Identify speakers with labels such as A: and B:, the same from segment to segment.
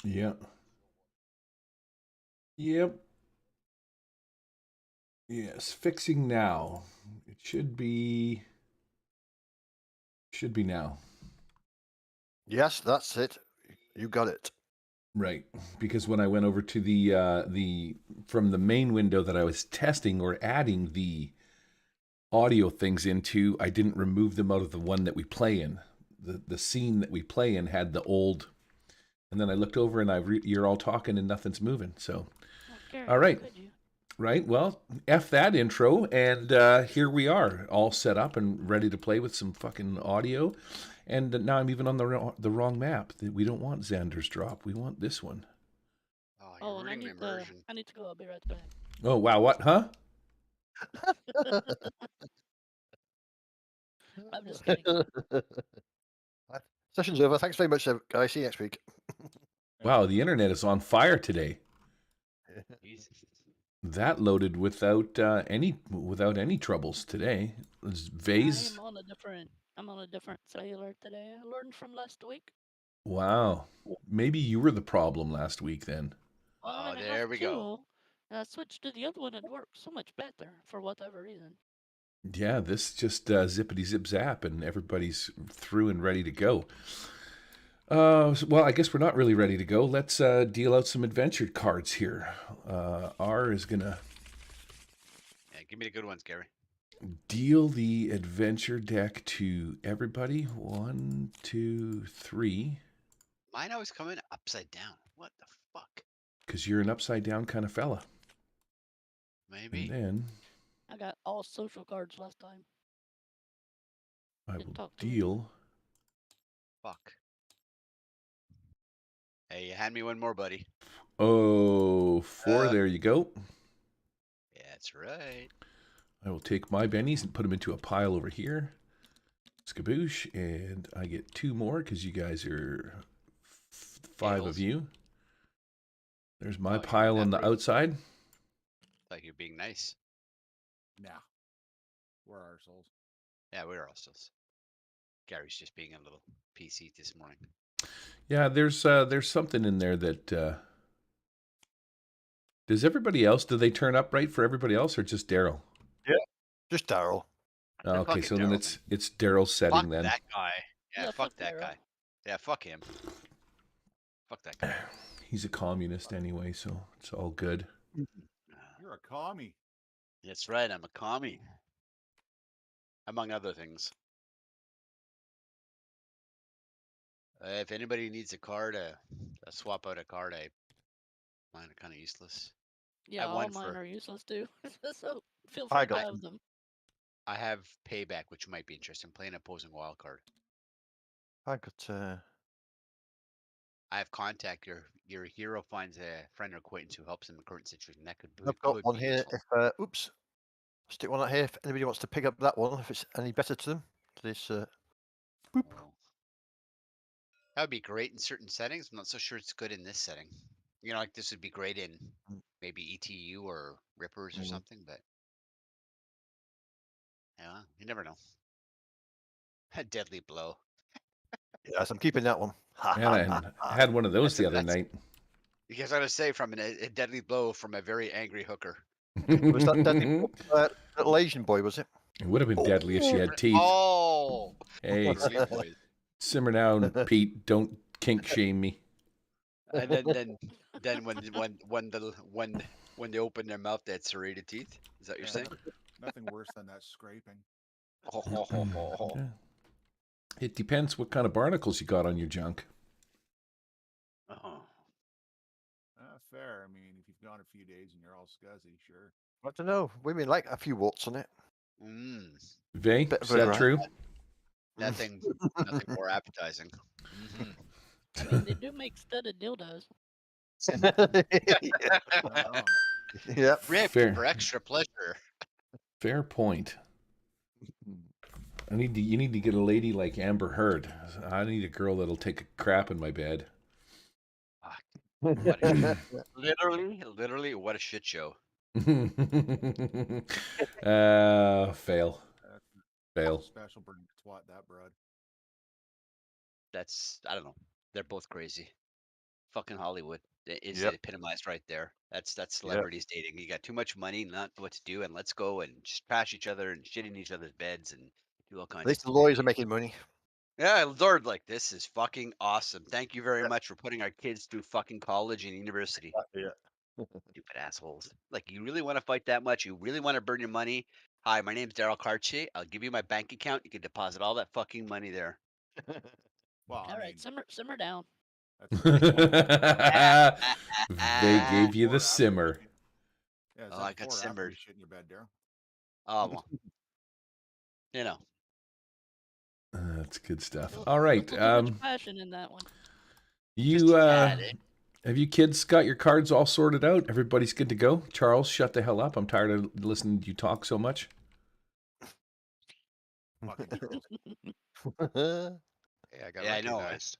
A: Yeah. Yep. Yes. Fixing now. It should be now.
B: Yes, that's it. You got it.
A: Right. Because when I went over to the from the main window that I was testing or adding the audio things into, I didn't remove them out of the one that we play in. The scene that we play in had the old, and then I looked over and you're all talking and nothing's moving. So,
C: Gary,
A: all right.
C: could you?
A: Right. Well, F that intro. And here we are, all set up and ready to play with some fucking audio. And now I'm even on the wrong map. We don't want Xander's drop. We want this one.
D: Oh,
C: Oh,
D: you're
C: and
D: ruining my immersion.
C: I need to go. I'll be right back.
A: Oh, wow. What? Huh?
C: I'm just kidding.
B: Session's over. Thanks very much, guys. See you next week.
A: Wow, the internet is on fire today.
D: Jesus.
A: That loaded without any troubles today. Vase.
C: I'm on a different cellular today. I learned from last week.
A: Wow. Maybe you were the problem last week then.
D: Oh, there we go.
C: I switched to the other one. It worked so much better for whatever reason.
A: Yeah, this just zippity zip zap and everybody's through and ready to go. Well, I guess we're not really ready to go. Let's deal out some adventure cards here. R is gonna
D: Give me the good ones, Gary.
A: deal the adventure deck to everybody. 1, 2, 3.
D: Mine always come in upside down. What the fuck?
A: Because you're an upside down kind of fella.
D: Maybe.
A: And then
C: I got all social cards last time.
A: I will deal.
D: Fuck. Hey, hand me one more, buddy.
A: Oh, 4. There you go.
D: Yeah, that's right.
A: I will take my bennies and put them into a pile over here. Skaboosh. And I get 2 more because you guys are 5 of you. There's my
D: Oh, you're
A: pile on the
D: happy.
A: outside.
D: Like you're being nice.
E: Nah. We're ourselves.
D: Yeah, we're also. Gary's just being a little PC this morning.
A: Yeah, there's something in there that. Does everybody else? Do they turn up right for everybody else, or just Daryl?
B: Just Daryl.
A: Oh, okay,
D: Fucking
A: so then
D: Daryl,
A: it's Daryl's setting
D: Fuck
A: then.
D: that guy. Yeah,
C: Yeah,
D: fuck
C: fuck
D: that
C: Daryl.
D: guy. Yeah, fuck him. Fuck that guy.
A: He's a communist anyway, so it's all good.
E: You're a commie.
D: That's right, I'm a commie. Among other things. If anybody needs a card, swap out a card, mine are kind of useless.
C: Yeah,
D: have
C: all
D: one
C: mine
D: for-
C: are useless too. So feel
B: I
C: free to
B: got
C: have them.
D: I have payback, which might be interesting. Playing opposing wild card.
B: I got.
D: I have contact. Your hero finds a friend or acquaintance who helps in the current situation. That could
B: I've got
D: could
B: one
D: be
B: here.
D: useful.
B: If oops, stick one out here. If anybody wants to pick up that one, if it's any better to them, this boop.
D: Oh. That would be great in certain settings. I'm not so sure it's good in this setting. You know, like this would be great in maybe ETU or Rippers or
B: Mm.
D: something, but yeah, you never know. A deadly blow.
B: Yes, I'm keeping that one.
A: And I had one of those the other
D: That's-
A: night.
D: Because I was say from a deadly blow from a very angry hooker.
B: Was that deadly little Asian boy? Was it?
A: It would have been deadly if she had teeth.
D: Oh,
A: Hey,
D: sweet boys.
A: simmer down, Pete. Don't kink shame me.
D: And then when they open their mouth, they had serrated teeth. Is that what you're
E: Yeah,
D: saying?
E: Nothing worse than that scraping.
A: Yeah. It depends what kind of barnacles you got on your junk.
D: Oh.
E: Fair. I mean, if you've gone a few days and you're all scuzzy, sure.
B: I don't know. Women like a few warts on it.
D: Mm,
A: Vay,
B: Bit
A: is
B: of a
A: that
B: rat.
A: true?
D: nothing more appetizing. Mhm.
C: I mean, they do make studded dildos.
E: Not wrong.
B: Yep.
D: Ripped
A: Fair.
D: for extra pleasure.
A: Fair point. You need to get a lady like Amber Heard. I need a girl that'll take a crap in my bed.
D: Literally, what a shit show.
A: Fail. Fail.
E: Special burn twat that broad.
D: That's I don't know. They're both crazy. Fucking Hollywood is
B: Yep.
D: epitomized right there. That's celebrities dating. You got too much money, not know what to do, and let's go and just trash each other and shit in each other's beds and do all kinds
B: At
D: of
B: least the
D: stuff.
B: lawyers are making money.
D: Yeah, Lord, like this is fucking awesome. Thank you very much for putting our kids through fucking college and university.
B: Yeah.
D: Stupid assholes. Like, you really want to fight that much? You really want to burn your money? Hi, my name's Daryl Cartier. I'll give you my bank account. You can deposit all that fucking money there.
E: Well,
C: All
E: I
C: right,
E: mean,
C: simmer down.
E: that's
A: They gave you
E: before
A: the
E: or after
A: simmer.
E: shit- Yeah, is
D: Oh,
E: that
D: I got
E: before or after
D: simmered.
E: you shit in your bed, Daryl?
D: Oh, well. You know.
A: That's good stuff.
C: Little-
A: All right.
C: little too much passion in that one.
A: You
D: Just add it.
A: have you kids got your cards all sorted out? Everybody's good to go? Charles, shut the hell up. I'm tired of listening to you talk so much.
E: Fucking Charles.
F: Yeah, I got
D: Yeah, I know.
F: recognized.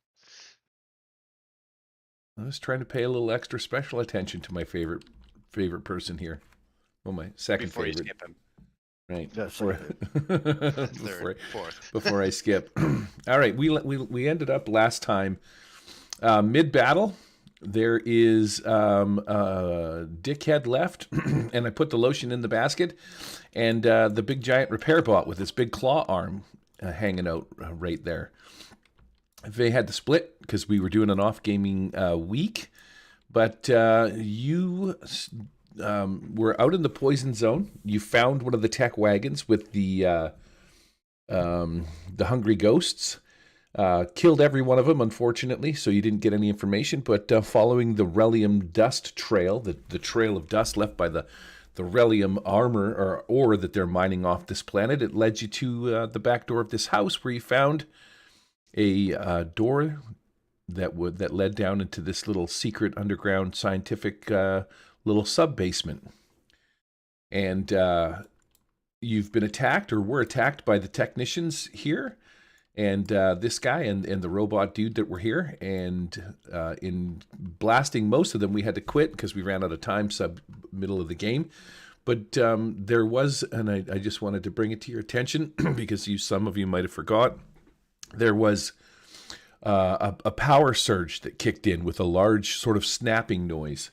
A: I was trying to pay a little extra special attention to my favorite person here. Well, my second
F: Before you
A: favorite.
F: skip him.
A: Right.
B: Yeah,
A: Before,
F: Third, fourth.
A: before I skip. All right. We ended up last time mid battle. There is dickhead left, and I put the lotion in the basket, and the big giant repair bot with its big claw arm hanging out right there. They had to split because we were doing an off gaming week, but you were out in the poison zone. You found one of the tech wagons with the hungry ghosts. Killed every one of them, unfortunately, so you didn't get any information. But following the Relium dust trail, the trail of dust left by the Relium armor or ore that they're mining off this planet, it led you to the back door of this house where you found a door that led down into this little secret underground scientific little sub basement. And you've been attacked or were attacked by the technicians here. And this guy and the robot dude that were here, and in blasting most of them, we had to quit because we ran out of time middle of the game. But there was, and I just wanted to bring it to your attention because some of you might have forgot, there was a power surge that kicked in with a large sort of snapping noise.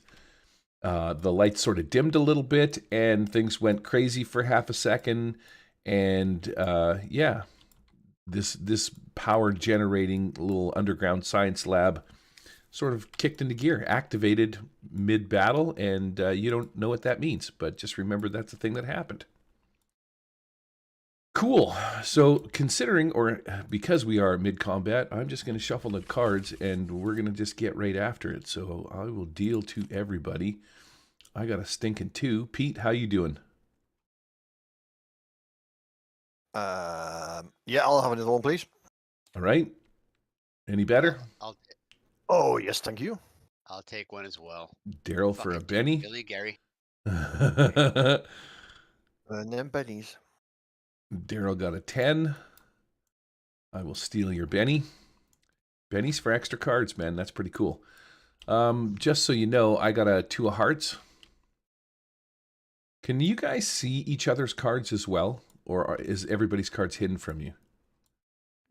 A: The lights sort of dimmed a little bit, and things went crazy for half a second. And yeah, this power generating little underground science lab sort of kicked into gear, activated mid-battle, and you don't know what that means, but just remember that's the thing that happened. Cool. So considering, or because we are mid-combat, I'm just going to shuffle the cards, and we're going to just get right after it. So I will deal to everybody. I got a stinking 2. Pete, how you doing?
B: Yeah, I'll have another one, please.
A: All right. Any better?
B: Oh, yes, thank you.
D: I'll take one as well.
A: Daryl for a
D: Fucking
A: Benny.
D: Billy, Gary.
B: And then Benny's.
A: Daryl got a 10. I will steal your Benny. Benny's for extra cards, man. That's pretty cool. Just so you know, I got a 2 of hearts. Can you guys see each other's cards as well? Or is everybody's cards hidden from you?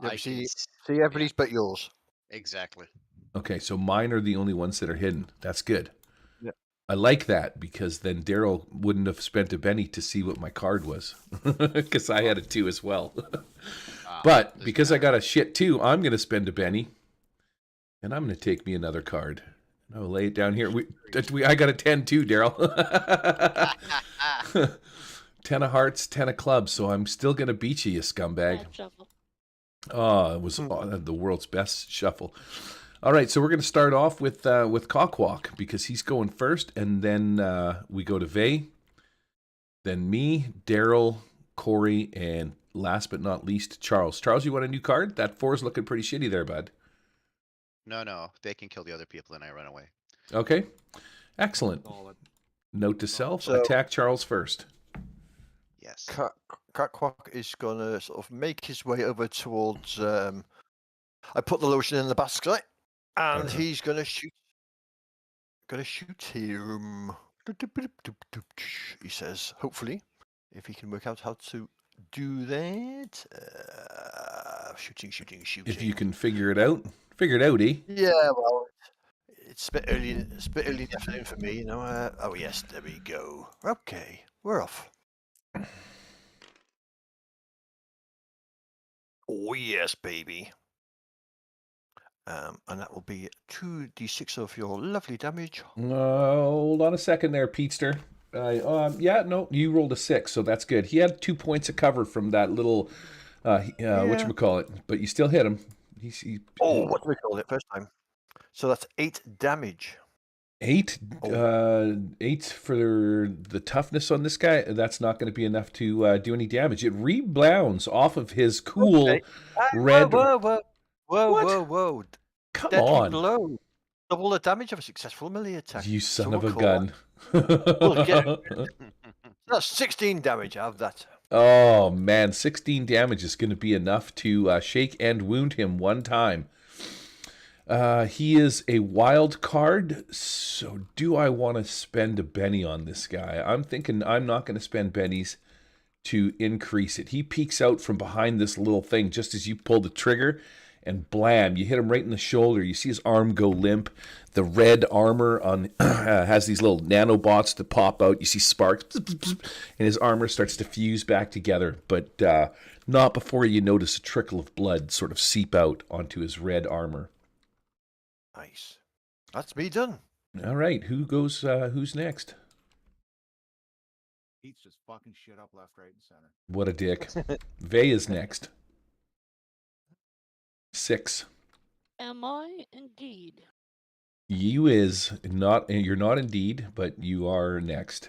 B: Yeah,
D: I
B: see
D: can
B: everybody's but yours.
D: Exactly.
A: Okay, so mine are the only ones that are hidden. That's good.
B: Yeah.
A: I like that because then Daryl wouldn't have spent a Benny to see what my card was. Because I had a 2 as well. But because I got a shit 2, I'm going to spend a Benny. And I'm going to take me another card. I'll lay it down here. I got a 10 too, Daryl. 10 of hearts, 10 of clubs. So I'm still going to beat you, you scumbag.
C: Bad shuffle.
A: Oh, it was the world's best shuffle. All right, so we're going to start off with Cockwalk because he's going first, and then we go to Vay, then me, Daryl, Corey, and last but not least, Charles. Charles, you want a new card? That 4 is looking pretty shitty there, bud.
F: No, they can kill the other people and I run away.
A: Okay, excellent.
E: Solid.
A: Note to self,
B: So-
A: attack Charles first.
F: Yes.
B: Catquack is going to sort of make his way over towards. I put the lotion in the basket, and he's going to shoot. Going to shoot him. He says, hopefully, if he can work out how to do that. Shooting.
A: If you can figure it out, eh?
B: Yeah, well, it's a bit early. It's a bit early in the afternoon for me, you know. Oh yes, there we go. Okay, we're off. Oh yes, baby. And that will be 2d6 of your lovely damage.
A: Hold on a second there, Petester. Yeah, no, you rolled a 6, so that's good. He had 2 points of cover from that little, whatchamacallit, but you still hit him.
B: What do we call it first time? So that's 8 damage.
A: 8? 8 for the toughness on this guy? That's not going to be enough to do any damage. It rebounds off of his cool
B: Okay.
A: red... What?
B: Whoa.
A: Come
B: Deadly
A: on,
B: blow. Double the damage of a successful melee attack.
A: you son
B: So
A: of a
B: we'll call
A: gun.
B: We'll get That's 16 damage. I have that.
A: Oh, man, 16 damage is going to be enough to shake and wound him one time. He is a wild card, so do I want to spend a Benny on this guy? I'm thinking I'm not going to spend Bennies to increase it. He peeks out from behind this little thing just as you pull the trigger, and blam, you hit him right in the shoulder. You see his arm go limp. The red armor on has these little nanobots that pop out. You see sparks, and his armor starts to fuse back together, but not before you notice a trickle of blood sort of seep out onto his red armor.
B: Nice. That's me done.
A: All right, who's next?
E: Pete's just fucking shit up left, right, and center.
A: What a dick. Vay is next. 6.
C: Am I indeed?
A: You're not indeed, but you are next.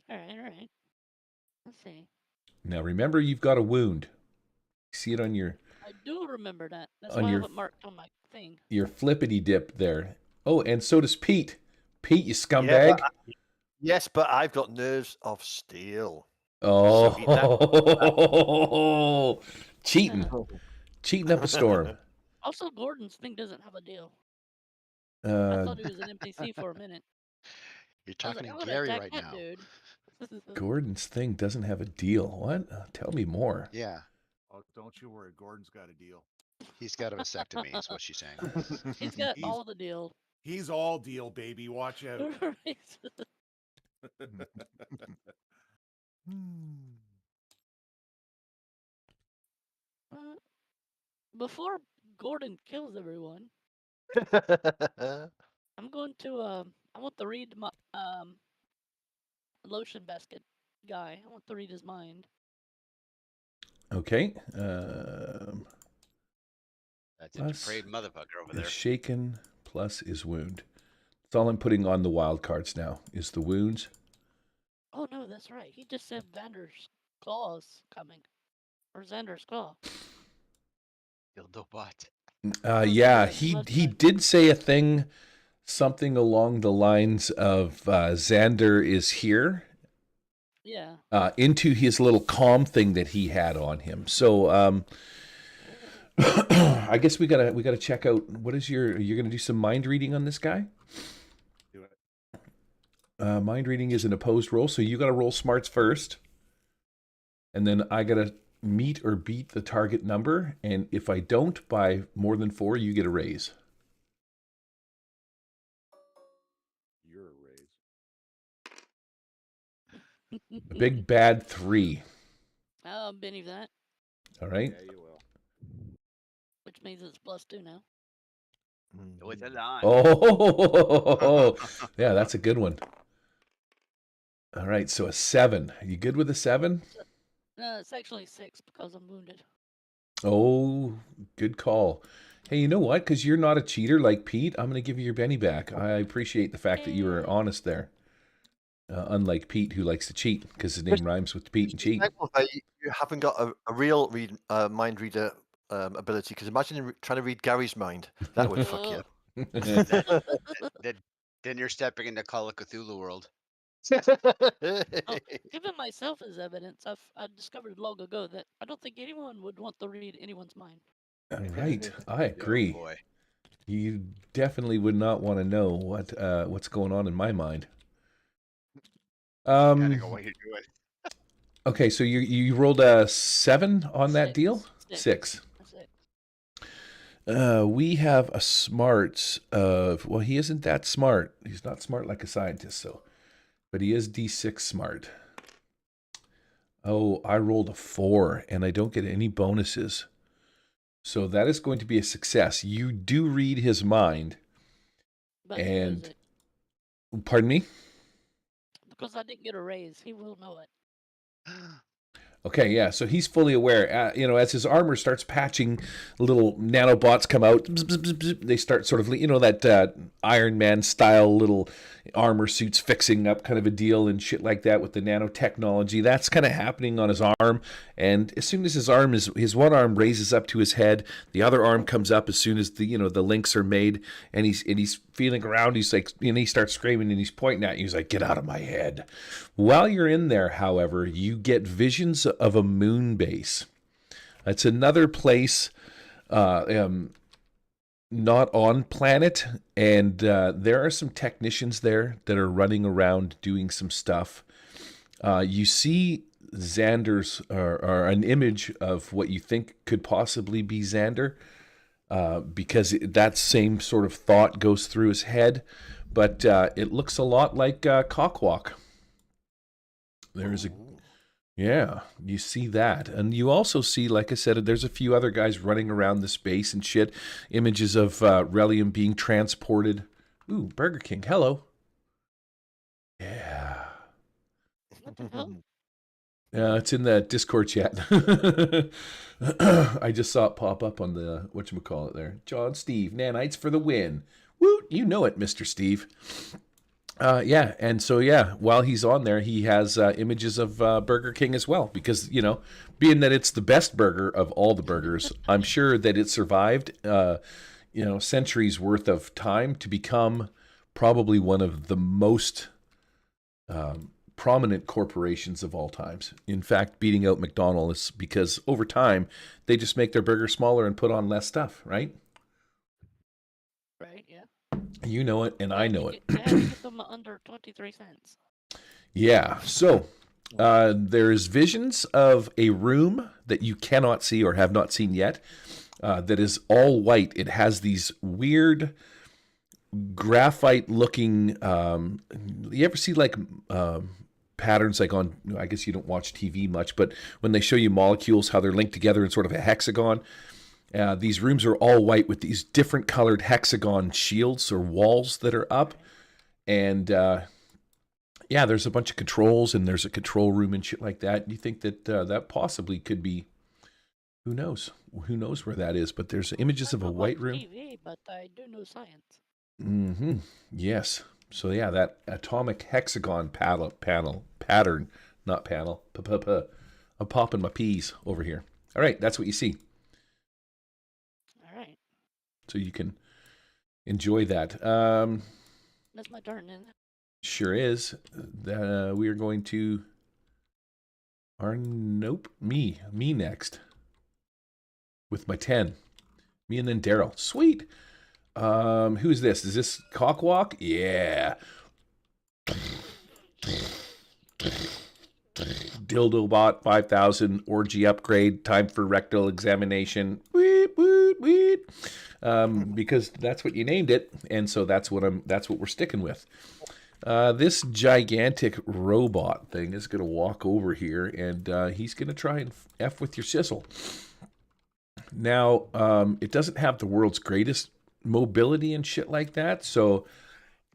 C: All right. Let's see.
A: Now remember, you've got a wound. See it on your
C: I do remember that. That's
A: On
C: why I
A: your-
C: have it marked on my thing.
A: flippity dip there. Oh, and so does Pete. Pete, you scumbag.
B: Yes, but I've got nerves of steel.
A: Oh, cheating. cheating up a storm.
C: Also, Gordon's thing doesn't have a deal. I
A: Uh,
C: thought he was an NPC for a minute.
F: You're
C: I was
F: talking
C: like, I'm
F: to
C: gonna
F: Gary
C: attack
F: right
C: that
F: now.
C: dude.
A: Gordon's thing doesn't have a deal. What? Tell me more.
F: Yeah,
E: Oh, don't you worry. Gordon's got a deal.
F: he's got a vasectomy, is what she's saying.
C: He's got
E: He's-
C: all the deal.
E: He's all deal, baby. Watch out.
C: Uh, Before Gordon kills everyone, I'm going to I want to read my lotion basket guy. I want to read his mind.
A: Okay.
D: That's a
A: Plus
D: depraved motherfucker over
A: is
D: there.
A: shaken plus is wound. That's all I'm putting on the wild cards now is the wounds.
C: Oh no, that's right. He just said Vander's claw's coming, or Xander's claw.
D: Dildo butt.
A: Yeah,
C: the
A: he
C: blood type.
A: did say a thing, something along the lines of Xander is here,
C: Yeah.
A: into his little calm thing that he had on him. So I guess we gotta check out what is you're gonna do some mind reading on this guy.
E: Do it.
A: Mind reading is an opposed roll, so you gotta roll smarts first, and then I gotta meet or beat the target number, and if I don't by more than 4, you get a raise.
E: You're a raise.
A: A big bad 3.
C: I'll believe that,
A: All right.
E: Yeah, you will.
C: which means it's +2 now.
D: With a line.
A: Oh, yeah, that's a good one. All right, so a 7. Are you good with a 7?
C: No, it's actually 6 because I'm wounded.
A: Oh, good call. Hey, you know what? Because you're not a cheater like Pete, I'm going to give you your Benny back. I appreciate the fact that you were honest there. Unlike Pete, who likes to cheat because his name rhymes with Pete and cheat.
B: Thankful that you haven't got a real mind reader ability, because imagine trying to read Gary's mind. That would fuck you up.
D: Then you're stepping into Call of Cthulhu world.
C: Oh, given myself as evidence, I discovered long ago that I don't think anyone would want to read anyone's mind.
A: All right, I
D: Oh
A: agree.
D: boy.
A: You definitely would not want to know what's going on in my mind.
D: Kind of go what you're doing.
A: Okay, so you rolled a 7 on that
C: 6.
A: deal?
C: 6.
A: 6.
C: That's it.
A: We have a smarts of, well, he isn't that smart. He's not smart like a scientist, so, but he is D6 smart. Oh, I rolled a 4 and I don't get any bonuses. So that is going to be a success. You do read his mind.
C: But he
A: And-
C: knows it.
A: Pardon me?
C: Because I didn't get a raise, he will know it.
A: Okay, yeah, so he's fully aware. As his armor starts patching, little nanobots come out. Bzz, bzz, bzz, bzz. They start sort of, that Iron Man style little armor suits fixing up kind of a deal and shit like that with the nanotechnology. That's kind of happening on his arm. And as soon as his one arm raises up to his head, the other arm comes up as soon as the links are made. And he's feeling around. He's like, he starts screaming and he's pointing at you. He's like, "Get out of my head." While you're in there, however, you get visions of a moon base. It's another place, not on planet, and there are some technicians there that are running around doing some stuff. You see Xander's, or an image of what you think could possibly be Xander, because that same sort of thought goes through his head, but it looks a lot like Cockwalk. There's yeah, you see that. And you also see, like I said, there's a few other guys running around the space and shit. Images of Relium being transported. Ooh, Burger King, hello. Yeah.
C: What the hell?
A: It's in the Discord chat. I just saw it pop up on the, whatchamacallit there. John Steve, nanites for the win. Woot, you know it, Mr. Steve. Yeah, and so, yeah, while he's on there, he has images of Burger King as well, because, being that it's the best burger of all the burgers, I'm sure that it survived, centuries worth of time to become probably one of the most prominent corporations of all times. In fact, beating out McDonald's because over time they just make their burger smaller and put on less stuff, right?
C: Right, yeah.
A: You know it, and I know it.
C: They have to get them under 23 cents.
A: Yeah. So there's visions of a room that you cannot see or have not seen yet that is all white. It has these weird graphite-looking. You ever see like patterns like on? I guess you don't watch TV much, but when they show you molecules, how they're linked together in sort of a hexagon. These rooms are all white with these different colored hexagon shields or walls that are up. And yeah, there's a bunch of controls and there's a control room and shit like that. You think that that possibly could be, who knows? Who knows where that is? But there's images of a white room.
C: TV, but I do know science.
A: Mm-hmm. Yes. So yeah, that atomic hexagon pattern, not panel. I'm popping my peas over here. All right, that's what you see. So you can enjoy that.
C: That's my turn, isn't it?
A: Sure is. We are going to me next with my 10. Me and then Daryl. Sweet. Who's this? Is this Cockwalk? Yeah. Dildobot 5000 orgy upgrade. Time for rectal examination. Weep, weep, weep. Because that's what you named it, and so that's what we're sticking with. This gigantic robot thing is going to walk over here, and he's going to try and F with your sizzle. Now, it doesn't have the world's greatest mobility and shit like that, so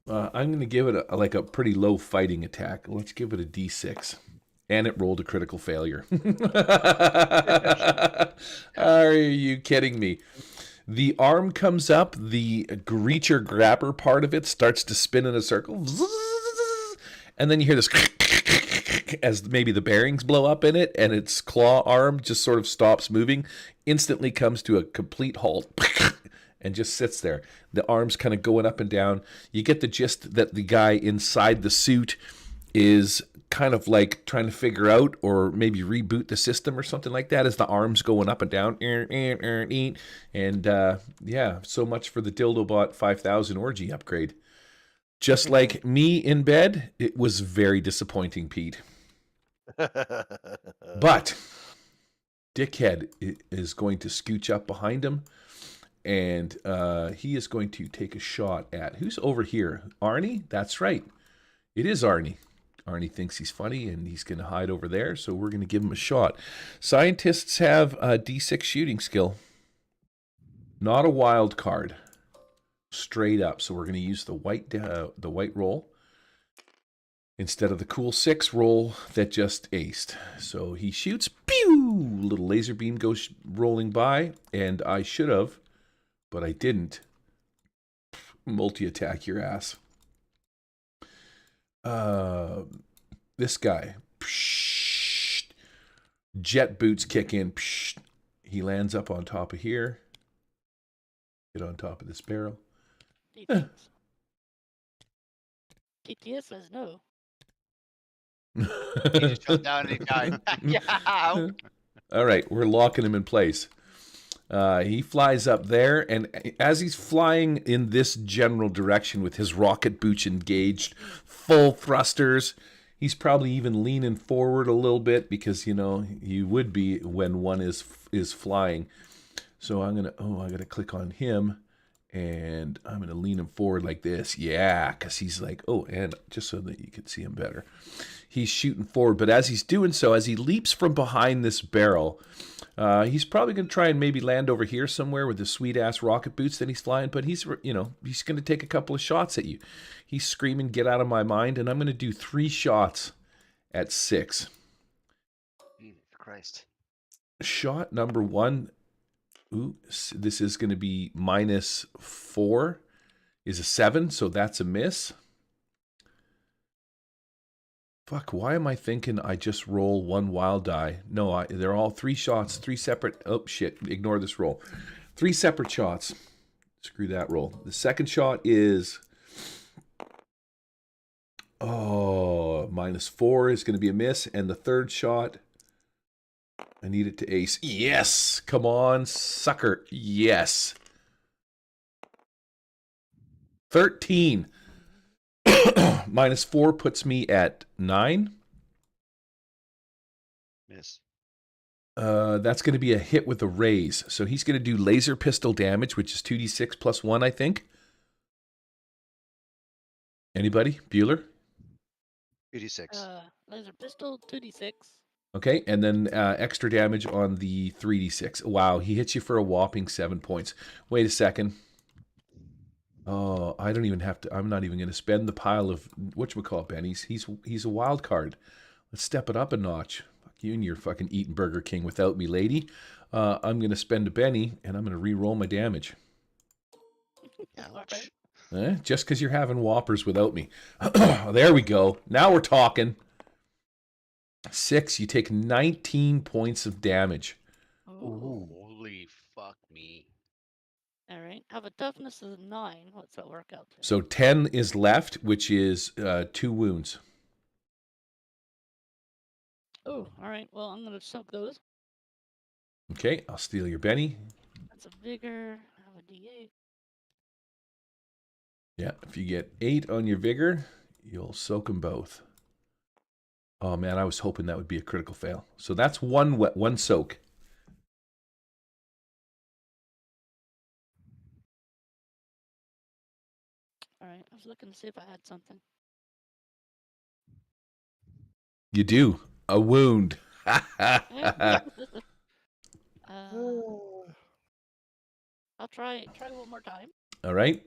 A: I'm going to give it a pretty low fighting attack. Let's give it a D6. And it rolled a critical failure. Are you kidding me? The arm comes up, the reacher grabber part of it starts to spin in a circle, and then you hear this as maybe the bearings blow up in it, and its claw arm just sort of stops moving, instantly comes to a complete halt, and just sits there. The arm's kind of going up and down. You get the gist that the guy inside the suit is kind of like trying to figure out or maybe reboot the system or something like that as the arms going up and down. And yeah, so much for the Dildobot 5000 orgy upgrade. Just like me in bed, it was very disappointing, Pete. But Dickhead is going to scooch up behind him, and he is going to take a shot at, who's over here? Arnie? That's right. It is Arnie. Arnie thinks he's funny, and he's going to hide over there, so we're going to give him a shot. Scientists have a D6 shooting skill. Not a wild card. Straight up. So we're going to use the white roll instead of the cool 6 roll that just aced. So he shoots. Pew! Little laser beam goes rolling by, and I should have, but I didn't. Multi-attack your ass. This guy, jet boots kick in. He lands up on top of here. Get on top of this barrel.
C: TTS says no.
D: He just jumped down and he died. Yeah.
A: All right, we're locking him in place. He flies up there, and as he's flying in this general direction with his rocket boots engaged, full thrusters, he's probably even leaning forward a little bit because, you know, you would be when one is flying. So I gotta click on him, and I'm gonna lean him forward like this. Yeah, because he's like, oh, and just so that you can see him better, he's shooting forward. But as he's doing so, as he leaps from behind this barrel, he's probably going to try and maybe land over here somewhere with the sweet-ass rocket boots that he's flying, but he's going to take a couple of shots at you. He's screaming, get out of my mind, and I'm going to do 3 shots at 6.
D: Jesus Christ.
A: Shot number 1, this is going to be -4, is a 7, so that's a miss. Fuck, why am I thinking I just roll 1 wild die? No, they're all 3 shots, 3 separate... Oh, shit, ignore this roll. 3 separate shots. Screw that roll. The second shot is... Oh, -4 is going to be a miss. And the third shot, I need it to ace. Yes! Come on, sucker. Yes. 13. -4 puts me at 9.
F: Miss.
A: That's going to be a hit with a raise. So he's going to do laser pistol damage, which is 2d6 plus 1, I think. Anybody? Bueller?
F: 2d6.
C: Laser pistol, 2d6.
A: Okay, and then extra damage on the 3d6. Wow, he hits you for a whopping 7 points. Wait a second. Oh, I don't even have to. I'm not even going to spend the pile of whatchamacallit, Ben. He's a wild card. Let's step it up a notch. Fuck you and your fucking eating Burger King without me, lady. I'm going to spend a Benny, and I'm going to re-roll my damage.
F: Ouch.
A: Just because you're having Whoppers without me. There we go. Now we're talking. 6, you take 19 points of damage.
C: Ooh.
D: Holy fuck me.
C: All right. Have a toughness of 9. What's that work out to?
A: So 10 is left, which is 2 wounds.
C: Oh, all right. Well, I'm going to soak those.
A: Okay, I'll steal your Benny.
C: That's a vigor. I have a d8.
A: Yeah, if you get 8 on your vigor, you'll soak them both. Oh man, I was hoping that would be a critical fail. So that's one soak.
C: All right. I was looking to see if I had something.
A: You do. A wound.
C: I'll try one more time.
A: All right.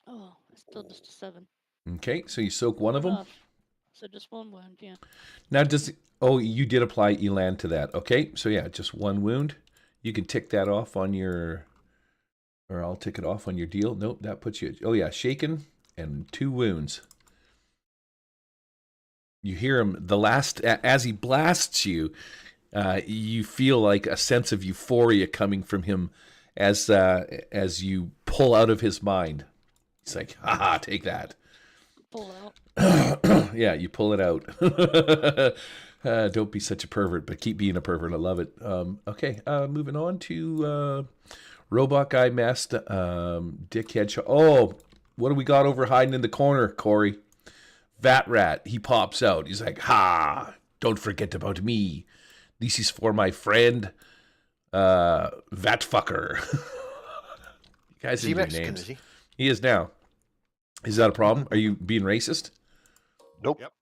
C: Oh, it's still just a 7.
A: Okay, so you soak one of them.
C: Enough. So just one wound, yeah.
A: Now oh, you did apply Elan to that. Okay, so yeah, just one wound. You can tick that off on your, or I'll tick it off on your deal. Nope, that puts you, oh yeah, shaken and 2 wounds. You hear him, as he blasts you, you feel like a sense of euphoria coming from him as you pull out of his mind. He's like, haha, take that.
C: Pull out.
A: Yeah, you pull it out. Don't be such a pervert, but keep being a pervert. I love it. Okay, moving on to Robot Guy Messed, Dickhead. Oh, what do we got over hiding in the corner, Corey? Vat Rat. He pops out. He's like, ha, don't forget about me. This is for my friend, Vat Fucker. You guys
B: Is he
A: need your
B: Mexican,
A: names.
B: is he?
A: He is now. Is that a problem? Are you being racist?
B: Nope.
E: Yep.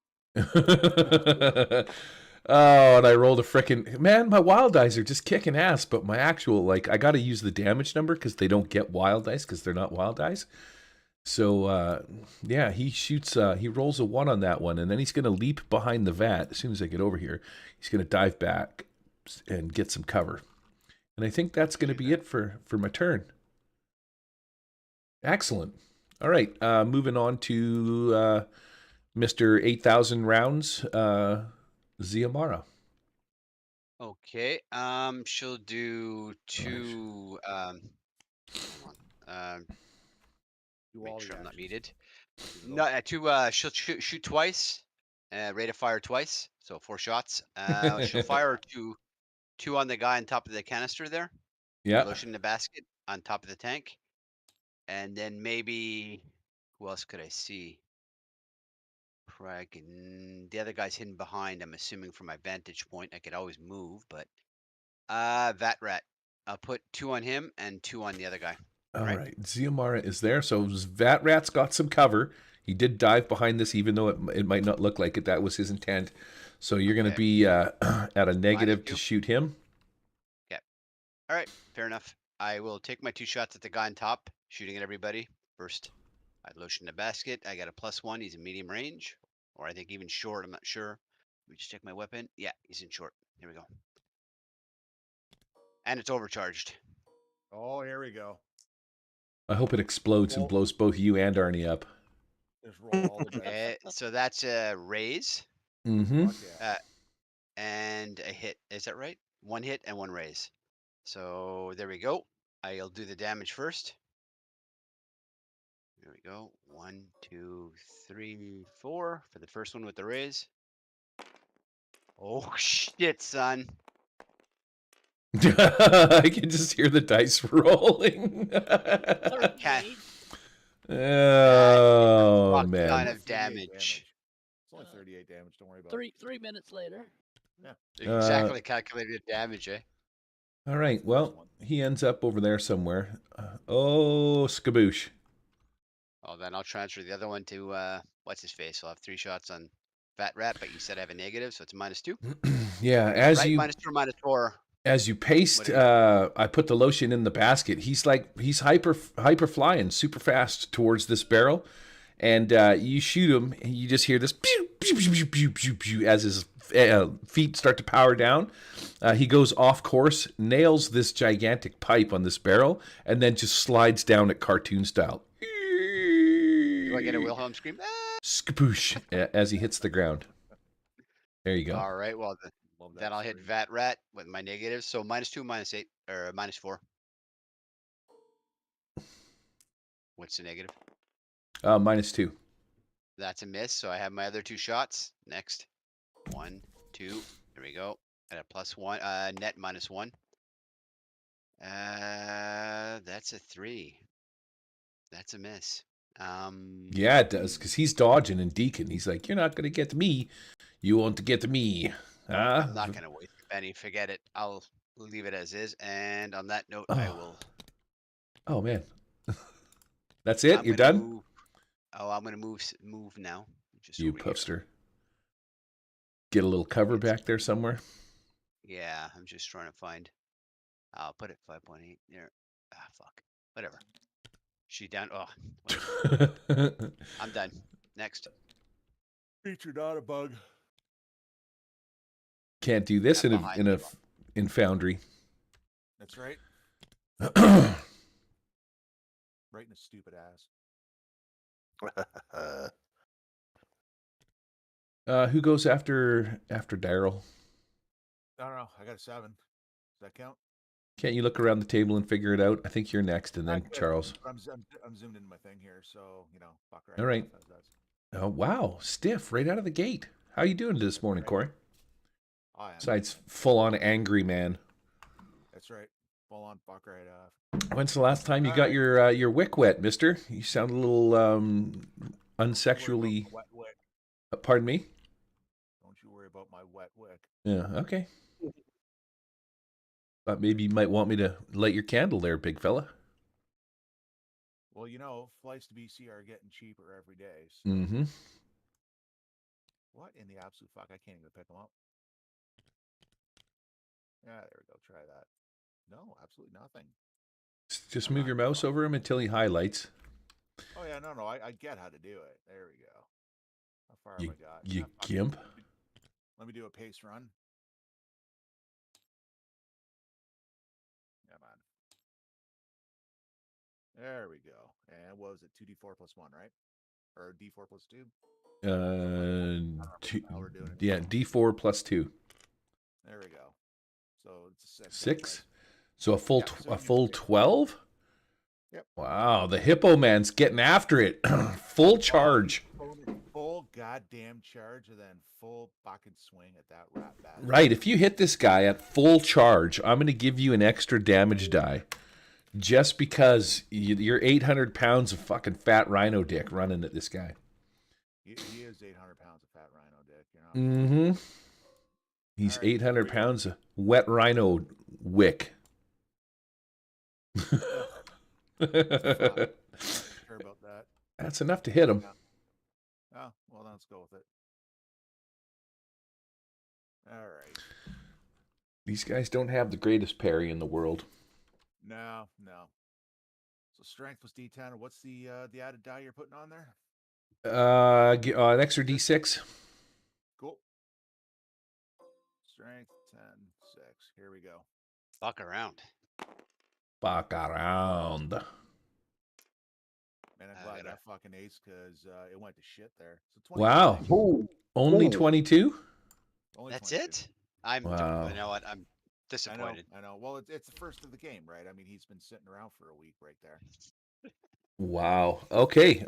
A: Oh, and I rolled a frickin' man. My wild dice are just kicking ass, but my actual I got to use the damage number because they don't get wild dice because they're not wild dice. So yeah, he shoots. He rolls a 1 on that one, and then he's gonna leap behind the vat as soon as I get over here. He's gonna dive back and get some cover, and I think that's gonna be it for my turn. Excellent. All right, moving on to Mr. 8,000 rounds, Ziamara.
D: Okay. She'll do 2. Hold on.
E: Do
D: Make
E: all
D: sure
E: the
D: I'm not
E: actions.
D: muted.
E: Keep it
D: No,
E: going.
D: 2. She'll shoot twice. Rate of fire twice, so 4 shots. She'll fire 2 on the guy on top of the canister there.
A: Yeah.
D: Lotion in the basket on top of the tank, and then maybe who else could I see? The other guy's hidden behind. I'm assuming from my vantage point, I could always move, but Vat Rat. I'll put 2 on him and 2 on the other guy.
A: All
D: Right.
A: right. Ziamara is there. So Vat Rat's got some cover. He did dive behind this, even though it might not look like it. That was his intent. So you're going to
D: Okay.
A: be at a negative to
D: -2.
A: shoot him.
D: All right, fair enough. I will take my 2 shots at the guy on top, shooting at everybody. First, I lotion the basket. I got a +1. He's in medium range, or I think even short. I'm not sure. Let me just check my weapon. Yeah, he's in short. Here we go. And it's overcharged.
E: Oh, here we go.
A: I hope it explodes and
E: Well-
A: blows both you and Arnie up.
E: Just roll all the dice.
D: So that's a raise
A: Mm-hmm.
E: Fuck yeah.
D: and a hit. Is that right? 1 hit and 1 raise. So there we go. I'll do the damage first. There we go. 1, 2, 3, 4 for the first one with the raise. Oh shit, son.
A: I can just hear the dice rolling.
C: 38.
A: Oh
D: Fuck ton
A: man.
D: of
E: 38
D: damage.
E: It's only 38 damage. Don't worry about
C: Three minutes later.
E: it.
D: Exactly calculated damage, eh?
A: All right.
E: That's the worst
A: Well,
E: one.
A: he ends up over there somewhere. Oh, skaboosh.
D: Oh, then I'll transfer the other one to what's his face. I'll have 3 shots on Fat Rat, but you said I have a negative, so it's -2.
A: Yeah, as
D: Right,
A: you
D: -2 or -4.
A: as you paste,
D: What
A: I put the lotion in the basket. He's hyper flying super fast towards this barrel, and you shoot him, and you just hear this pew, pew, pew, pew, pew, pew, pew, as his feet start to power down. He goes off course, nails this gigantic pipe on this barrel, and then just slides down at cartoon style.
D: Do I get a Wilhelm scream? Ah!
A: Skapoosh as he hits the ground. There you go.
D: All right, well
E: Love that
D: then I'll hit
E: scream.
D: Vat Rat with my negatives. So -2, -8, or -4. What's the negative?
A: -2.
D: That's a miss. So I have my other 2 shots. Next. 1, 2. There we go. At a +1. Net -1. That's a 3. That's a miss.
A: Yeah, it does, because he's dodging and Deacon. He's like, you're not going to get me. You won't get me.
D: I'm not gonna waste a penny. Forget it. I'll leave it as is. And on that note, I
A: Oh.
D: will.
A: Oh, man. That's it?
D: I'm
A: You're
D: gonna
A: done?
D: move. Oh, I'm gonna move now. Just
A: You
D: over here.
A: puffster. Get a little cover back there somewhere.
D: Yeah, I'm just trying to find. I'll put it 5.8 there. Ah, fuck. Whatever. She down. Oh, whatever. I'm done. Next.
E: Feature not a bug.
A: Can't do this
D: I'm
A: in
D: behind
A: in Foundry.
E: That's right. Right in his stupid ass.
A: Who goes after Daryl?
E: I don't know. I got a 7. Does that count?
A: Can't you look around the table and figure it out? I think you're next, and
E: I
A: then
E: could,
A: Charles.
E: I'm zoomed into my thing here, so fuck right.
A: All right.
E: off as that's-
A: Oh wow, stiff right out of the gate. How you doing this morning,
E: Right.
A: Corey?
E: I am.
A: Besides, full on angry man.
E: That's right. Full on fuck right off.
A: When's the last time you
E: All
A: got
E: right.
A: your wick wet, Mister? You sound a little
E: Don't
A: unsexually.
E: you worry about my wet wick.
A: Pardon me.
E: Don't you worry about my wet wick.
A: Yeah. Okay. Thought maybe you might want me to light your candle there, big fella.
E: Well, flights to BC are getting cheaper every day. So
A: Mm-hmm.
E: what in the absolute fuck? I can't even pick them up. Yeah, there we go. Try that. No, absolutely nothing.
A: Just
E: Come
A: move
E: on,
A: your
E: come
A: mouse
E: on.
A: over him until he highlights.
E: Oh yeah, no, I get how to do it. There we go. How far
A: You,
E: have I got?
A: you
E: Ah, fuck it.
A: gimp.
E: Let me do a pace run. Come on. There we go. And what was it? 2d4 plus 1, right? Or d4 plus 2?
A: Two,
E: How we're doing it.
A: yeah, D4 plus 2.
E: There we go. So it's a 6.
A: 6. So a full
E: Yeah, so
A: a
E: you
A: full
E: pick.
A: 12.
E: Yep.
A: Wow, the Hippo Man's getting after it. Full charge.
E: Full goddamn charge and then full fucking swing at that rat bat.
A: Right. If you hit this guy at full charge, I'm going to give you an extra damage die. Just because you're 800 pounds of fucking fat rhino dick running at this guy.
E: He is 800 pounds of fat rhino dick.
A: Mm-hmm. He's
E: All right,
A: 800
E: here we go.
A: pounds of wet rhino wick.
E: Sure about that.
A: That's enough to hit him.
E: Oh, well, then let's go with it. All right.
A: These guys don't have the greatest parry in the world.
E: No. So strength was D10. Or what's the added die you're putting on there?
A: An extra D6.
E: Cool. Strength 10, 6. Here we go.
D: Fuck around.
A: Fuck around.
E: Man, I'm
D: I
E: glad
D: gotta-
E: that fucking ace because it went to shit there. So
A: Wow.
E: 22.
A: Only 22?
E: Only
D: That's
E: 22.
D: it. I'm.
A: Wow.
D: You know what? I'm
E: I know.
D: disappointed.
E: Well, it's the first of the game, right? I mean, he's been sitting around for a week right there.
A: Wow. Okay.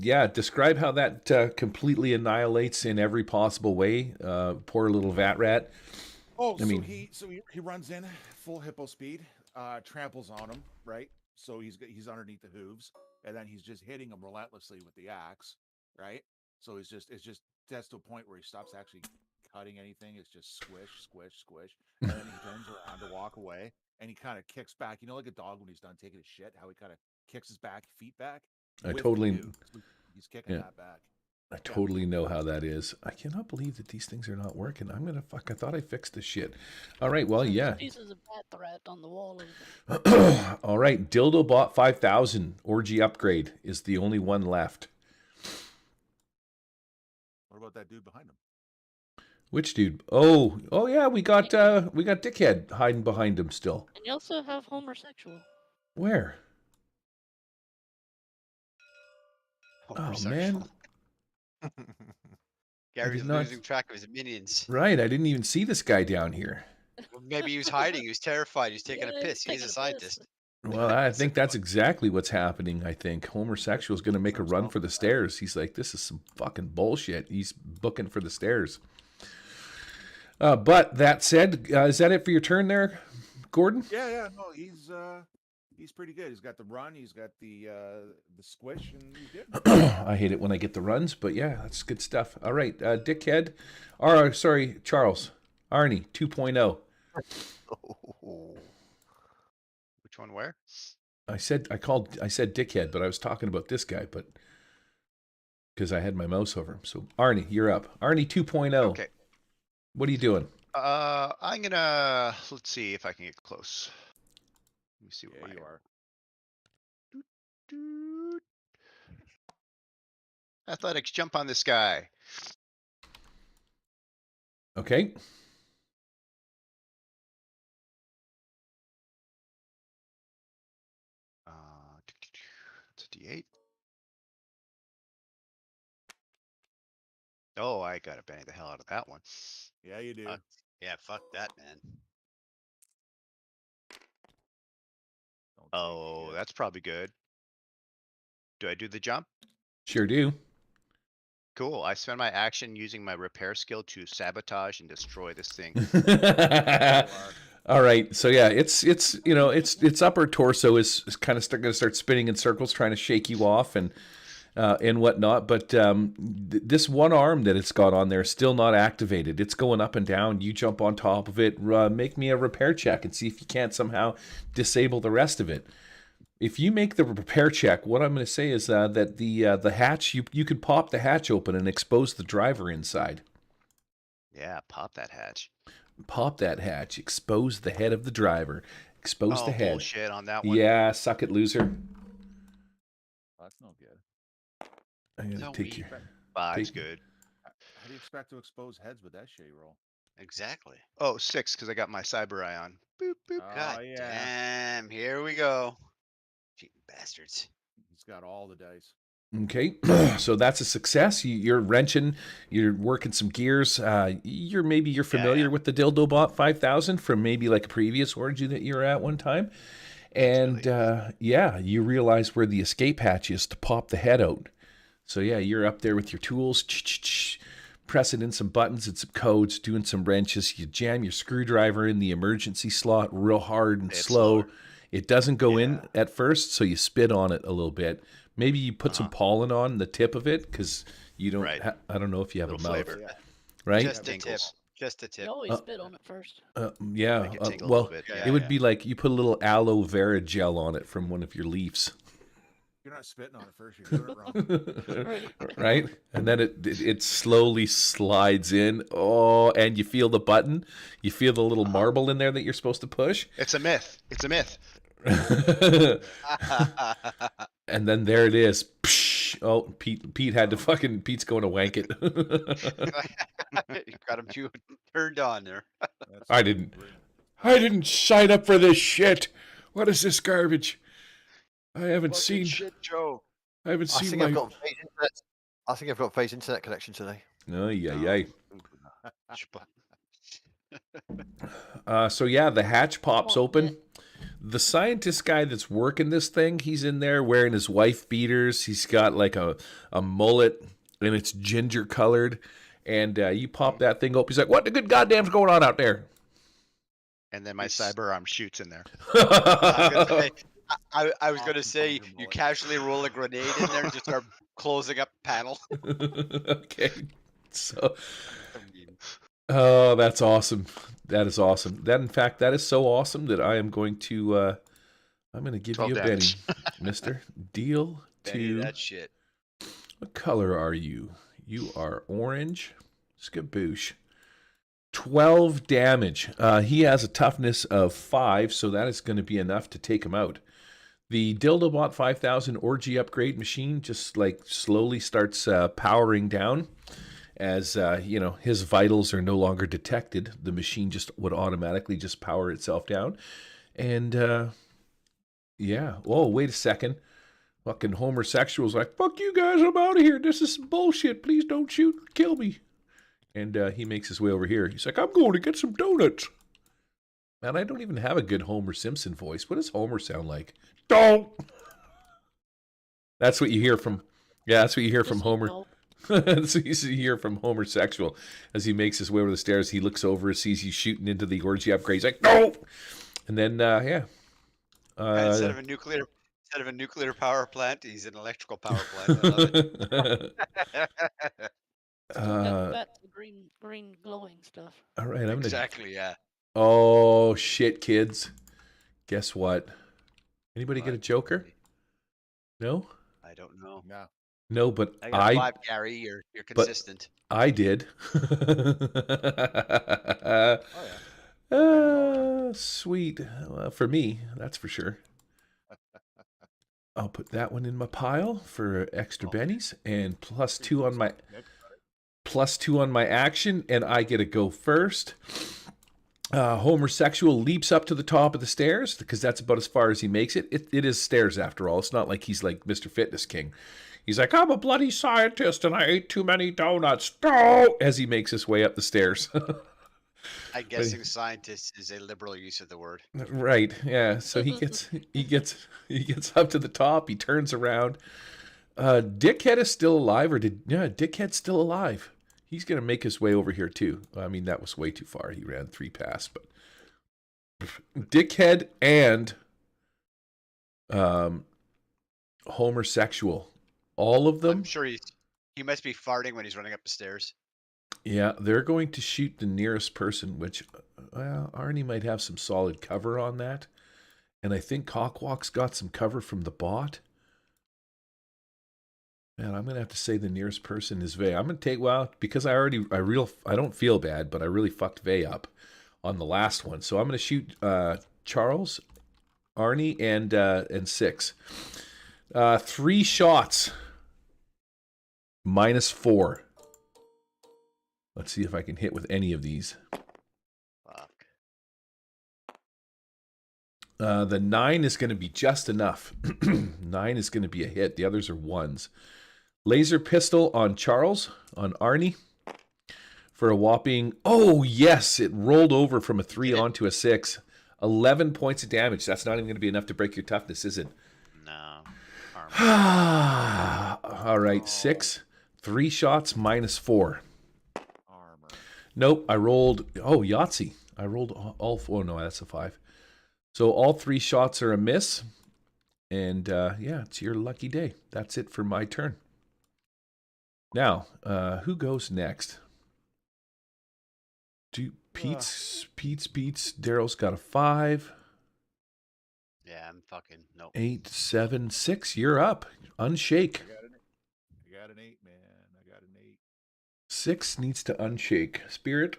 A: Yeah. Describe how that completely annihilates in every possible way. Poor little vat rat.
E: Oh,
A: I
E: so
A: mean,
E: he runs in full hippo speed, tramples on him, right? So he's underneath the hooves, and then he's just hitting him relentlessly with the axe, right? So it's just gets to a point where he stops actually cutting anything. It's just squish, squish, squish, and then he turns around to walk away, and he kind of kicks back. You know, like a dog when he's done taking a shit, how he kind of kicks his back feet back
A: I
E: with the
A: totally,
E: boot. So he's kicking
A: yeah,
E: that back.
A: I totally know how that is. I cannot believe that these things are not working. I'm gonna fuck. I thought I fixed this shit. All right. Well,
C: There's
A: yeah.
C: pieces of bat threat on the wall over there.
A: All right. Dildo bought 5,000. Orgy upgrade is the only one left.
E: What about that dude behind him?
A: Which dude? Oh yeah. We got Dickhead hiding behind him still.
C: And you also have homosexual.
A: Where? Oh
D: Homosexual.
A: man.
D: Gary's
A: not-
D: losing track of his minions.
A: Right. I didn't even see this guy down here.
D: Well, maybe he was hiding. He was terrified. He was taking
C: Yeah,
D: a piss.
C: he's
D: He's a
C: taking a piss.
D: scientist.
A: Well, I
D: That's a
A: think
D: good
A: that's
D: one.
A: exactly what's happening. I think homosexual is going to make a run for the stairs. He's like, this is some fucking bullshit. He's booking for the stairs. But that said, is that it for your turn there, Gordon?
E: Yeah, no, he's pretty good. He's got the run, he's got the squish, and he's good.
A: I hate it when I get the runs, but yeah, that's good stuff. All right, Dickhead, or sorry, Charles, Arnie 2.0.
F: Which one? Where?
A: I said Dickhead, but I was talking about this guy, but because I had my mouse over him. So Arnie, you're up. Arnie 2.0.
F: Okay.
A: What are you doing?
F: I'm gonna let's see if I can get close. Let me see what
E: Yeah, you are.
F: Doot. Athletics, jump on this guy.
A: Okay.
F: It's a D8. Oh, I gotta bang the hell out of that one.
E: Yeah, you do.
D: Yeah, fuck that, man.
E: Don't take
F: Oh,
E: shit.
F: that's probably good. Do I do the jump?
A: Sure do.
F: Cool. I spend my action using my repair skill to sabotage and destroy this thing.
A: All right. So yeah, its upper torso is kind of going to start spinning in circles, trying to shake you off and whatnot. But this one arm that it's got on there is still not activated. It's going up and down. You jump on top of it. Make me a repair check and see if you can't somehow disable the rest of it. If you make the repair check, what I'm going to say is that the hatch, you could pop the hatch open and expose the driver inside.
F: Yeah, pop that hatch.
A: Pop that hatch. Expose the head of the driver. Expose the head.
F: Bullshit on that one.
A: Yeah, suck it, loser.
E: That's no good.
A: I'm going to
D: No,
A: take
D: we-
A: your...
F: Five's
A: take-
F: good.
E: How do you expect to expose heads with that shit you roll?
D: Exactly.
F: Oh, 6, because I got my cyber eye on. Boop, boop.
D: God
E: yeah.
D: damn. Here we go. Cheating bastards.
E: He's got all the dice.
A: Okay, so that's a success. You're wrenching, you're working some gears. You're familiar with the Dildo Bot 5000 from maybe like a previous orgy that you were at one time. And you realize where the escape hatch is to pop the head out. So yeah, you're up there with your tools, pressing in some buttons and some codes, doing some wrenches. You jam your screwdriver in the emergency slot real hard and
F: It's
A: slow.
F: slower.
A: It doesn't go in at first, so you spit on it a little bit. Maybe you put some pollen on the tip of it because you don't.
F: Right.
A: I don't know if you have
F: Little
A: a mouth,
F: flavor.
E: Yeah.
A: right?
D: Just a tip.
F: Tingles.
D: Just a tip.
C: You always spit on it first.
A: Yeah.
F: Make it tingle a
A: Well,
F: little bit.
D: yeah,
A: it would be like you put a little aloe vera gel on it from one of your leaves,
E: You're not spitting on it first. You're doing it wrong.
A: right? And then it slowly slides in. Oh, and you feel the button. You feel the little marble in there that you're supposed to push.
F: It's a myth. It's a myth.
A: And then there it is. Psh! Oh, Pete had to fucking. Pete's going to wank it.
D: You got him too turned on there.
E: That's
A: I didn't.
E: brilliant.
A: I didn't sign up for this shit. What is this garbage? I haven't seen.
D: Shit, Joe.
A: I haven't
B: I
A: seen
B: think
A: my.
B: I've got phase internet. I think I've got phase internet connection today.
A: Oh yeah.
D: Sh-
A: So yeah, the hatch pops
C: Oh,
A: open.
C: man.
A: the scientist guy that's working this thing, he's in there wearing his wife beaters. He's got like a mullet, and it's ginger colored. And you pop that thing up. He's like, "What the good goddamn's going on out there?"
F: And then my cyber arm shoots in there.
D: I was gonna
E: Awesome
D: say
E: thunder
D: you
E: mullet.
D: casually roll a grenade in there and just start closing up panel.
A: Okay, so oh, that's awesome. That is awesome. That in fact, that is so awesome that I am going to give
F: 12
A: you a
F: damage.
A: Benny, Mister. Deal
D: Benny,
A: to
D: that shit.
A: what color are you? You are orange. Skaboosh. 12 damage. He has a toughness of 5, so that is going to be enough to take him out. The Dildobot 5000 Orgy upgrade machine just like slowly starts powering down as his vitals are no longer detected. The machine just would automatically just power itself down. And yeah. Whoa, wait a second. Fucking homosexuals like, fuck you guys, I'm out of here. This is bullshit. Please don't shoot, kill me. And he makes his way over here. He's like, I'm going to get some donuts. Man, I don't even have a good Homer Simpson voice. What does Homer sound like? Don't. That's what you hear from. Yeah, that's what you hear from
C: Just
A: Homer.
C: no.
A: That's what you hear from Homer Sexual as he makes his way over the stairs. He looks over, sees you shooting into the orgy upgrade. He's like, no. And then yeah.
D: And instead of a nuclear power plant, he's an electrical power plant. I love it.
C: Still got back to green glowing stuff.
A: All right, I'm gonna.
D: Exactly, yeah.
A: Oh shit, kids! Guess what? Anybody get a
D: What?
A: Joker? No.
D: I don't know.
E: No.
A: No, but
D: I got 5, Gary. You're consistent.
A: I did.
E: Oh yeah.
A: Sweet. Well, for me, that's for sure. I'll put that one in my pile for extra bennies and +2 on my +2 on my action, and I get to go first. Homer Sexual leaps up to the top of the stairs because that's about as far as he makes it. It is stairs after all. It's not like he's like Mr. Fitness King. He's like, I'm a bloody scientist and I ate too many donuts. No! As he makes his way up the stairs.
D: I'm guessing scientist is a liberal use of the word.
A: Right. Yeah. So he gets up to the top. He turns around. Dickhead is still alive, Dickhead's still alive. He's gonna make his way over here too. I mean, that was way too far. He ran 3 past, but Dickhead and Homer Sexual, all of them.
D: I'm sure he must be farting when he's running up the stairs.
A: Yeah, they're going to shoot the nearest person, which, well, Arnie might have some solid cover on that. And I think Cockwalk's got some cover from the bot. Man, I'm going to have to say the nearest person is Vay. I'm going to take, well, because I don't feel bad, but I really fucked Vay up on the last one. So I'm going to shoot Charles, Arnie, and 6. 3 shots. -4. Let's see if I can hit with any of these.
D: Fuck.
A: The 9 is going to be just enough. 9 is going to be a hit. The others are 1s. Laser pistol on Charles, on Arnie, for a whopping, oh yes, it rolled over from a 3 onto a 6. 11 points of damage. That's not even going to be enough to break your toughness, is it?
F: No.
A: All right, 6. 3 shots -4.
E: Armor.
A: Nope, I rolled, oh, Yahtzee. I rolled all 4, no, that's a 5. So all 3 shots are a miss. And yeah, it's your lucky day. That's it for my turn. Now, who goes next? Pete's. Daryl's got a 5.
D: Yeah, I'm fucking no.
A: 8, 7, 6. You're up. Unshake.
E: I got an 8, man. I got an 8.
A: 6 needs to unshake. Spirit.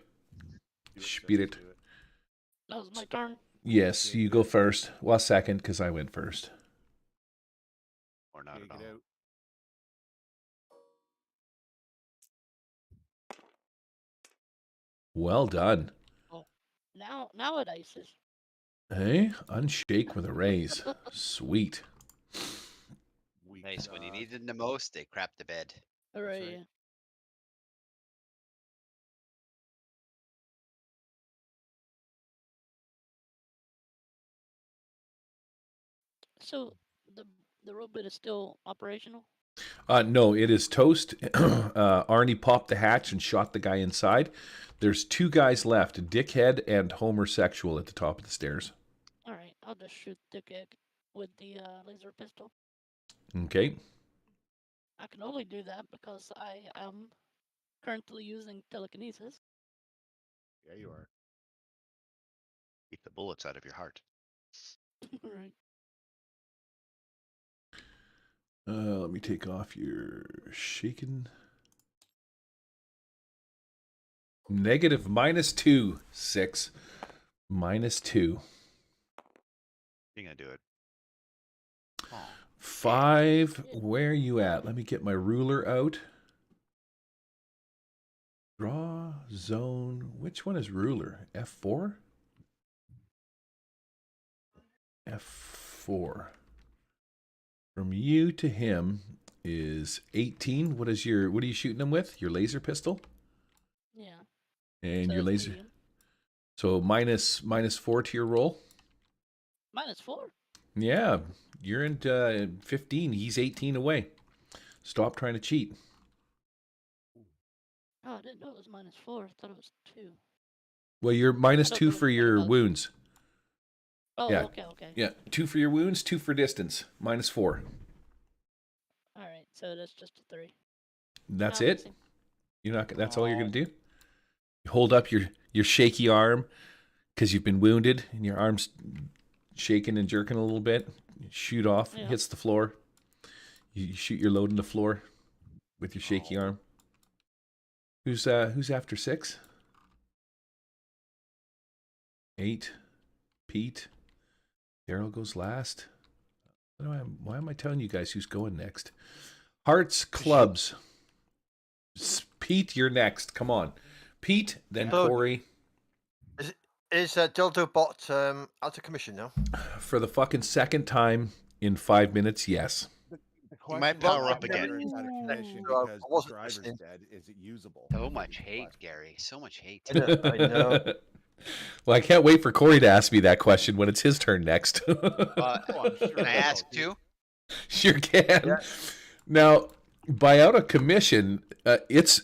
A: Spirit.
C: That was my turn.
A: Yes, you go first. Well, second, because I went first.
F: Or not
E: Take
F: at
E: it
F: all.
E: out.
A: Well done.
C: Nowadays,
A: Hey, unshake with a raise. Sweet.
E: Weak
D: Nice. When you
E: sauce.
D: needed the most, they crapped the bed.
C: hooray!
E: right.
C: So the robot is still operational.
A: No, it is toast. Arnie popped the hatch and shot the guy inside. There's 2 guys left, Dickhead and Homosexual, at the top of the stairs.
C: All right, I'll just shoot Dickhead with the laser pistol.
A: Okay.
C: I can only do that because I am currently using telekinesis.
F: Yeah, you are. Keep the bullets out of your heart.
C: Right.
A: Let me take off your shaken. Negative -2, 6. -2.
F: You're gonna do it.
A: 5. Where are you at? Let me get my ruler out. Draw zone. Which one is ruler? F4? F4. From you to him is 18. What are you shooting him with? Your laser pistol?
C: Yeah.
A: And
C: So
A: your
C: it's
A: laser.
C: medium.
A: So -4 to your roll.
C: -4.
A: Yeah, you're in 15. He's 18 away. Stop trying to cheat.
C: Oh, I didn't know it was -4. I thought it was 2.
A: Well, you're
C: I don't
A: -2
C: know
A: for
C: anything
A: your
C: about-
A: wounds.
C: Oh,
A: Yeah.
C: okay.
A: Yeah, 2 for your wounds, 2 for distance. -4.
C: All right, so that's just a 3.
A: That's
C: Now
A: it.
C: missing.
A: You're not. That's all you're gonna do. You hold up your shaky arm because you've been wounded, and your arm's shaking and jerking a little bit. You shoot off,
C: Yeah.
A: hits the floor. You shoot your load in the floor with your shaky arm. Who's after 6? 8. Pete. Daryl goes last. Why am I telling you guys who's going next? Hearts, clubs. Pete, you're next. Come on. Pete, then
B: Hello.
A: Corey.
B: Is Dildo Bot out of commission now?
A: For the fucking second time in 5 minutes, yes.
F: You might power up
E: whether
F: again.
E: It's out of commission
B: So I
E: because the
B: wasn't
E: driver's
B: listening.
E: dead. Is it usable?
D: So
E: is
D: much
E: the
D: hate,
E: question.
D: Gary. So much hate.
B: I know.
A: Well, I can't wait for Corey to ask me that question when it's his turn next.
E: Oh, I'm sure
D: Can I
E: he will,
D: ask
E: too.
D: too?
A: Sure can.
B: Yeah.
A: Now, by out of commission, it's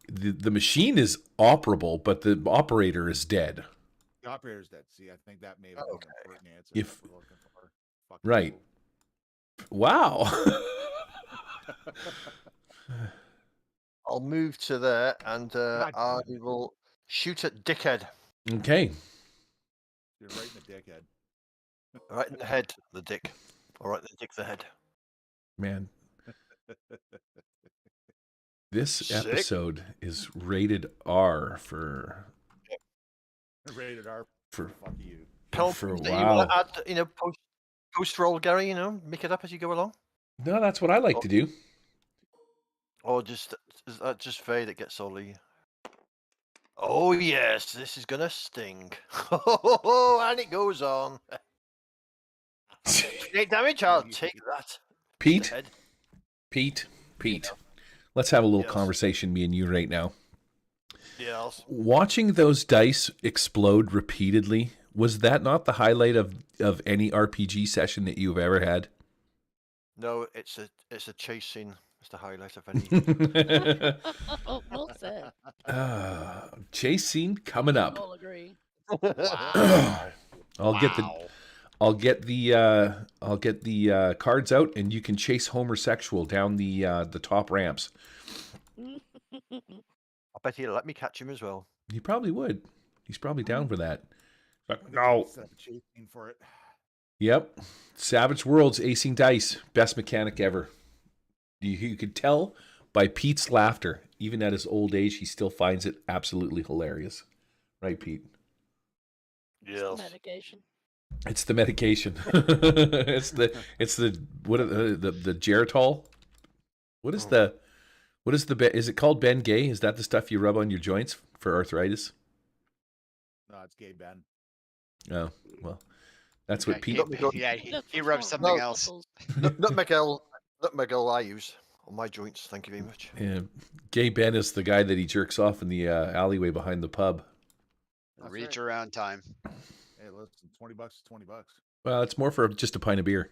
A: the machine is operable, but the operator is dead.
E: The operator's dead. See, I think that may have been
B: Okay.
E: an important answer.
A: If-
E: that we're looking for. Fucking
A: Right.
E: cool.
A: Wow.
B: I'll move to there and
E: God
B: I
E: damn it.
B: will shoot at Dickhead.
A: Okay.
E: You're right in the dickhead.
B: Right in the head, the dick. All right, the dick, the head.
A: Man, this
B: Sick.
A: episode is rated R for
E: Rated R.
A: For-
E: Fuck you.
A: For a
B: That you want
A: while.
B: to add, post roll, Gary. Make it up as you go along,
A: No, that's what I like to do.
B: or just is that just Faye that gets all the. Oh yes, this is gonna sting. And it goes on. 8 damage. I'll take that.
A: Pete,
B: Head.
A: Pete. Let's have a little
B: Yes.
A: conversation, me and you, right now.
B: Yes.
A: Watching those dice explode repeatedly, was that not the highlight of any RPG session that you've ever had?
B: No, it's a chase scene. It's the highlight of any.
C: Oh, well said.
A: Chase scene coming up.
C: All agree.
F: Wow.
A: I'll get the cards out, and you can chase homosexual down the top ramps.
B: I bet he'll let me catch him as well.
A: He probably would. He's probably down for that. But no.
E: Set the chasing for it.
A: Yep. Savage Worlds acing dice, best mechanic ever. You could tell by Pete's laughter, even at his old age, he still finds it absolutely hilarious. Right, Pete?
B: Yes.
C: Medication.
A: It's the medication. it's the Geritol. Is it called Ben Gay? Is that the stuff you rub on your joints for arthritis?
E: No, it's gay Ben.
A: Oh, well. That's what Pete.
D: He rubs something else.
B: Nutmeg L I use on my joints. Thank you very much.
A: Yeah, Gay Ben is the guy that he jerks off in the alleyway behind the pub.
E: That's
D: Reach
E: right.
D: around time.
E: Hey, listen, $20 is $20.
A: Well, it's more for just a pint of beer.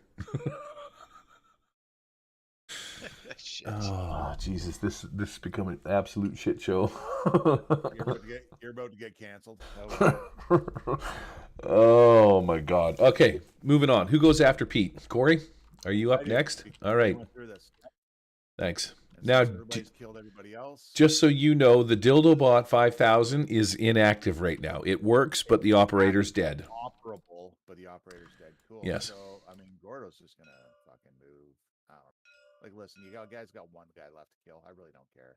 D: Shit.
A: Oh, Jesus, this is becoming an absolute shit show.
E: You're about to get canceled.
A: Oh my God. Okay, moving on. Who goes after Pete? Corey, are you up
E: I do.
A: next?
E: We
A: All right,
E: went through this.
A: thanks.
E: And
A: Now,
E: since everybody's killed everybody else.
A: just so you know, the DildoBot 5000 is inactive right now. It works, but the operator's dead.
E: Operable, but the operator's dead. Cool.
A: Yes.
E: So I mean, Gordo's just gonna fucking move. I don't know. Like, listen, guys got one guy left to kill. I really don't care.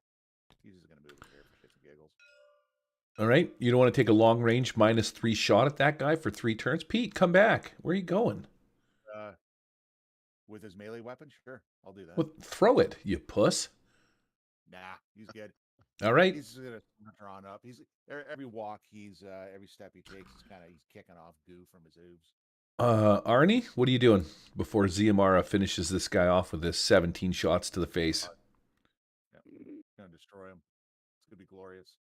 E: He's just gonna move here for shits and giggles.
A: All right, you don't want to take a long range -3 shot at that guy for 3 turns? Pete, come back. Where are you going?
E: With his melee weapon, sure, I'll do that.
A: Well, throw it, you puss.
E: Nah, he's good.
A: All right.
E: He's just gonna saunter on up. He's every walk, every step he takes, he's kicking off goo from his hooves.
A: Arnie, what are you doing before Ziamara finishes this guy off with his 17 shots to the face?
E: Yep. Gonna destroy him. It's gonna be glorious.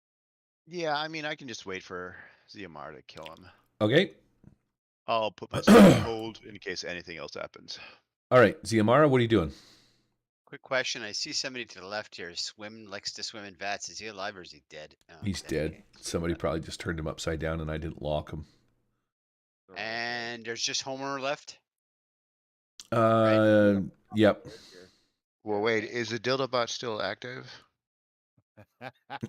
F: Yeah, I mean, I can just wait for Ziamar to kill him.
A: Okay.
F: I'll put myself on hold in case anything else happens.
A: All right, Ziamara, what are you doing?
D: Quick question. I see somebody to the left here. Likes to swim in vats. Is he alive or is he dead? Oh,
A: He's dead.
D: okay.
A: Somebody probably just turned him upside down and I didn't lock him.
D: And there's just Homer left.
A: Yep.
F: Well, wait, is the Dildobot still active?
D: Oh, I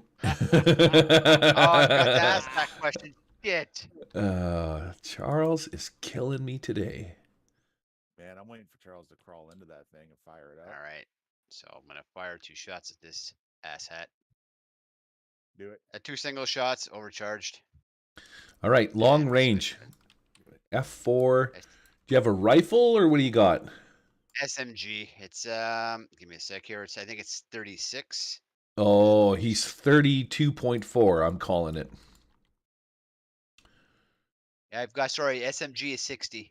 D: forgot to ask that question. Shit.
A: Charles is killing me today.
E: Man, I'm waiting for Charles to crawl into that thing and fire it up.
D: All right. So I'm gonna fire 2 shots at this asshat.
E: Do it.
D: At 2 single shots, overcharged.
A: All right, long range. F4. Do you have a rifle or what do you got?
D: SMG. It's give me a sec here. I think it's 36.
A: Oh, he's 32.4. I'm calling it.
D: Yeah, I've got SMG is 60.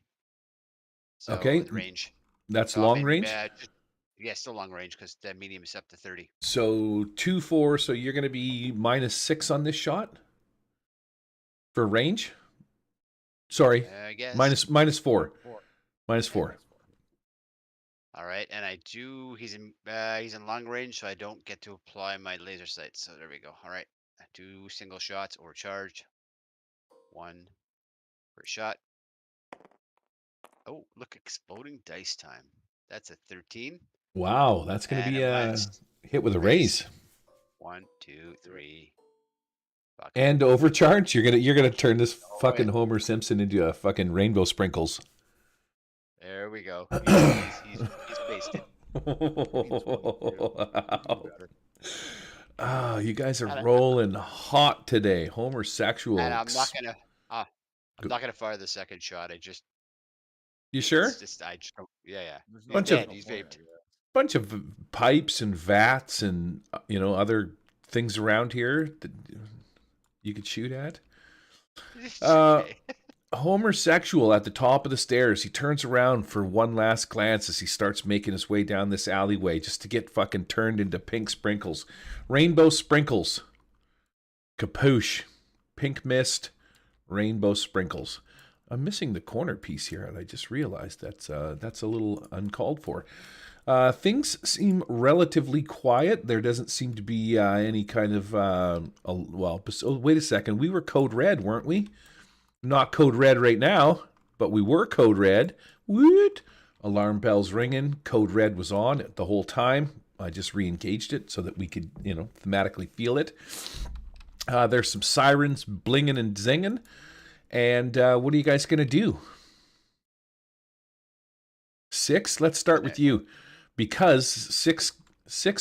D: So
A: Okay.
D: with range.
A: That's
D: So
A: long
D: maybe,
A: range?
D: Yeah, still long range because the medium is up to 30.
A: So 2-4, so you're going to be -6 on this shot? For range? Sorry,
D: I guess.
A: -4. -4.
D: All right, and he's in long range, so I don't get to apply my laser sight. So there we go. All right, 2 single shots overcharged. 1 per shot. Oh, look, exploding dice time. That's a 13.
A: Wow, that's going to
D: And
A: be
D: a
A: a
D: minus
A: hit with a raise.
D: 1, 2, 3. Fuck.
A: And overcharge. You're gonna turn this
D: Oh,
A: fucking
D: wait.
A: Homer Simpson into a fucking rainbow sprinkles.
D: There we go. He's basted.
A: Wow. Oh, you guys are rolling hot today. Homer sexual.
D: And I'm not gonna fire the second shot.
A: You sure?
D: It's just I just don't. Yeah.
E: There's
A: Bunch
D: dead.
A: of-
D: He's vaped.
A: Bunch of pipes and vats and other things around here that you could shoot at.
D: Okay.
A: Homer sexual at the top of the stairs. He turns around for one last glance as he starts making his way down this alleyway just to get fucking turned into pink sprinkles. Rainbow sprinkles. Capuche. Pink mist. Rainbow sprinkles. I'm missing the corner piece here, and I just realized that's a little uncalled for. Things seem relatively quiet. There doesn't seem to be any kind of wait a second. We were code red, weren't we? Not code red right now, but we were code red. Woot! Alarm bells ringing. Code red was on the whole time. I just re-engaged it so that we could, thematically feel it. There's some sirens blinging and zinging. And what are you guys going to do? 6? Let's start with you. Because 6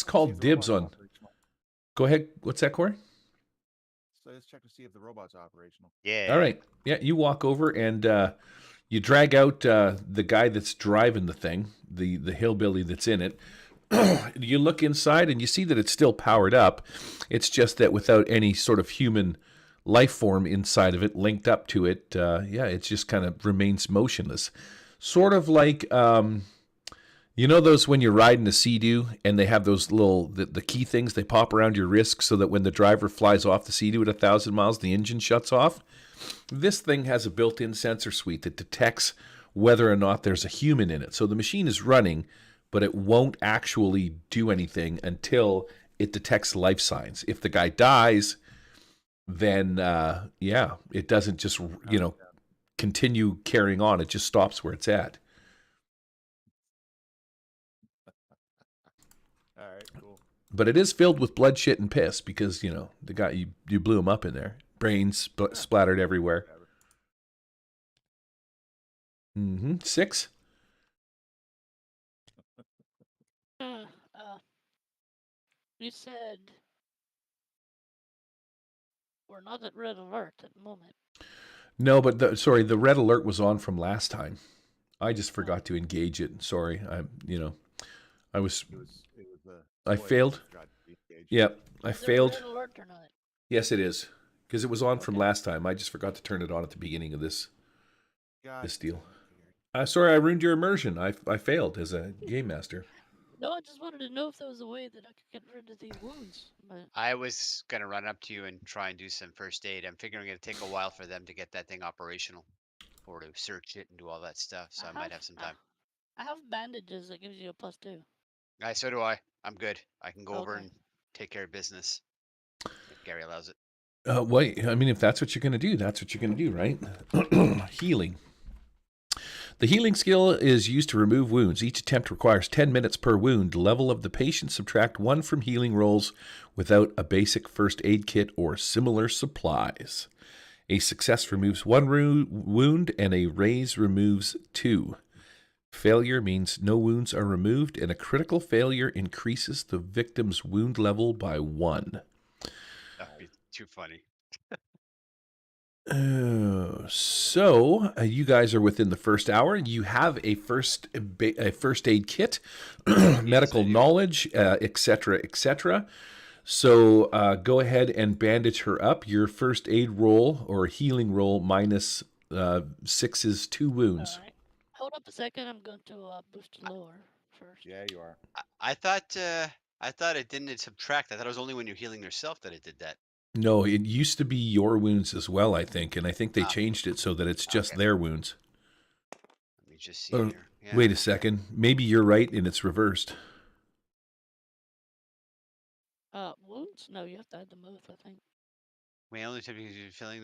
A: called dibs on. Go ahead. What's that, Corey?
E: So let's check to see if the robot's operational.
F: Yeah.
A: All right. Yeah, you walk over and you drag out the guy that's driving the thing, the hillbilly that's in it. You look inside and you see that it's still powered up. It's just that without any sort of human life form inside of it linked up to it, it just kind of remains motionless. Sort of like, those when you're riding a Sea-Doo and they have those little, the key things, they pop around your wrist so that when the driver flies off the Sea-Doo at 1,000 miles, the engine shuts off. This thing has a built-in sensor suite that detects whether or not there's a human in it. So the machine is running, but it won't actually do anything until it detects life signs. If the guy dies, then yeah, it doesn't just continue carrying on. It just stops where it's at.
E: All right, cool.
A: But it is filled with blood, shit, and piss because the guy you blew him up in there, brains splattered everywhere. 6.
C: Uh, you said we're not at red alert at the moment.
A: No, but the red alert was on from last time. I just forgot to engage it. Sorry, I was. I failed. Yep, I failed.
C: Red alert or not?
A: Yes, it is because it was on from last time. I just forgot to turn it on at the beginning of this deal. Sorry, I ruined your immersion. I failed as a game master.
C: No, I just wanted to know if there was a way that I could get rid of these wounds. But
D: I was gonna run up to you and try and do some first aid. I'm figuring it'd take a while for them to get that thing operational, or to search it and do all that stuff. So I might have some time.
C: I have bandages that gives you a +2.
D: So do I. I'm good. I can go over
C: Okay.
D: and take care of business if Gary allows it.
A: Wait, I mean, if that's what you're going to do, that's what you're going to do, right? Healing. The healing skill is used to remove wounds. Each attempt requires 10 minutes per wound. Level of the patient, subtract 1 from healing rolls without a basic first aid kit or similar supplies. A success removes 1 wound and a raise removes 2. Failure means no wounds are removed, and a critical failure increases the victim's wound level by 1.
D: That'd be too funny.
A: So you guys are within the first hour. You have a first aid kit, medical knowledge, etc., etc. So go ahead and bandage her up. Your first aid roll or healing roll minus 6 is 2 wounds.
C: All right. Hold up a second. I'm going to boost lower first.
E: Yeah, you are.
D: I thought it didn't subtract. I thought it was only when you're healing yourself that it did that.
A: No, it used to be your wounds as well, I think, and I think they changed it so that it's just their wounds.
D: Let me just see here. Yeah.
A: Wait a second. Maybe you're right and it's reversed.
C: Wounds? No, you have to add them both, I think.
D: My only tip is feeling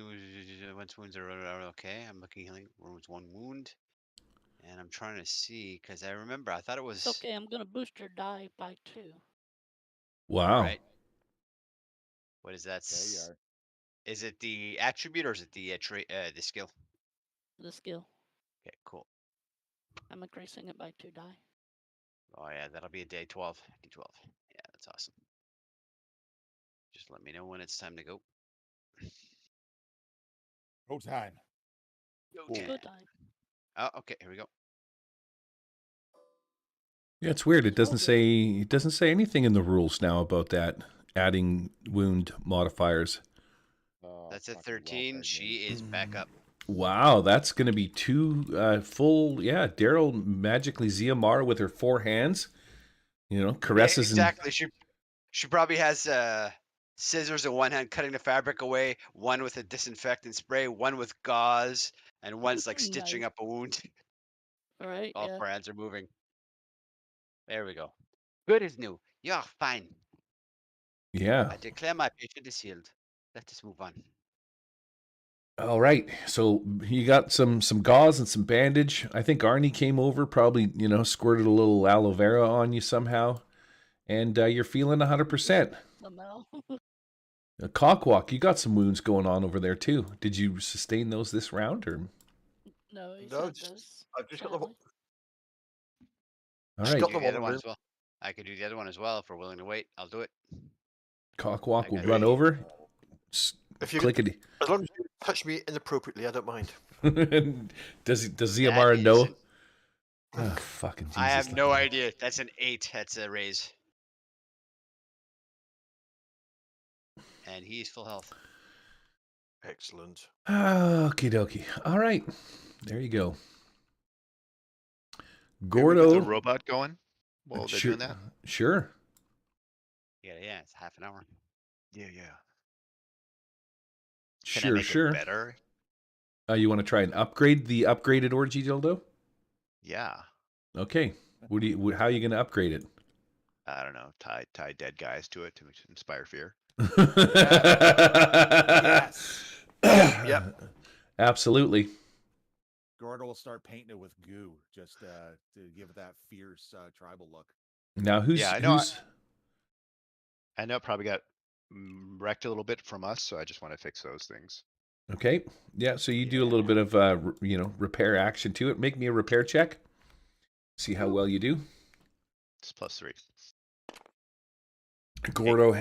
D: once wounds are okay. I'm looking healing wounds 1 wound, and I'm trying to see because I remember I thought it was
C: It's okay. I'm going to boost your die by 2.
A: Wow.
D: Right. What is that?
E: Yeah, you are.
D: Is it the attribute or is it the skill?
C: The skill.
D: Okay, cool.
C: I'm increasing it by 2 die.
D: Oh yeah, that'll be a day 12. D12. Yeah, that's awesome. Just let me know when it's time to go.
E: Go time.
C: Go time.
D: Oh, okay, here we go.
A: Yeah, it's weird. It doesn't say anything in the rules now about that adding wound modifiers.
D: That's at 13. She is back up.
A: Wow, that's going to be 2 full. Yeah, Daryl magically Ziamara with her 4 hands. Caresses.
D: Exactly. She probably has scissors in one hand cutting the fabric away, one with a disinfectant spray, one with gauze, and one's like stitching up a wound.
C: All right.
D: All
C: yeah.
D: 4 hands are moving. There we go. Good as new. You're fine.
A: Yeah.
D: I declare my patient is healed. Let us move on.
A: All right. So you got some gauze and some bandage. I think Arnie came over, probably, squirted a little aloe vera on you somehow. And you're feeling 100%.
C: Somehow.
A: Cockwalk, you got some wounds going on over there too. Did you sustain those this round or?
C: No,
B: I've just got the one.
A: All
B: Just
A: right.
B: got
D: Do
B: the
D: the other
B: one
D: one as well. I could do the other one as well if we're willing to wait. I'll do it.
A: Cockwalk will
D: got
A: run
D: it.
A: over.
B: If you
A: Clickety.
B: as long as you touch me inappropriately, I don't mind.
A: Does Ziamara
D: That
A: know?
D: is
A: Oh, fucking Jesus.
D: I have no idea. That's an 8. That's a raise. And he's full health.
B: Excellent.
A: Okie dokie. All right. There you go.
F: Maybe we get
A: Gordo.
F: the robot going while they're
A: Sure.
F: doing that.
A: Sure.
D: Yeah, it's half an hour.
F: Yeah. Can I
A: Sure,
F: make
A: sure.
F: it better
A: You want to try and upgrade the upgraded orgy dildo?
F: Yeah.
A: Okay. How are you going to upgrade it?
F: I don't know. Tie dead guys to it to inspire fear.
E: Yes.
B: Yep.
A: Absolutely.
E: Gordo will start painting it with goo just to give it that fierce tribal look.
A: Now, who's
F: Yeah, I know.
A: who's
F: I know it probably got wrecked a little bit from us, so I just want to fix those things.
A: okay? Yeah. So you do a little bit of repair action to it. Make me a repair check. See how well you do.
F: It's +3.
A: Gordo.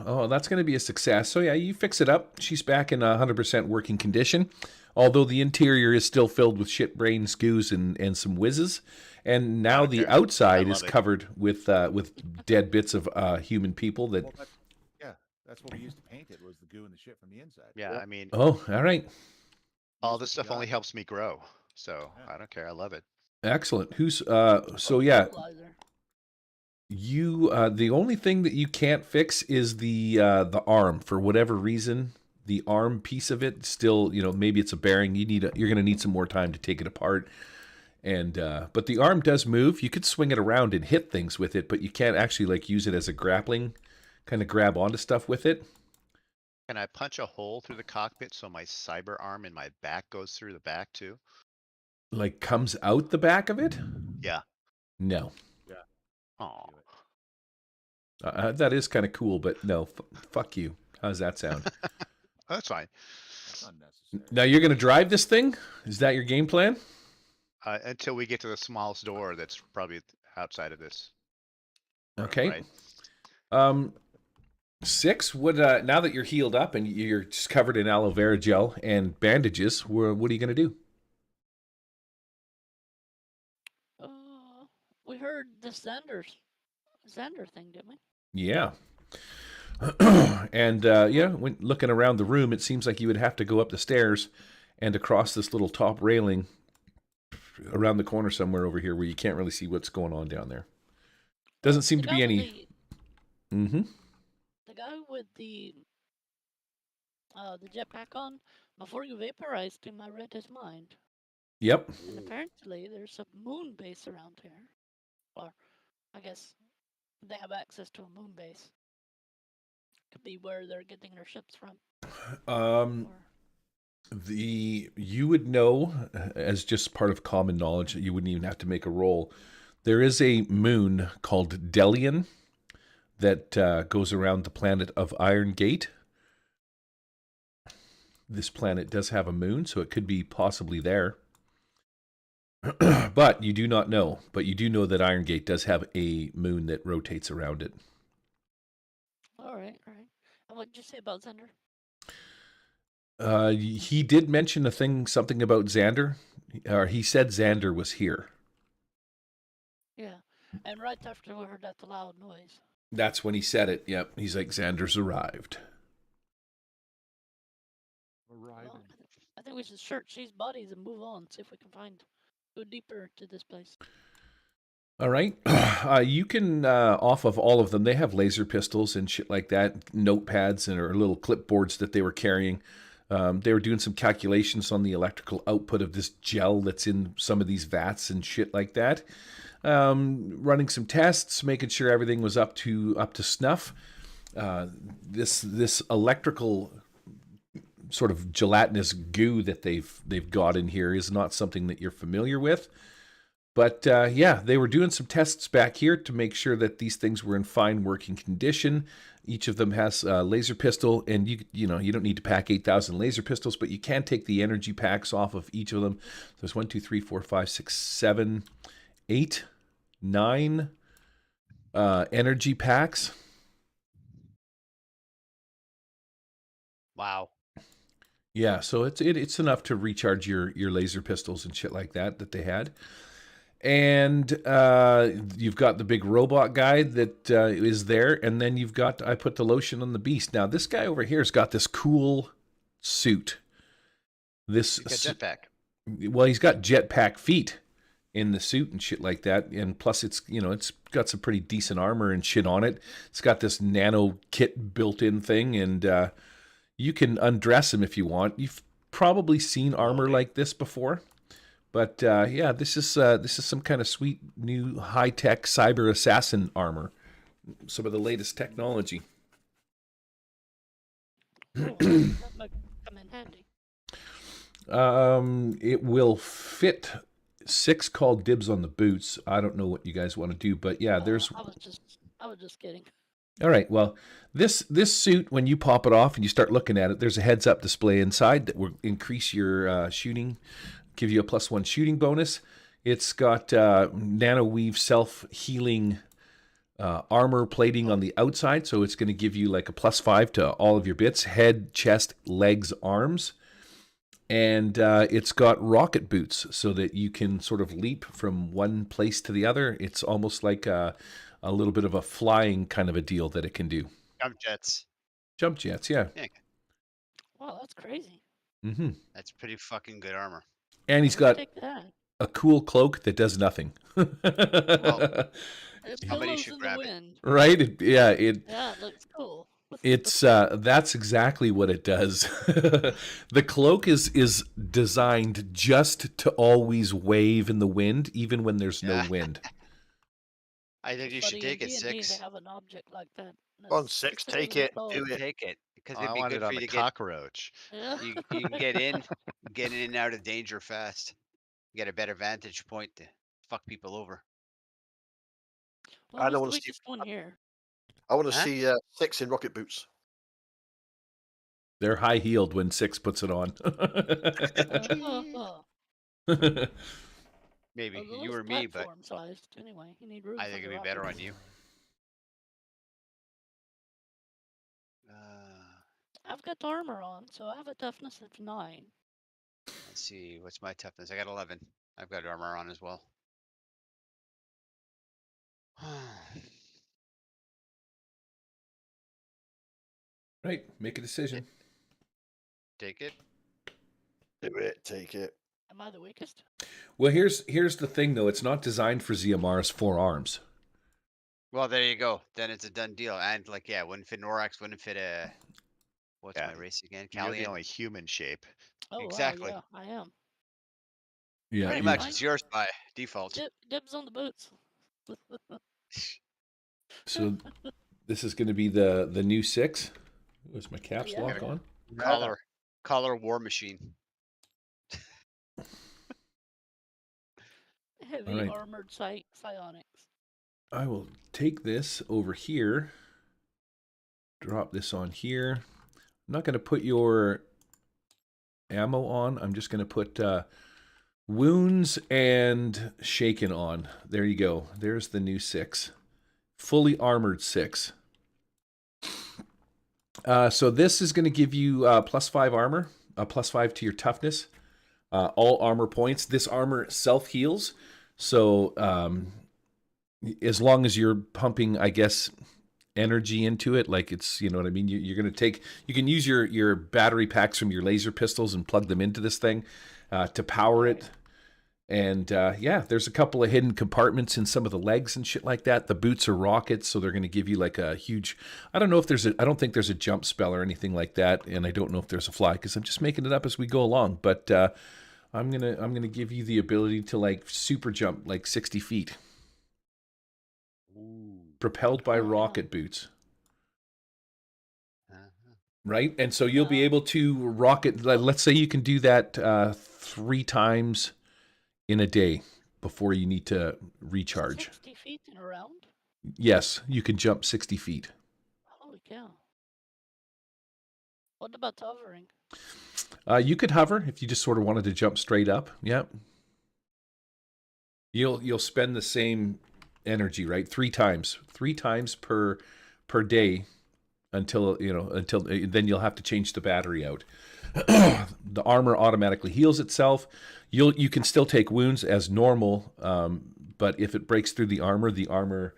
A: Oh, that's going to be a success. So yeah, you fix it up. She's back in 100% working condition, although the interior is still filled with shit brains, goos, and some whizzes. And now the outside is covered with dead bits of human people that.
E: Well, that's what we used to paint it, was the goo and the shit from the inside.
F: Yeah, I mean,
A: Oh, all right.
F: all this stuff only helps me grow, so
E: Yeah.
F: I don't care. I love it.
A: Excellent. Who's so yeah.
C: Fertilizer.
A: You the only thing that you can't fix is the arm for whatever reason. The arm piece of it still, maybe it's a bearing. You're going to need some more time to take it apart. And but the arm does move. You could swing it around and hit things with it, but you can't actually use it as a grappling, kind of grab onto stuff with it.
F: Can I punch a hole through the cockpit so my cyber arm in my back goes through the back too?
A: Like comes out the back of it?
F: Yeah.
A: No.
F: Oh,
A: That is kind of cool, but no. Fuck you. How does that sound?
F: that's fine.
E: That's unnecessary.
A: Now you're going to drive this thing? Is that your game plan?
F: Until we get to the smallest door that's probably outside of this.
A: Okay.
F: Right.
A: 6, now that you're healed up and you're just covered in aloe vera gel and bandages, what are you going to do?
C: We heard the Xander thing, didn't we?
A: Yeah. And when looking around the room, it seems like you would have to go up the stairs and across this little top railing around the corner somewhere over here where you can't really see what's going on down there. Doesn't seem to be any.
C: The guy with the jetpack on, before you vaporized him, I read his mind.
A: Yep.
C: And apparently there's a moon base around here. Or, I guess, they have access to a moon base. Could be where they're getting their ships from.
A: You would know, as just part of common knowledge, you wouldn't even have to make a roll. There is a moon called Delian that goes around the planet of Irongate. This planet does have a moon, so it could be possibly there. But you do not know. But you do know that Irongate does have a moon that rotates around it.
C: All right. And what did you say about Xander?
A: He did mention something about Xander. Or he said Xander was here.
C: Yeah. And right after we heard that loud noise.
A: That's when he said it. Yep. He's like, Xander's arrived.
C: Well, I think we should search these bodies and move on. See if we can go deeper to this place.
A: All right. You can, off of all of them, they have laser pistols and shit like that, notepads or little clipboards that they were carrying. They were doing some calculations on the electrical output of this gel that's in some of these vats and shit like that. Running some tests, making sure everything was up to snuff. This electrical sort of gelatinous goo that they've got in here is not something that you're familiar with. But they were doing some tests back here to make sure that these things were in fine working condition. Each of them has a laser pistol, and you don't need to pack 8,000 laser pistols, but you can take the energy packs off of each of them. So there's 1, 2, 3, 4, 5, 6, 7, 8, 9 energy packs.
F: Wow.
A: Yeah, so it's enough to recharge your laser pistols and shit like that they had. And you've got the big robot guy that is there, and then I put the lotion on the beast. Now, this guy over here has got this cool suit.
F: He's got jetpack.
A: Well, he's got jetpack feet in the suit and shit like that, and plus it's got some pretty decent armor and shit on it. It's got this nano kit built-in thing, and you can undress him if you want. probably seen armor like this before. But yeah, this is some kind of sweet new high-tech cyber assassin armor. Some of the latest technology.
C: Cool. That might come in handy.
A: It will fit 6 called dibs on the boots. I don't know what you guys want to do, but yeah, there's.
C: I was just kidding.
A: All right. Well, this suit, when you pop it off and you start looking at it, there's a heads-up display inside that will increase your shooting, give you a +1 shooting bonus. It's got nano weave self-healing armor plating on the outside, so it's going to give you like a +5 to all of your bits: head, chest, legs, arms. And it's got rocket boots so that you can sort of leap from one place to the other. It's almost like a little bit of a flying kind of a deal that it can do.
D: Jump jets.
A: Jump jets, yeah.
C: Wow, that's crazy.
A: Mm-hmm.
D: That's pretty fucking good armor.
A: And he's got a cool cloak that does nothing.
D: Somebody should grab it.
A: Right? Yeah,
C: it looks cool.
A: It's that's exactly what it does. The cloak is designed just to always wave in the wind, even when there's no wind.
D: I think you should take it, 6.
C: Have an object like that.
B: On 6, take it. Do it.
D: Take it, because
F: I
D: it'd be
F: want
D: good
F: it
D: for
F: on
D: you
F: the
D: to get.
F: cockroach.
D: You can get in and out of danger fast. You get a better vantage point to fuck people over.
C: Well,
B: I don't
C: want
B: want to see.
C: one here.
B: I want to see 6 in rocket boots.
A: They're high heeled when 6 puts it on.
D: Maybe you or me, but
C: sized. Anyway, you need room
D: I think it'd be better on you.
C: I've got armor on, so I have a toughness of 9.
D: Let's see, what's my toughness? I got 11. I've got armor on as well.
A: Right, make a decision.
D: Take it.
B: Do it. Take it.
C: Am I the weakest?
A: Well, here's the thing, though. It's not designed for Ziamar's 4 arms.
D: Well, there you go. Then it's a done deal. And like, yeah, wouldn't fit an Orax, wouldn't fit a. What's my race again?
F: You're
D: Callian?
F: the only human shape.
C: Oh,
D: exactly.
C: Wow, yeah, I am.
A: Yeah,
D: pretty much. It's yours by default.
C: Dibs on the boots.
A: So this is going to be the new 6. Was my caps lock on?
D: Collar war machine.
C: Heavy armored psionics.
A: I will take this over here. Drop this on here. I'm not going to put your ammo on. I'm just going to put wounds and shaken on. There you go. There's the new 6. Fully armored 6. So this is going to give you +5 armor, +5 to your toughness. All armor points. This armor self-heals. So as long as you're pumping, I guess, energy into it, like it's, you know what I mean? You're going to take, you can use your battery packs from your laser pistols and plug them into this thing to power it. And yeah, there's a couple of hidden compartments in some of the legs and shit like that. The boots are rockets, so they're going to give you like a huge, I don't think there's a jump spell or anything like that. And I don't know if there's a fly because I'm just making it up as we go along. But I'm gonna give you the ability to like super jump like 60 feet.
F: Ooh.
A: Propelled by rocket boots. Right? And so you'll be able to rocket, let's say you can do that 3 times in a day before you need to recharge.
C: 60 feet and around?
A: Yes, you can jump 60 feet.
C: Holy cow. What about hovering?
A: You could hover if you just sort of wanted to jump straight up. Yeah. You'll spend the same energy, right? 3 times per day until then you'll have to change the battery out. The armor automatically heals itself. You can still take wounds as normal, but if it breaks through the armor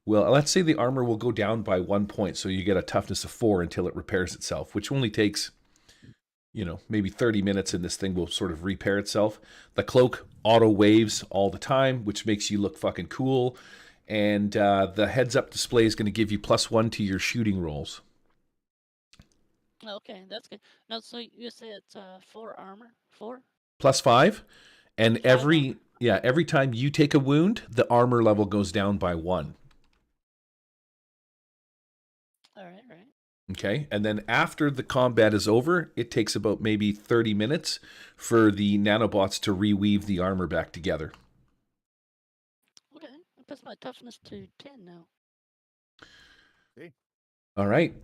A: will, let's say the armor will go down by 1 point, so you get a toughness of 4 until it repairs itself, which only takes, maybe 30 minutes, and this thing will sort of repair itself. The cloak auto waves all the time, which makes you look fucking cool. And the heads-up display is going to give you +1 to your shooting rolls.
C: Okay, that's good. No, so you say it's 4 armor, 4?
A: +5, and
C: 5
A: every every time you take a wound, the armor level goes down by 1.
C: All right.
A: Okay, and then after the combat is over, it takes about maybe 30 minutes for the nanobots to reweave the armor back together.
C: Okay, that puts my toughness to 10 now.
A: All right,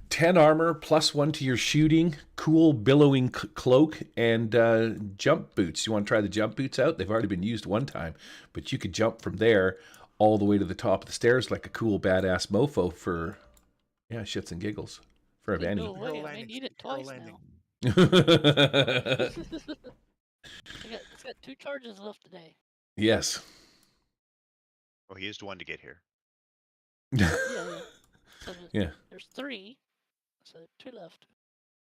A: 10 armor +1 to your shooting, cool billowing cloak, and jump boots. You want to try the jump boots out? They've already been used one time, but you could jump from there all the way to the top of the stairs like a cool badass mofo for, shits and giggles for a
C: Hey,
A: Vanny.
C: no way, I may
E: landing,
C: need it
E: superhero
C: twice
E: landing.
C: now. It's got 2 charges left today.
A: Yes.
F: Oh, he used 1 to get here.
C: Yeah. So
A: Yeah.
C: there's 3, so 2 left.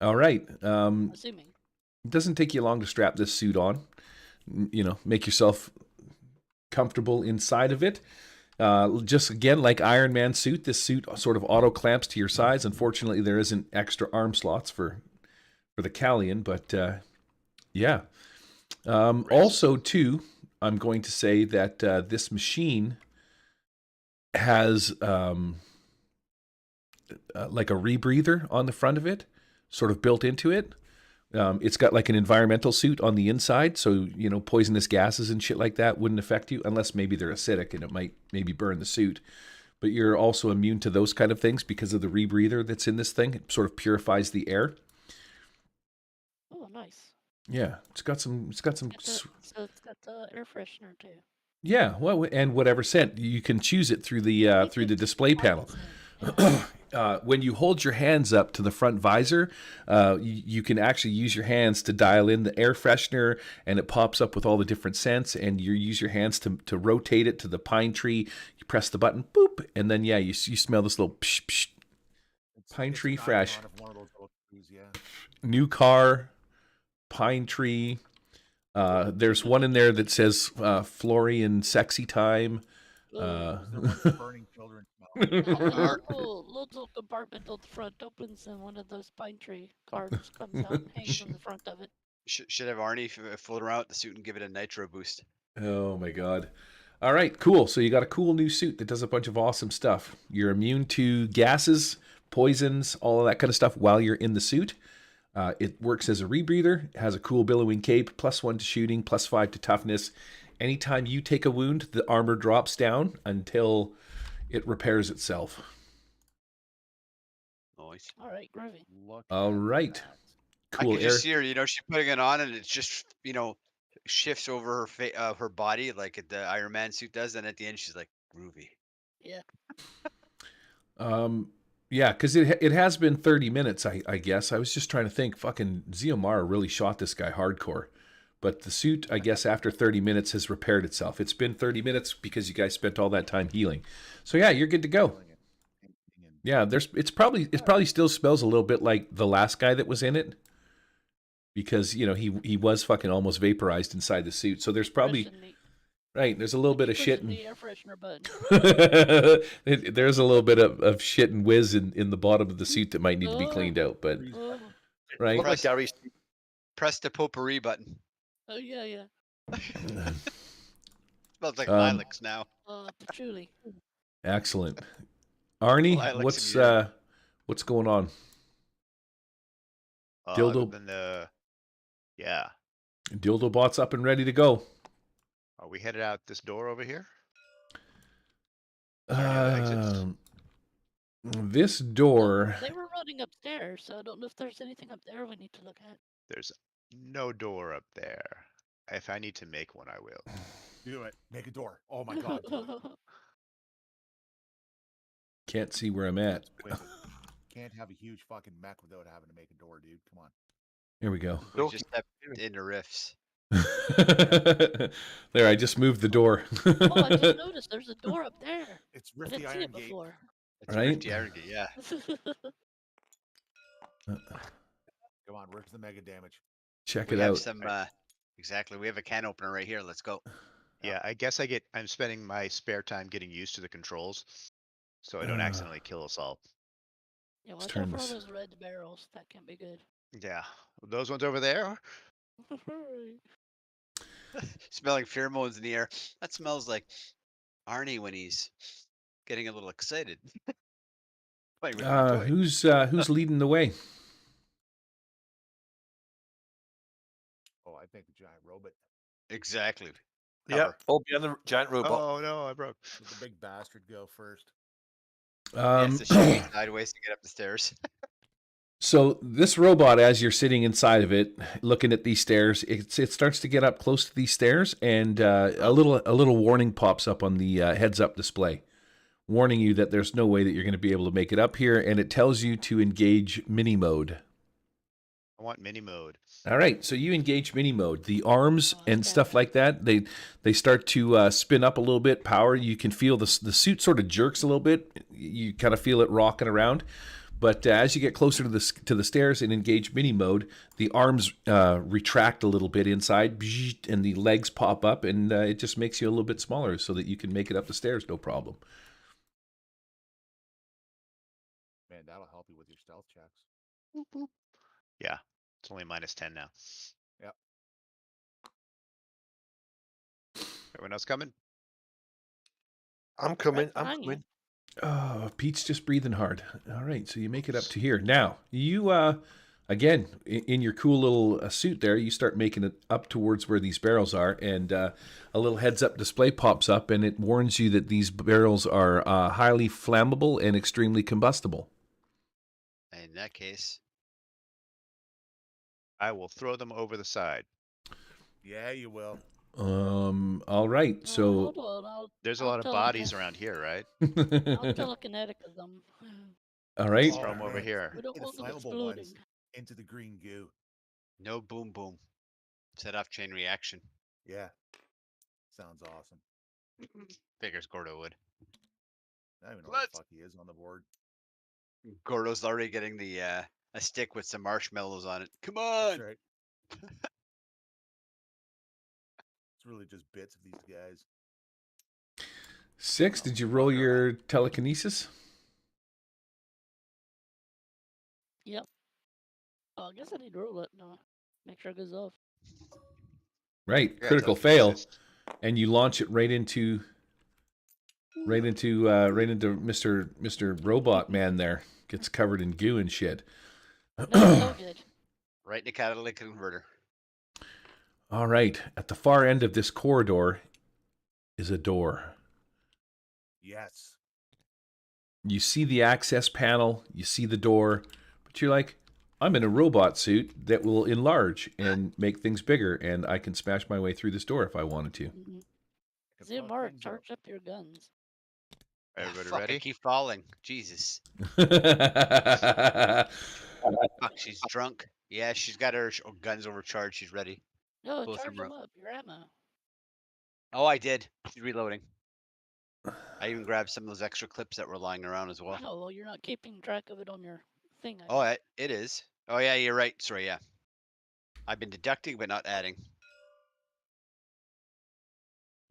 A: All right.
C: I'm assuming.
A: It doesn't take you long to strap this suit on. Make yourself comfortable inside of it. Just again, like Iron Man suit, this suit sort of auto clamps to your sides. Unfortunately, there isn't extra arm slots for the Callian, but yeah. Also, too, I'm going to say that this machine has like a rebreather on the front of it, sort of built into it. It's got like an environmental suit on the inside, so poisonous gases and shit like that wouldn't affect you, unless maybe they're acidic and it might maybe burn the suit. But you're also immune to those kind of things because of the rebreather that's in this thing. It sort of purifies the air.
C: Oh, nice.
A: Yeah, it's got some.
C: So it's got the air freshener too.
A: Yeah, well, and whatever scent you can choose it through the display panel. When you hold your hands up to the front visor, you can actually use your hands to dial in the air freshener, and it pops up with all the different scents. And you use your hands to rotate it to the pine tree. You press the button, boop, and then you smell this little psh, psh, pine tree
E: an
A: fresh.
E: icon of one of those little trees, yeah.
A: New car, pine tree. There's one in there that says Florian sexy time.
E: Burning children smell.
C: Little compartment on the front opens and one of those pine tree cards comes out and hangs on the front of it.
D: Should have Arnie float around the suit and give it a nitro boost.
A: Oh my god. All right, cool. So you got a cool new suit that does a bunch of awesome stuff. You're immune to gases, poisons, all of that kind of stuff while you're in the suit. It works as a rebreather, it has a cool billowing cape, +1 to shooting, +5 to toughness. Anytime you take a wound, the armor drops down until it repairs itself.
D: Nice.
C: All right, groovy.
A: All right. Cool.
D: I can just see her, she's putting it on and it just, shifts over her body like the Iron Man suit does. And at the end, she's like, groovy.
C: Yeah.
A: Yeah, because it has been 30 minutes, I guess. I was just trying to think, fucking Xiomara really shot this guy hardcore. But the suit, I guess, after 30 minutes has repaired itself. It's been 30 minutes because you guys spent all that time healing. So yeah, you're good to go. Yeah, it probably still smells a little bit like the last guy that was in it. Because, he was fucking almost vaporized inside the suit. So there's probably... Right, there's a little bit of shit.
C: The air freshener button.
A: There's a little bit of shit and whiz in the bottom of the suit that might need to be cleaned out, but right.
B: Look like Gary's.
D: Press the potpourri button.
C: Oh yeah.
D: Smells like lilacs now.
C: Patchouli.
A: Excellent. Arnie, what's going on?
F: Dildo. Yeah.
A: Dildo bot's up and ready to go.
F: Are we headed out this door over here?
A: This door.
C: They were running upstairs, so I don't know if there's anything up there we need to look at.
F: There's no door up there. If I need to make one, I will.
E: Do it. Make a door. Oh my god.
A: Can't see where I'm at.
E: Can't have a huge fucking mech without having to make a door, dude. Come on.
A: Here we go.
D: We just stepped into rifts.
A: There, I just moved the door.
C: Oh, I just noticed there's a door up there.
E: It's
C: I
E: Rifty
C: didn't see it
E: Irongate.
C: before.
D: It's
A: Right?
D: Rifty Irongate, yeah.
E: Come on, where's the mega damage?
A: Check
D: We
A: it
D: have
A: out.
D: some, exactly. We have a can opener right here. Let's go.
F: Yeah, I guess I'm spending my spare time getting used to the controls, so I don't accidentally kill us all.
C: Yeah,
A: Let's
C: watch
A: turn
C: out for all
A: this.
C: those red barrels. That can't be good.
F: Yeah. Those ones over there?
D: Smelling pheromones in the air. That smells like Arnie when he's getting a little excited. Playing with a new toy.
A: Who's leading the way?
E: Oh, I think the giant robot
D: Exactly.
B: Yeah,
D: Cover.
B: all behind the giant robot.
F: Oh no, I broke.
E: with the big bastard go first.
D: He has to shoot sideways to get up the stairs.
A: So this robot, as you're sitting inside of it, looking at these stairs, it starts to get up close to these stairs, and a little warning pops up on the heads-up display, warning you that there's no way that you're going to be able to make it up here, and it tells you to engage mini mode.
F: I want mini mode.
A: All right, so you engage mini mode. The arms
C: Oh,
A: and
C: okay.
A: stuff like that, they start to spin up a little bit. Power, you can feel the suit sort of jerks a little bit. You kind of feel it rocking around. But as you get closer to the stairs and engage mini mode, the arms retract a little bit inside, and the legs pop up, and it just makes you a little bit smaller so that you can make it up the stairs, no problem.
E: Man, that'll help you with your stealth checks.
F: Yeah. It's only -10 now.
E: Yep.
F: Everyone else coming?
B: I'm coming.
C: Right
B: I'm
C: behind you.
B: coming.
A: Oh, Pete's just breathing hard. All right, so you make it up to here. Now, you, again, in your cool little suit there, you start making it up towards where these barrels are, and a little heads-up display pops up, and it warns you that these barrels are highly flammable and extremely combustible.
D: In that case,
F: I will throw them over the side.
E: Yeah, you will.
A: All right,
C: Oh,
A: so...
C: hold on.
F: There's a
C: I'll
F: lot of bodies around here, right?
C: I'll telekinetic them.
A: All right.
F: Let's throw them over
E: man.
F: here.
C: We don't
E: The
C: want them
E: flammable
C: exploding.
E: ones into the green goo.
D: no boom boom. Set off chain reaction.
E: Yeah. Sounds awesome.
D: Figures Gordo would.
E: I don't even know what
D: Let's-
E: the fuck he is on the board.
D: Gordo's already getting the a stick with some marshmallows on it. Come
E: That's
D: on.
E: right. It's really just bits of these guys.
A: 6, did you roll your telekinesis?
C: Yep. Oh, I guess I need to roll it. No. Make sure it goes off.
A: Right,
F: Yeah,
A: critical fail,
F: telekinesis.
A: and you launch it right into Mr. Robot Man there. Gets covered in goo and shit.
C: No, it's all good.
D: Right in the catalytic converter.
A: All right, at the far end of this corridor is a door.
E: Yes.
A: You see the access panel, you see the door, but you're like, I'm in a robot suit that will enlarge and make things bigger, and I can smash my way through this door if I wanted to.
C: Mm-hmm.
E: I can
C: See,
E: fuck
C: Mark,
E: things up.
C: charge up your guns.
F: Everybody
D: Fuck,
F: ready?
D: I keep falling. Jesus.
A: All
D: Fuck, she's drunk. Yeah, she's got her guns overcharged. She's ready.
C: No,
D: Both
C: charge
D: of 'em
C: them up. Your ammo.
D: Oh, I did. She's reloading. I even grabbed some of those extra clips that were lying around as well.
C: Oh, well, you're not keeping track of it on your thing. I
D: Oh,
C: guess.
D: it is. Oh, yeah, you're right. Sorry, yeah. I've been deducting but not adding.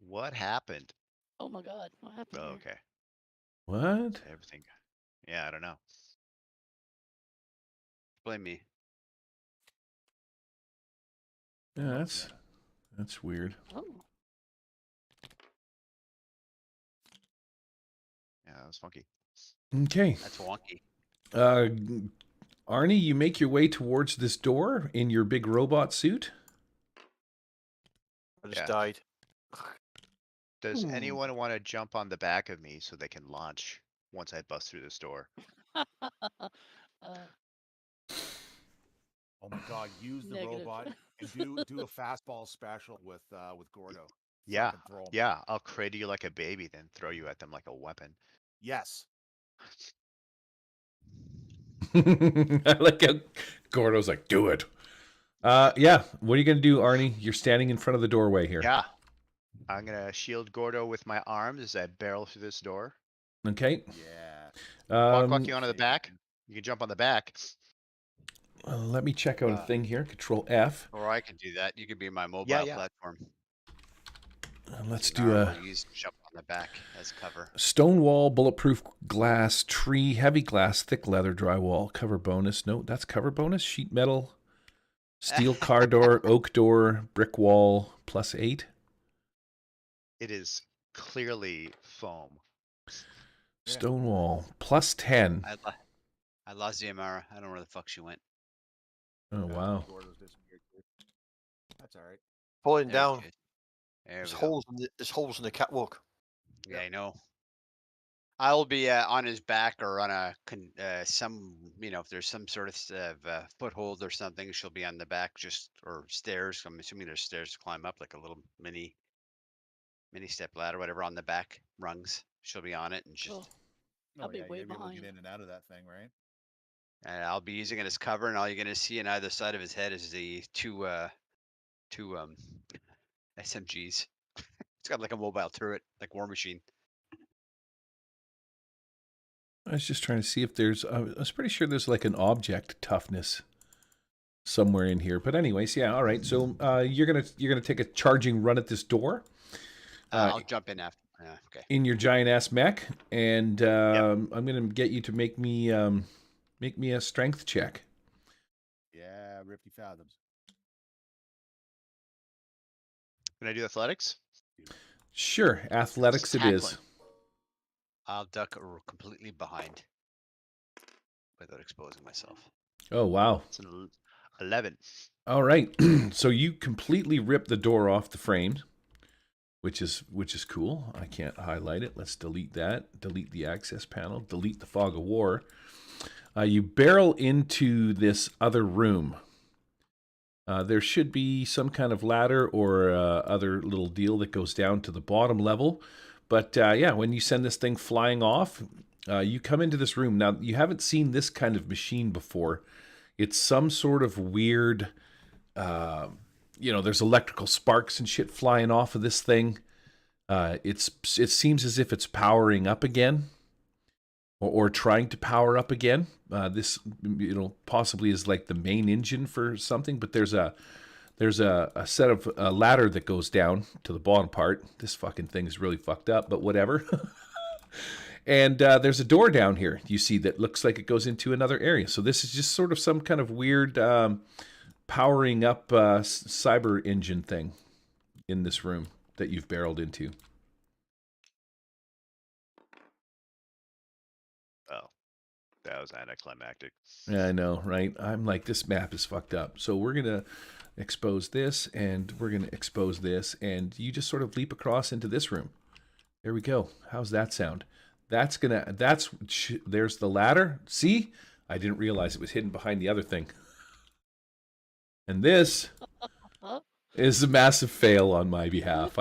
F: What happened?
C: Oh my God, what happened
F: Oh,
C: here?
F: okay.
A: What?
F: Everything. Yeah, I don't know.
D: Blame me.
A: Yeah, that's weird.
C: Oh,
F: Yeah, that was funky.
A: Okay.
D: That's wonky.
A: Arnie, you make your way towards this door in your big robot suit.
B: I just
F: Yeah.
B: died.
F: Does
B: Hmm.
F: anyone want to jump on the back of me so they can launch once I bust through this door?
E: Oh my god, use the
C: Negative.
E: robot and do a fastball special with Gordo.
F: Yeah,
E: Fucking throw 'em.
F: yeah. I'll cradle you like a baby, then throw you at them like a weapon.
E: Yes.
A: I like how Gordo's like, do it. Yeah. What are you gonna do, Arnie? You're standing in front of the doorway here.
F: Yeah. I'm gonna shield Gordo with my arms as I barrel through this door.
A: Okay.
E: Yeah.
F: Walk you onto the back. You can jump on the back.
A: Let me check out a thing here. Control F.
D: Or I could do that. You could be my mobile
F: Yeah.
D: platform.
A: Let's do a.
D: Use jump on on the back as cover.
A: Stone wall, bulletproof glass, tree, heavy glass, thick leather, drywall, cover bonus. No, that's cover bonus. Sheet metal, steel car door, oak door, brick wall, +8.
F: It is clearly foam.
A: Stone wall, +10.
D: I lost Ziamara. I don't know where the fuck she went.
A: Oh, wow.
E: That's all right.
B: Pulling
D: There
B: down.
D: she is. There
B: There's
D: we go.
B: holes in the catwalk.
D: Yeah, I know. I'll be on his back or on some, if there's some sort of foothold or something, she'll be on the back or stairs. I'm assuming there's stairs to climb up, like a little mini step ladder, whatever, on the back rungs. She'll be on it and just,
C: Cool. I'll be way
E: you'll be able to
C: behind.
E: get in and out of that thing, right?
D: and I'll be using it as cover, and all you're gonna see on either side of his head is the two SMGs. It's got like a mobile turret, like War Machine.
A: I was just trying to see if there's, I was pretty sure there's like an object toughness somewhere in here. But anyways, yeah, all right. So you're gonna take a charging run at this door.
D: I'll jump in after. Okay.
A: In your giant ass mech, and I'm gonna get you to make me a strength check.
E: Yeah, Rifty Fathoms.
F: Can I do athletics?
A: Sure, athletics it is.
F: Tackling.
D: I'll duck completely behind without exposing myself.
A: Oh wow!
F: It's an 11.
A: All right, so you completely rip the door off the frame, which is cool. I can't highlight it. Let's delete that. Delete the access panel. Delete the fog of war. You barrel into this other room. There should be some kind of ladder or other little deal that goes down to the bottom level. But yeah, when you send this thing flying off, you come into this room. Now, you haven't seen this kind of machine before. It's some sort of weird, there's electrical sparks and shit flying off of this thing. It seems as if it's powering up again. Or trying to power up again. This, possibly is like the main engine for something. But there's a set of a ladder that goes down to the bottom part. This fucking thing is really fucked up, but whatever. And there's a door down here. You see that looks like it goes into another area. So this is just sort of some kind of weird powering up cyber engine thing in this room that you've barreled into.
F: That was anticlimactic.
A: Yeah, I know, right? I'm like, this map is fucked up. So we're going to expose this, and we're going to expose this, and you just sort of leap across into this room. There we go. How's that sound? There's the ladder. See? I didn't realize it was hidden behind the other thing. And this is a massive fail on my behalf.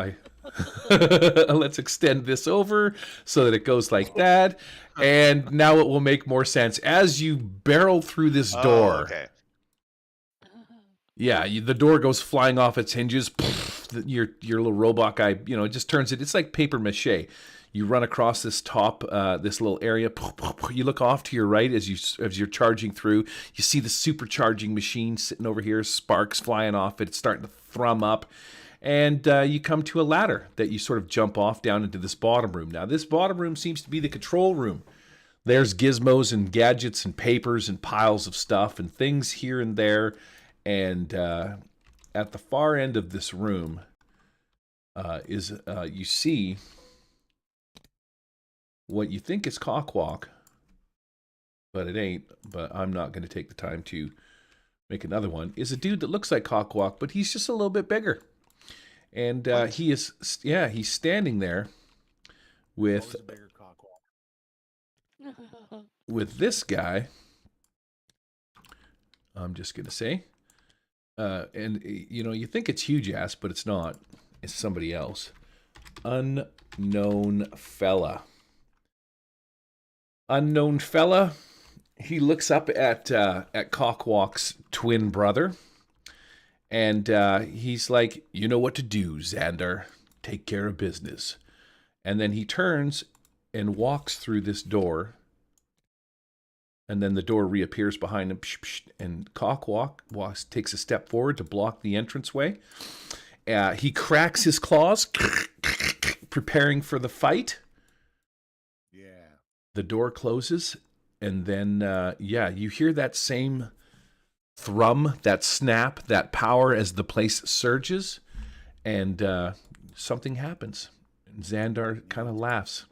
A: Let's extend this over so that it goes like that. And now it will make more sense. As you barrel through this door.
F: Oh, okay.
A: Yeah, the door goes flying off its hinges. Your little robot guy, it just turns it. It's like paper mache. You run across this top, this little area. You look off to your right as you're charging through. You see the supercharging machine sitting over here, sparks flying off it. It's starting to thrum up. And you come to a ladder that you sort of jump off down into this bottom room. Now, this bottom room seems to be the control room. There's gizmos and gadgets and papers and piles of stuff and things here and there. And at the far end of this room you see what you think is Cockwalk, but it ain't. But I'm not going to take the time to make another one. Is a dude that looks like Cockwalk, but he's just a little bit bigger. And he's standing there with this guy. I'm just gonna say, and you think it's huge ass, but it's not. It's somebody else. Unknown fella. Unknown fella. He looks up at Cockwalk's twin brother. And he's like, you know what to do, Xander. Take care of business. And then he turns and walks through this door. And then the door reappears behind him. And Cockwalk takes a step forward to block the entranceway. He cracks his claws. preparing for the fight.
E: Yeah.
A: The door closes, and then, you hear that same thrum, that snap, that power as the place surges, and something happens. And Xandar kind of laughs.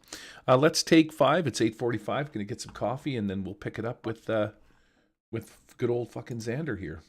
A: Let's take 5. It's 8:45. Going to get some coffee, and then we'll pick it up with good old fucking Xandar here.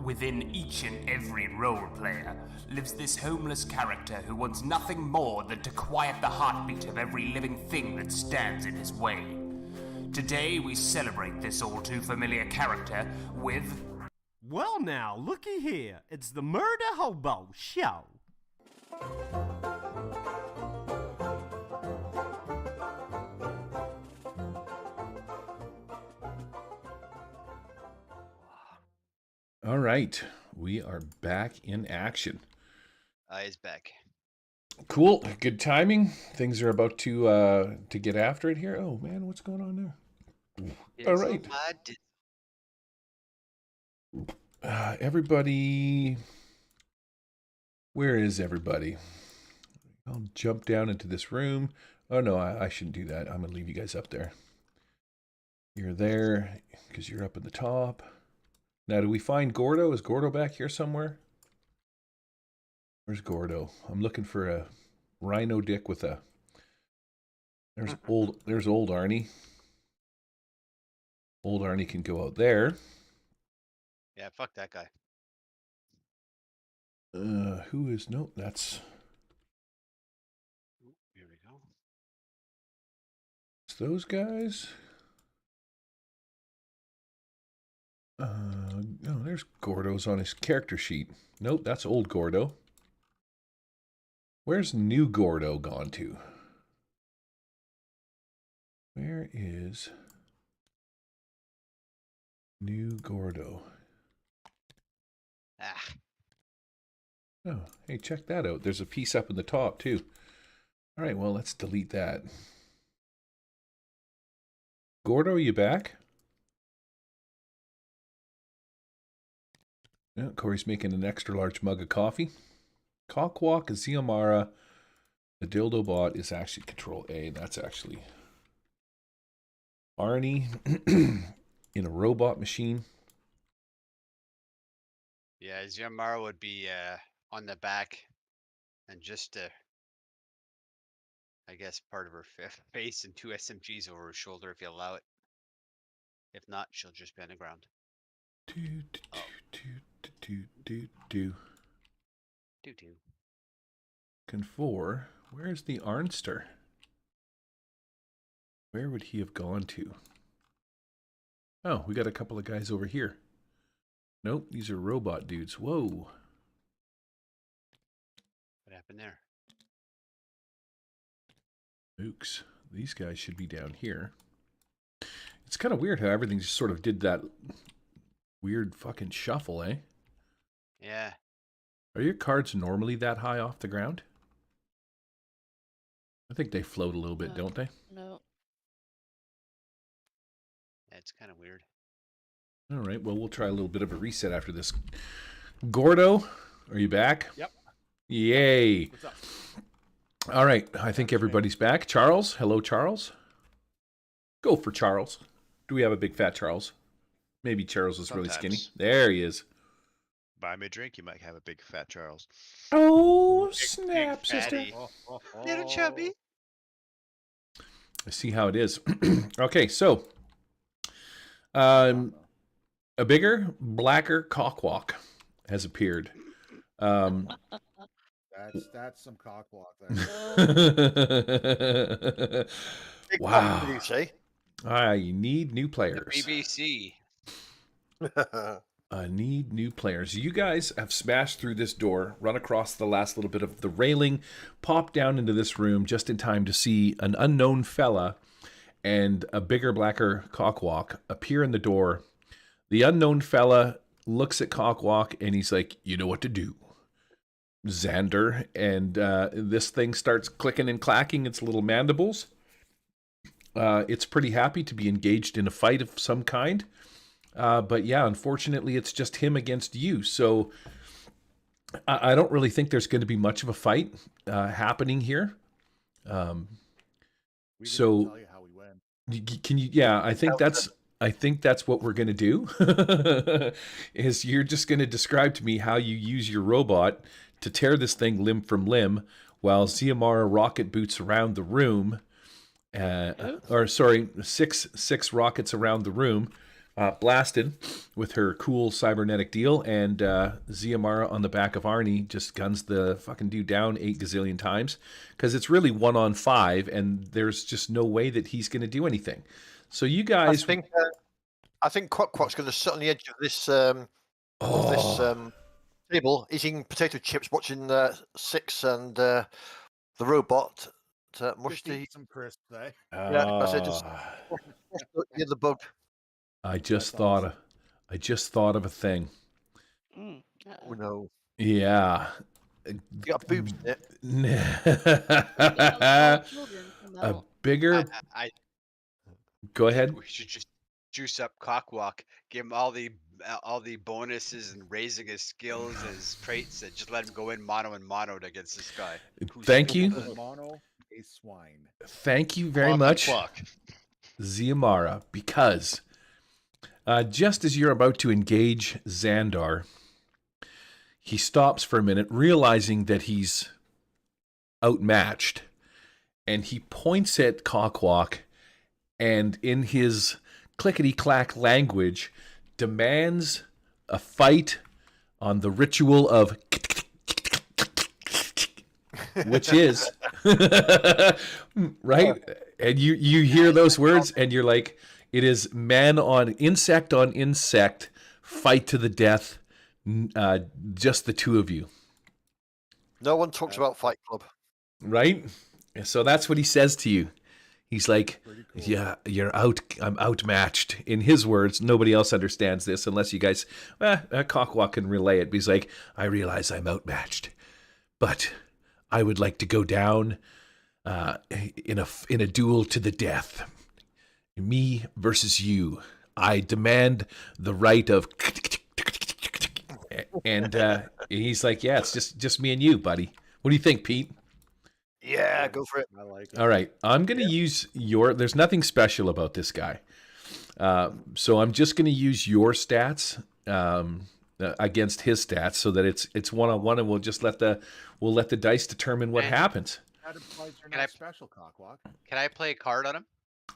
G: within each and every role player, lives this homeless character who wants nothing more than to quiet the heartbeat of every living thing that stands in his way. Today we celebrate this all too familiar character with...
H: Well now, looky here. It's the Murder Hobo Show.
A: All right, we are back in action.
D: Eyes back.
A: Cool, good timing. Things are about to get after it here. Oh man, what's going on there? All right, everybody. Where is everybody? I'll jump down into this room. Oh no, I shouldn't do that. I'm gonna leave you guys up there. You're there because you're up at the top. Now, do we find Gordo? Is Gordo back here somewhere? Where's Gordo? I'm looking for a rhino dick with a... There's old Arnie. Old Arnie can go out there.
D: Yeah, fuck that guy.
A: Who is... Nope, that's...
D: Here we go.
A: It's those guys. Oh, there's Gordo's on his character sheet. Nope, that's old Gordo. Where's new Gordo gone to? Where is new Gordo?
D: Ah.
A: Oh, hey, check that out. There's a piece up in the top, too. All right, well, let's delete that. Gordo, are you back? Yeah, Corey's making an extra large mug of coffee. Cockwalk, Ziamara, the dildo bot is actually Control A. That's actually Arnie in a robot machine.
D: Yeah, Ziamara would be on the back and just, I guess, part of her face and 2 SMGs over her shoulder if you allow it. If not, she'll just be on the ground. Do.
A: Confor, where's the Arnster? Where would he have gone to? Oh, we got a couple of guys over here. Nope, these are robot dudes. Whoa.
D: What happened there?
A: Ooks. These guys should be down here. It's kind of weird how everything just sort of did that weird fucking shuffle, eh?
D: Yeah.
A: Are your cards normally that high off the ground? I think they float a little bit, don't they?
C: No.
D: Yeah, it's kind of weird.
A: All right, well, we'll try a little bit of a reset after this. Gordo, are you back?
E: Yep.
A: Yay.
E: What's up?
A: All right, I think everybody's back. Charles, hello, Charles. Go for Charles. Do we have a big fat Charles? Maybe Charles is really skinny.
F: Sometimes.
A: There he is.
F: Buy me a drink, you might have a big fat Charles.
A: Oh,
D: Big
A: snap, sister.
D: fatty. Little chubby.
A: I see how it is. Okay, so a bigger, blacker cockwalk has appeared.
E: That's some cockwalk there.
B: Big
A: Wow.
B: cock, did you say?
A: I need new
D: The
A: players.
D: BBC.
A: I need new players. You guys have smashed through this door, run across the last little bit of the railing, popped down into this room just in time to see an unknown fella and a bigger, blacker cockwalk appear in the door. The unknown fella looks at Cockwalk and he's like, you know what to do, Xander. And this thing starts clicking and clacking its little mandibles. It's pretty happy to be engaged in a fight of some kind. But yeah, unfortunately, it's just him against you. So I don't really think there's going to be much of a fight happening here.
E: We didn't
A: So-
E: tell you how we win.
A: Can you? Yeah, I think that's what we're going to do. Is you're just going to describe to me how you use your robot to tear this thing limb from limb, while Ziamara rocket boots around the room. Or sorry, six rockets around the room. blasted with her cool cybernetic deal, and Ziamara on the back of Arnie just guns the fucking dude down 8 gazillion times because it's really 1-on-5, and there's just no way that he's going to do anything. So you guys,
B: I think Quack's going to sit on the edge of this table, eating potato chips, watching Six and the robot mush
E: Just eat some crisps, eh?
B: Yeah, I said just the bug.
A: I just thought of a thing.
B: Oh no!
A: Yeah,
B: You got boobs in it.
A: A bigger. Go ahead.
D: We should just juice up Cockwalk, give him all the bonuses and raising his skills and his traits, and just let him go in mono against this guy.
A: Thank you.
E: Mono, a swine.
A: Thank you very much, Ziamara, because just as you're about to engage Xandar, he stops for a minute, realizing that he's outmatched, and he points at Cockwalk, and in his clickety-clack language, demands a fight on the ritual of which is right, and you hear those words and you're like, it is man on insect fight to the death, just the two of you.
B: No one talks about Fight Club,
A: right? So that's what he says to you. He's like,
E: Cool.
A: yeah, you're out. I'm outmatched. In his words, nobody else understands this unless you guys, Cockwalk can relay it. But he's like, I realize I'm outmatched, but I would like to go down in a duel to the death. Me versus you. I demand the right of. And he's like, yeah, it's just me and you, buddy. What do you think, Pete?
B: Yeah, go for it.
E: I like it.
A: All right, I'm going to use your. There's nothing special about this guy, so I'm just going to use your stats against his stats, so that it's 1-on-1, and we'll just let the dice determine what happens.
E: That implies you're not special, Cockwalk.
D: Can I play a card on him?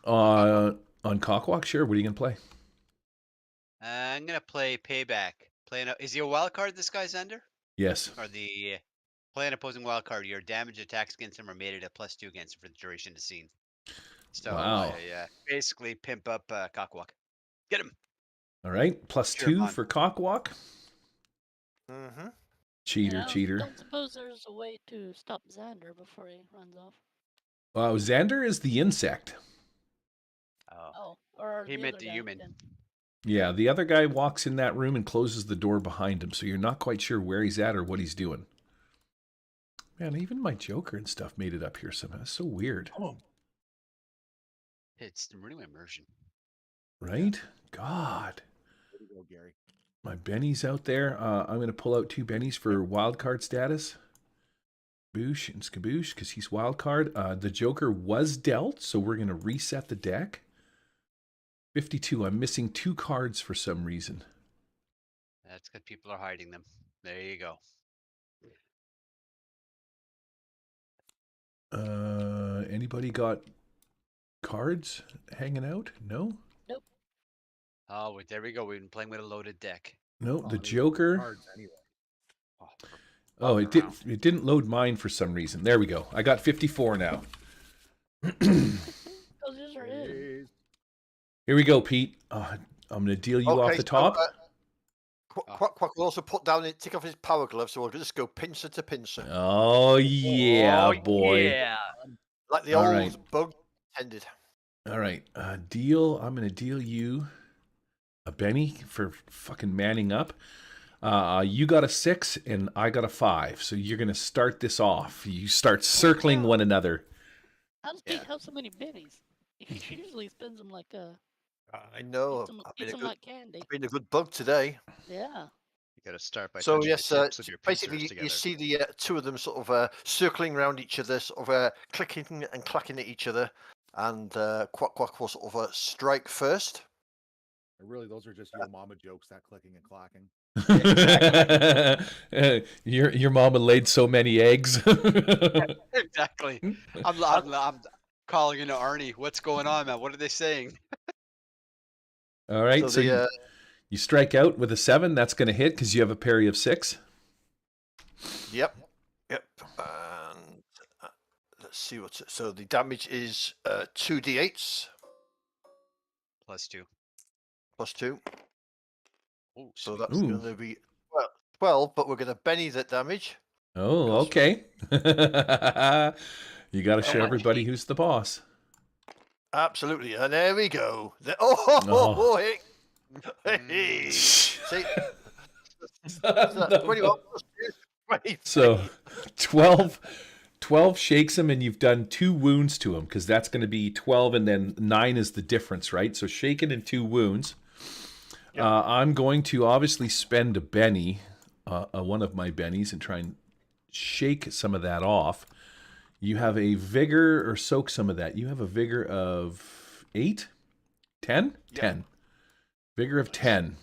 A: On Cockwalk, sure. What are you going to play?
D: I'm gonna play Payback. Is he a wild card? This guy, Xander?
A: Yes.
D: Or the play an opposing wild card. Your damage attacks against him are made at +2 against him for the duration of the scene. So
A: Wow.
D: yeah, basically pimp up Cockwalk. Get him.
A: All right, +2 for Cockwalk.
B: Mm-hmm.
A: Cheater.
C: Don't suppose there's a way to stop Xander before he runs off.
A: Xander is the insect.
C: Oh, or
D: he
C: the
D: meant
C: other
D: the
C: guy
D: human.
C: then.
A: Yeah, the other guy walks in that room and closes the door behind him, so you're not quite sure where he's at or what he's doing. Man, even my Joker and stuff made it up here somehow. It's so weird.
D: It's really immersion.
A: Right? God.
E: There you go, Gary.
A: My Benny's out there. I'm going to pull out 2 Bennies for wild card status. Boosh and Skaboosh, because he's wild card. The Joker was dealt, so we're going to reset the deck. 52. I'm missing 2 cards for some reason.
D: That's because people are hiding them. There you go.
A: Anybody got cards hanging out? No?
C: Nope.
D: Oh, there we go. We've been playing with a loaded deck.
A: No, the Joker.
E: Cards anyway.
A: Oh, it didn't load mine for some reason. There we go. I got 54 now.
C: Those are in.
A: Here we go, Pete. I'm going to deal you off the top.
B: Quack will also put down and tick off his power glove, so we'll just go pincer to pincer.
A: Oh, yeah, boy.
D: Yeah.
B: Like the
A: All
B: old
A: right.
B: bug tended.
A: All right. Deal. I'm going to deal you a Benny for fucking manning up. You got a 6 and I got a 5. So you're going to start this off. You start circling one another.
C: How does Pete have so many bennies? He usually spends them like
B: I know.
C: eats them like candy.
B: I've been a good bug today.
C: Yeah.
F: You got to start by
B: So
F: touching
B: yes,
F: the tips of your
B: basically
F: pincers
B: you
F: together.
B: see the 2 of them sort of circling around each other, sort of clicking and clacking at each other, and Quack will sort of strike first.
E: Really, those are just your mama jokes, that clicking and clacking.
A: Your mama laid so many eggs.
D: Exactly. I'm calling into Arnie. What's going on, man? What are they saying?
A: All right, so you strike out with a 7. That's going to hit because you have a parry of 6.
B: Yep. And let's see what's it. So the damage is 2d8s.
D: +2.
B: +2.
D: Oh,
B: So
D: sweet.
B: that's going to be 12, but we're going to Benny that damage.
A: Oh, okay. You got to show everybody who's the boss.
B: Absolutely. And there we go. Hey. See?
A: No.
B: 21 plus 2,
A: So 12 shakes him, and you've done 2 wounds to him, because that's going to be 12, and then 9 is the difference, right? So shaken and 2 wounds. Yep. I'm going to obviously spend a Benny, one of my Bennies, and try and shake some of that off. You have a vigor, or soak some of that. You have a vigor of 8? 10? Yep. 10. Vigor of 10.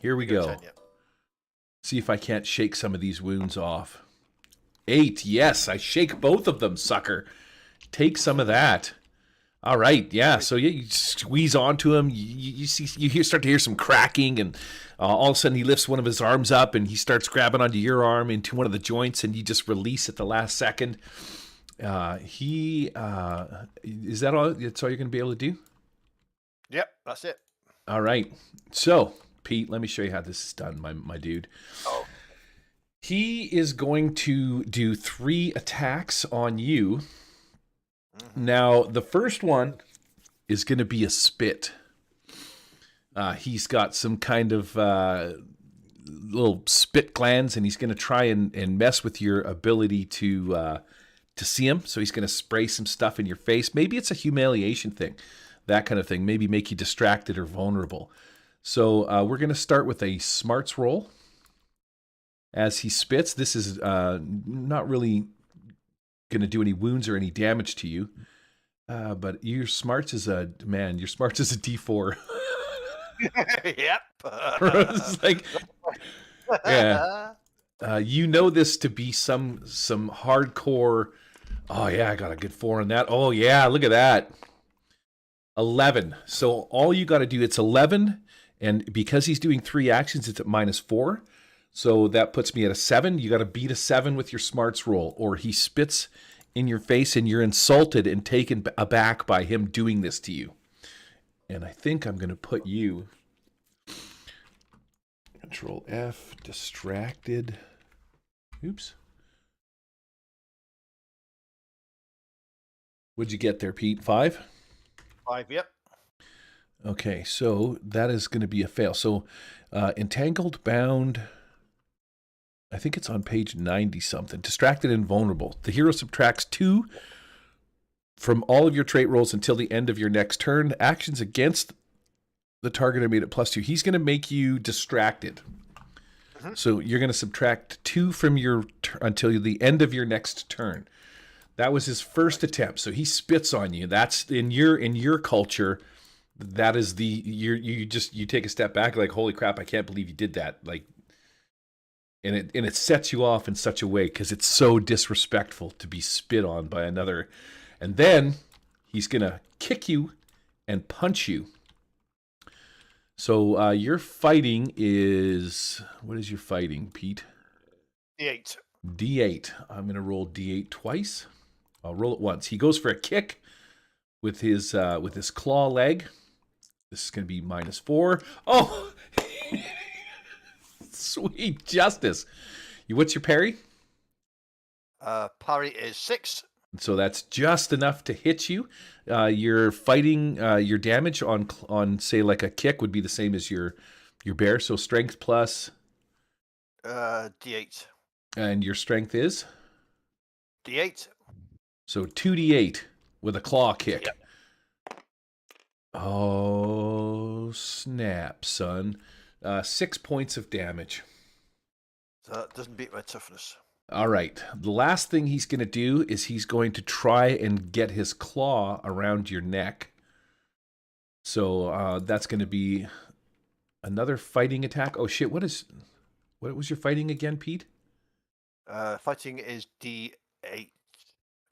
A: Here we go. 10, yep. See if I can't shake some of these wounds off. 8. Yes, I shake both of them, sucker. Take some of that. All right, yeah. So you squeeze onto him. You start to hear some cracking, and all of a sudden he lifts one of his arms up, and he starts grabbing onto your arm into one of the joints, and you just release at the last second. Is that all? That's all you're going to be able to do?
B: Yep, that's it.
A: All right. So, Pete, let me show you how this is done, my dude.
B: Oh.
A: He is going to do 3 attacks on you. Now, the first one is going to be a spit. He's got some kind of little spit glands, and he's going to try and mess with your ability to see him. So he's going to spray some stuff in your face. Maybe it's a humiliation thing, that kind of thing. Maybe make you distracted or vulnerable. So we're going to start with a smarts roll. As he spits, this is not really going to do any wounds or any damage to you. But your smarts is a D4.
B: Yep.
A: It's like, yeah. You know this to be some hardcore. Oh yeah, I got a good 4 on that. Oh yeah, look at that. 11. So all you got to do, it's 11, and because he's doing 3 actions, it's at -4. So that puts me at a 7. You got to beat a 7 with your smarts roll, or he spits in your face and you're insulted and taken aback by him doing this to you. And I think I'm going to put you, Control F, distracted. Oops. What'd you get there, Pete? 5?
B: 5, yep.
A: Okay, so that is going to be a fail. So entangled, bound, I think it's on page 90-something. Distracted and vulnerable. The hero subtracts 2 from all of your trait rolls until the end of your next turn. Actions against the target are made at +2. He's going to make you distracted. So you're going to subtract 2 from your until the end of your next turn. That was his first attempt. So he spits on you. That's in your culture. That is you take a step back, like, holy crap, I can't believe you did that. Like, and it sets you off in such a way because it's so disrespectful to be spit on by another. And then he's gonna kick you and punch you. So your fighting is, what is your fighting, Pete?
B: D8.
A: D8. I'm gonna roll D8 twice. I'll roll it once. He goes for a kick with his claw leg. This is gonna be -4. Oh. Sweet justice. What's your parry?
B: Parry is 6.
A: So that's just enough to hit you. Your fighting, your damage on say like a kick would be the same as your bear. So strength plus
B: D8.
A: And your strength is
B: D8.
A: So 2d8 with a claw kick.
B: Yep.
A: Oh snap, son. 6 points of damage.
B: So that doesn't beat my toughness.
A: All right. The last thing he's going to do is he's going to try and get his claw around your neck. So that's going to be another fighting attack. Oh shit! What was your fighting again, Pete?
B: Fighting is D8.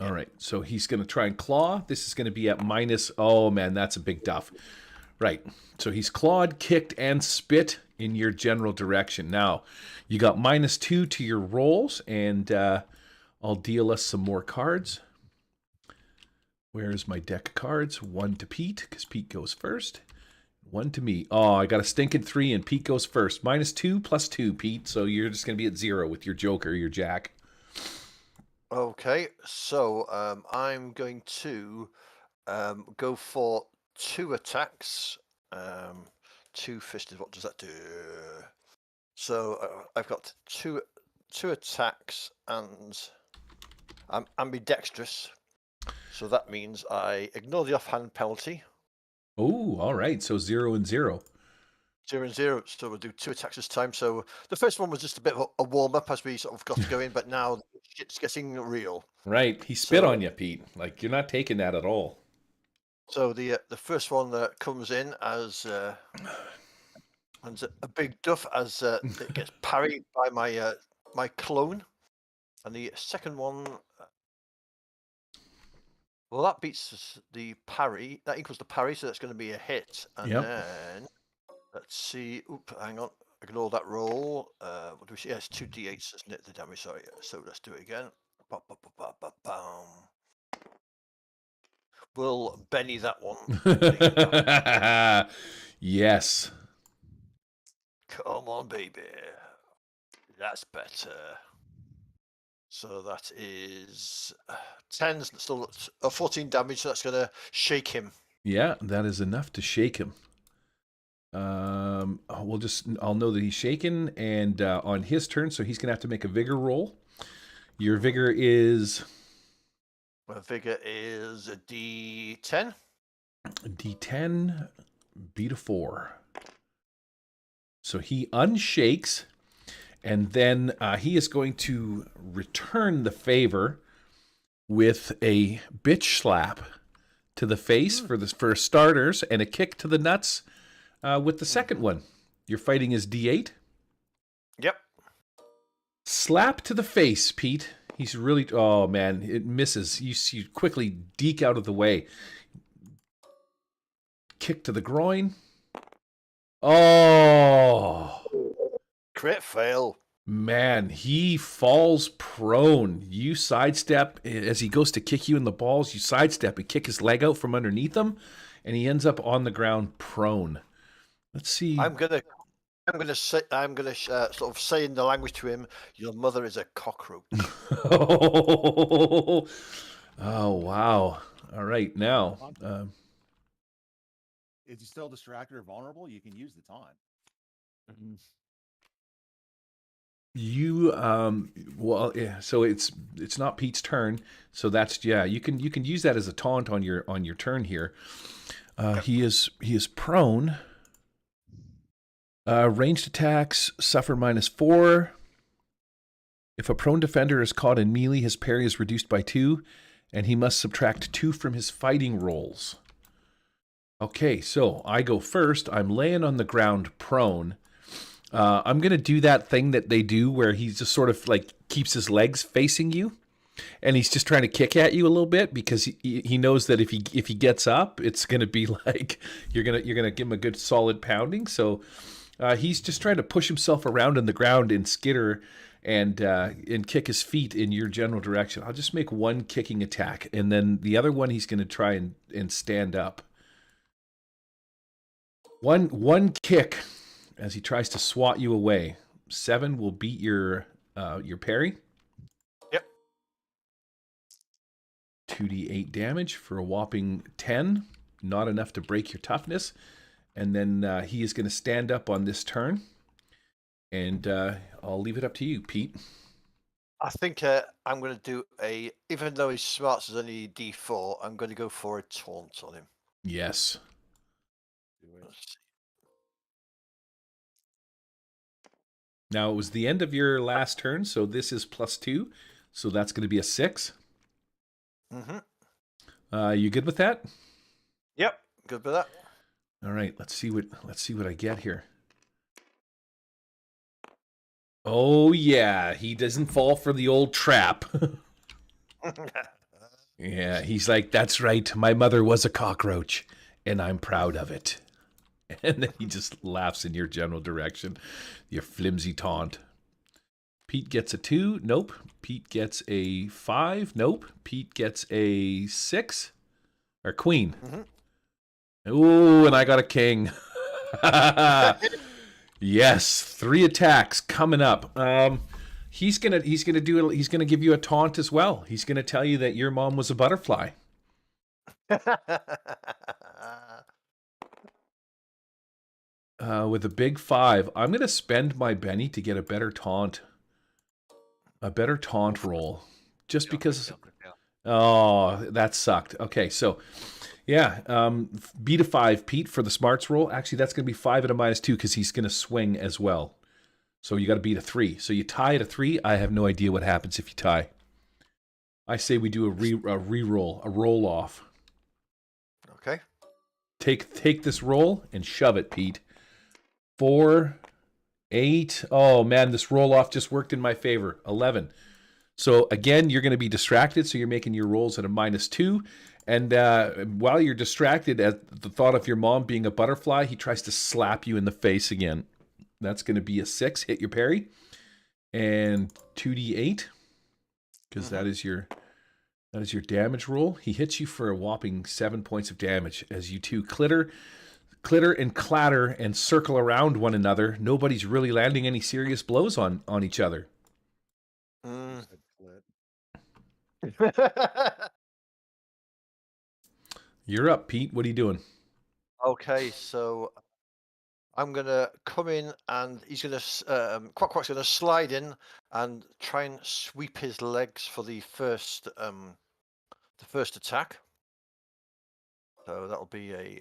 A: All right. So he's going to try and claw. This is going to be at minus. Oh man, that's a big duff. Right. So he's clawed, kicked, and spit in your general direction. Now, you got -2 to your rolls, and I'll deal us some more cards. Where's my deck of cards? 1 to Pete, because Pete goes first. 1 to me. Oh, I got a stinking 3, and Pete goes first. -2 + 2, Pete. So you're just going to be at 0 with your Joker, your Jack.
B: Okay, so I'm going to go for 2 attacks. 2-fisted, what does that do? So I've got two attacks, and I'm ambidextrous. So that means I ignore the offhand penalty.
A: Oh, all right. So 0 and 0.
B: 0 and 0. So we'll do 2 attacks this time. So the first one was just a bit of a warm up as we sort of got going, but now it's getting real.
A: Right. He spit on you, Pete. Like, you're not taking that at all.
B: So the first one that comes in as a big duff as it gets parried by my clone, and the second one, well, that beats the parry. That equals the parry, so that's going to be a hit. And then let's see. Oop, hang on. Ignore that roll. What do we see? Yeah, it's 2d8s, isn't it? The damage. Sorry. So let's do it again. We'll Benny that one.
A: Yes.
B: Come on, baby. That's better. So that is 10, still 14 damage. So that's going to shake him.
A: Yeah, that is enough to shake him. I'll know that he's shaken, and on his turn, so he's going to have to make a vigor roll. Your vigor is...
B: My vigor is a D10.
A: D10, beat a 4. So he unshakes, and then he is going to return the favor with a bitch slap to the face for starters, and a kick to the nuts with the second one. Your fighting is D8.
B: Yep.
A: Slap to the face, Pete. He's really... Oh, man, it misses. You quickly deke out of the way. Kick to the groin. Oh!
B: Crit fail.
A: Man, he falls prone. You sidestep. As he goes to kick you in the balls, you sidestep and kick his leg out from underneath him, and he ends up on the ground prone. Let's see.
B: I'm gonna sort of say in the language to him, "Your mother is a cockroach."
A: Oh, wow. All right, now.
E: Is he still distracted or vulnerable? You can use the taunt.
A: So it's not Pete's turn, so that's you can use that as a taunt on your turn here. He is prone. Ranged attacks suffer -4. If a prone defender is caught in melee, his parry is reduced by 2, and he must subtract 2 from his fighting rolls. Okay, so I go first. I'm laying on the ground prone. I'm going to do that thing that they do where he just sort of like keeps his legs facing you, and he's just trying to kick at you a little bit because he knows that if he gets up, it's going to be like you're going to give him a good solid pounding. So he's just trying to push himself around in the ground and skitter and kick his feet in your general direction. I'll just make one kicking attack, and then the other one he's going to try and stand up. One kick as he tries to swat you away. 7 will beat your parry.
B: Yep.
A: 2d8 damage for a whopping 10. Not enough to break your toughness. And then he is going to stand up on this turn. And I'll leave it up to you, Pete.
B: I think I'm going to do even though his smarts is only D4, I'm going to go for a taunt on him.
A: Yes. Now, it was the end of your last turn, so this is +2. So that's going to be a 6.
B: Mm-hmm.
A: You good with that?
B: Yep, good with that.
A: All right, let's see what I get here. Oh yeah, he doesn't fall for the old trap. Yeah, he's like, that's right. My mother was a cockroach, and I'm proud of it. And then he just laughs in your general direction. Your flimsy taunt. Pete gets a 2. Nope. Pete gets a 5. Nope. Pete gets a 6. Or queen. Ooh, and I got a king. Yes, 3 attacks coming up. He's gonna give you a taunt as well. He's gonna tell you that your mom was a butterfly. With a big 5, I'm gonna spend my Benny to get a better taunt. A better taunt roll. Just because. Oh, that sucked. Okay, so yeah, beat a 5, Pete, for the smarts roll. Actually, that's gonna be 5 at a -2 because he's gonna swing as well. So you got to beat a 3. So you tie at a 3. I have no idea what happens if you tie. I say we do a re-roll, a roll off.
B: Okay.
A: Take this roll and shove it, Pete. 4, 8. Oh man, this roll off just worked in my favor. 11. So again, you're going to be distracted. So you're making your rolls at a -2. And while you're distracted at the thought of your mom being a butterfly, he tries to slap you in the face again. That's going to be a 6. Hit your parry. And 2d8. Because that is your damage roll. He hits you for a whopping 7 points of damage as you two clitter and clatter and circle around one another. Nobody's really landing any serious blows on each other. You're up, Pete. What are you doing?
B: Okay, so I'm gonna come in, and he's gonna Quack's gonna slide in and try and sweep his legs for the first attack. So that'll be a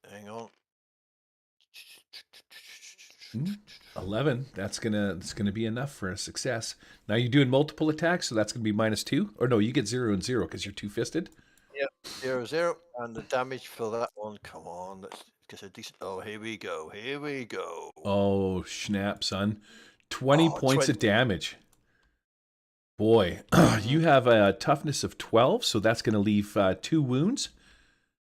B: hang on.
A: 11. It's gonna be enough for a success. Now you're doing multiple attacks, so that's gonna be -2. Or no, you get 0 and 0 because you're two-fisted.
B: Yep, 0, 0, and the damage for that one. Come on, let's get a decent. Oh, here we go. Here we go.
A: Oh, snap, son. 20 points
B: 20.
A: of damage. Boy, you have a toughness of 12, so that's going to leave 2 wounds.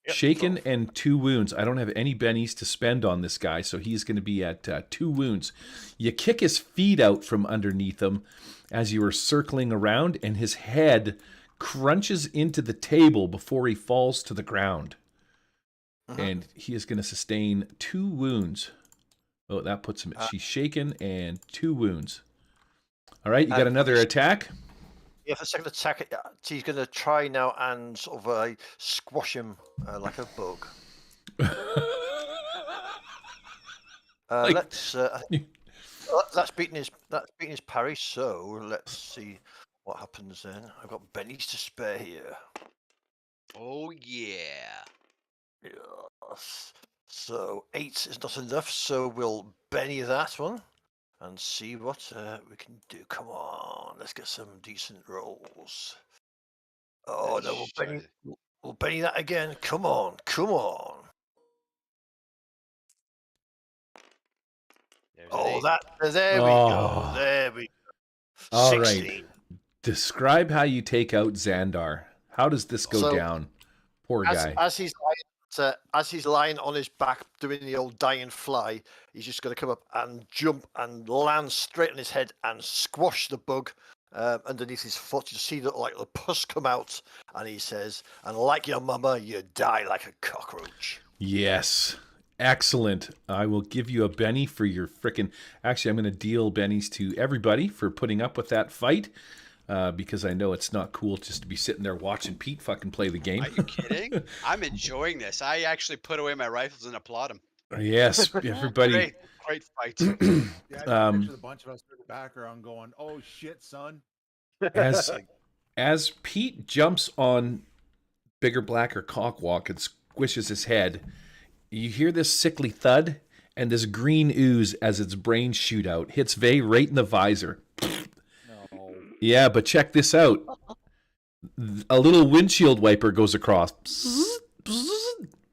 B: Yep,
A: Shaken
B: 12.
A: and 2 wounds. I don't have any bennies to spend on this guy, so he's going to be at 2 wounds. You kick his feet out from underneath him as you are circling around, and his head crunches into the table before he falls to the ground. And he is going to sustain 2 wounds. Oh, that puts him. She's shaken and 2 wounds. All right, you got another attack.
B: Yeah, for the second attack, he's going to try now and sort of squash him like a bug. That's beating his parry. So let's see what happens then. I've got bennies to spare here.
D: Oh yeah.
B: Yes. So 8 is not enough. So we'll benny that one and see what we can do. Come on, let's get some decent rolls. Oh no, we'll benny that again. Come on. There we go. There we go.
A: All
B: 16.
A: right. Describe how you take out Xandar. How does this go down? Poor guy.
B: As he's lying on his back doing the old dying fly, he's just going to come up and jump and land straight on his head and squash the bug underneath his foot. You see the pus come out, and he says, "And like your mama, you die like a cockroach."
A: Yes. Excellent. I will give you a Benny for your frickin'... Actually, I'm going to deal Bennies to everybody for putting up with that fight. Because I know it's not cool just to be sitting there watching Pete fucking play the game.
D: Are you kidding? I'm enjoying this. I actually put away my rifles and applaud him.
A: Yes, everybody.
D: Great fight.
E: Yeah, I picture the bunch of us in the background going, "Oh shit, son."
A: As Pete jumps on Bigger Blacker Cockwalk and squishes his head, you hear this sickly thud and this green ooze as its brains shoot out. Hits Vay right in the visor. Yeah, but check this out. A little windshield wiper goes across.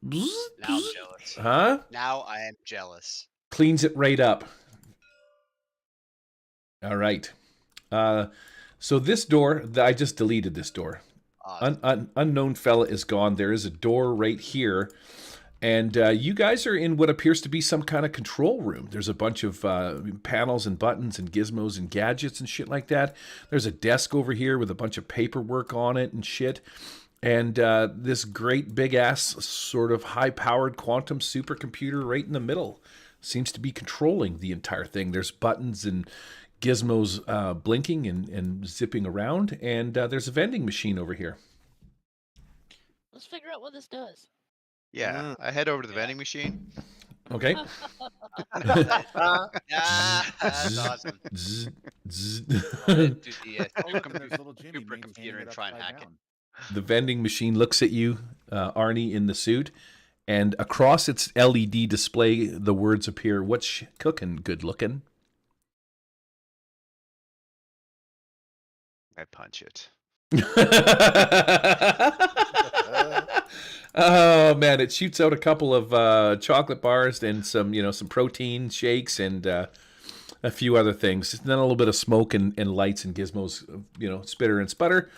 D: Now I'm jealous.
A: Huh?
D: Now I am jealous.
A: Cleans it right up. All right. So this door, I just deleted this door.
D: Awesome.
A: Unknown fella is gone. There is a door right here. And you guys are in what appears to be some kind of control room. There's a bunch of panels and buttons and gizmos and gadgets and shit like that. There's a desk over here with a bunch of paperwork on it and shit. And this great big-ass sort of high-powered quantum supercomputer right in the middle seems to be controlling the entire thing. There's buttons and gizmos blinking and zipping around. And there's a vending machine over here.
C: Let's figure out what this does.
F: Yeah, I head over to the vending machine.
A: Okay.
D: That's awesome.
A: Zzz, zzz.
D: Do the
E: Oh, look, and there's little Jimmy
D: supercomputer and try and hack it.
A: The vending machine looks at you, Arnie in the suit, and across its LED display, the words appear, "What's cooking, good looking?"
F: I punch it.
A: Oh man, it shoots out a couple of chocolate bars and some protein shakes and a few other things. Then a little bit of smoke and lights and gizmos, spitter and sputter.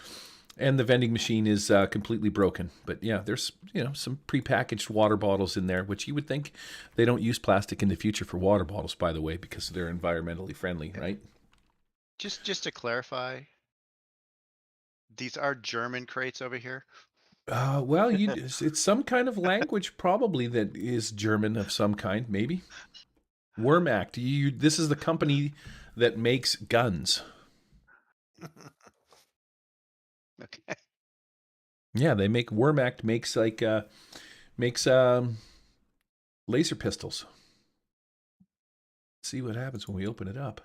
A: And the vending machine is completely broken. But yeah, there's some prepackaged water bottles in there, which you would think they don't use plastic in the future for water bottles, by the way, because they're environmentally friendly, right?
F: Just to clarify, these are German crates over here.
A: Well, it's some kind of language probably that is German of some kind, maybe. Wehrmacht. This is the company that makes guns.
F: Okay.
A: Yeah, they make Wehrmacht makes laser pistols. Let's see what happens when we open it up.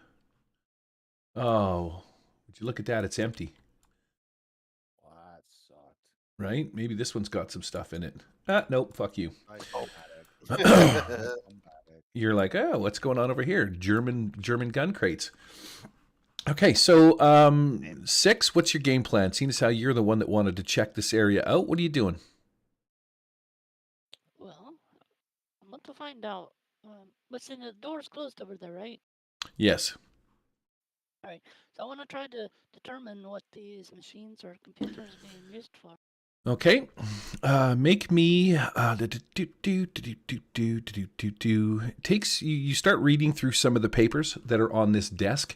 A: Oh, would you look at that? It's empty.
E: Well, that sucked.
A: Right? Maybe this one's got some stuff in it. Nope, fuck you. You're like, oh, what's going on over here? German gun crates. Okay, so 6, what's your game plan? Seeing as how you're the one that wanted to check this area out, what are you doing?
C: Well, I want to find out what's in the door's closed over there, right?
A: Yes.
C: All right. So I want to try to determine what these machines or computers are being used for.
A: Okay. Make me takes you start reading through some of the papers that are on this desk.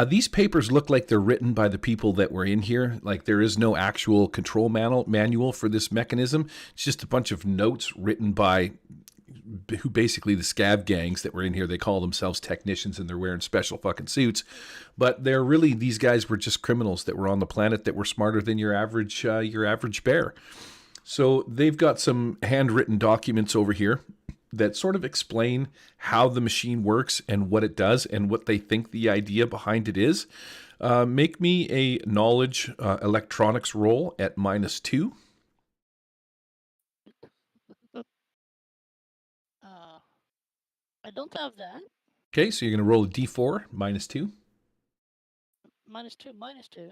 A: These papers look like they're written by the people that were in here. Like there is no actual control manual for this mechanism. It's just a bunch of notes written by who basically the scav gangs that were in here. They call themselves technicians and they're wearing special fucking suits. But they're really, these guys were just criminals that were on the planet that were smarter than your average bear. So they've got some handwritten documents over here that sort of explain how the machine works and what it does and what they think the idea behind it is. Make me a knowledge electronics roll at -2.
C: I don't have that.
A: Okay, so you're going to roll a d4, -2.
C: -2, -2.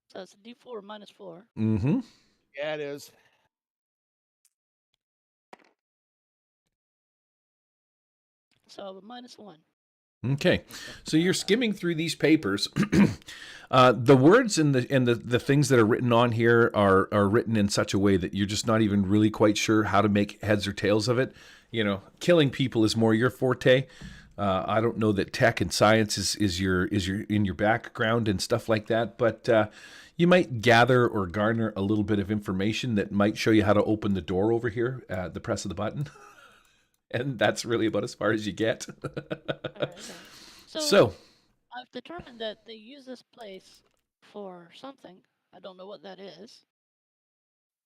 C: So it's a d4 -4.
A: Mm-hmm.
E: Yeah, it is.
C: So -1.
A: Okay, so you're skimming through these papers. The words and the things that are written on here are written in such a way that you're just not even really quite sure how to make heads or tails of it. Killing people is more your forte. I don't know that tech and science is your in your background and stuff like that, but you might gather or garner a little bit of information that might show you how to open the door over here at the press of the button. And that's really about as far as you get.
C: Right. So I've determined that they use this place for something. I don't know what that is.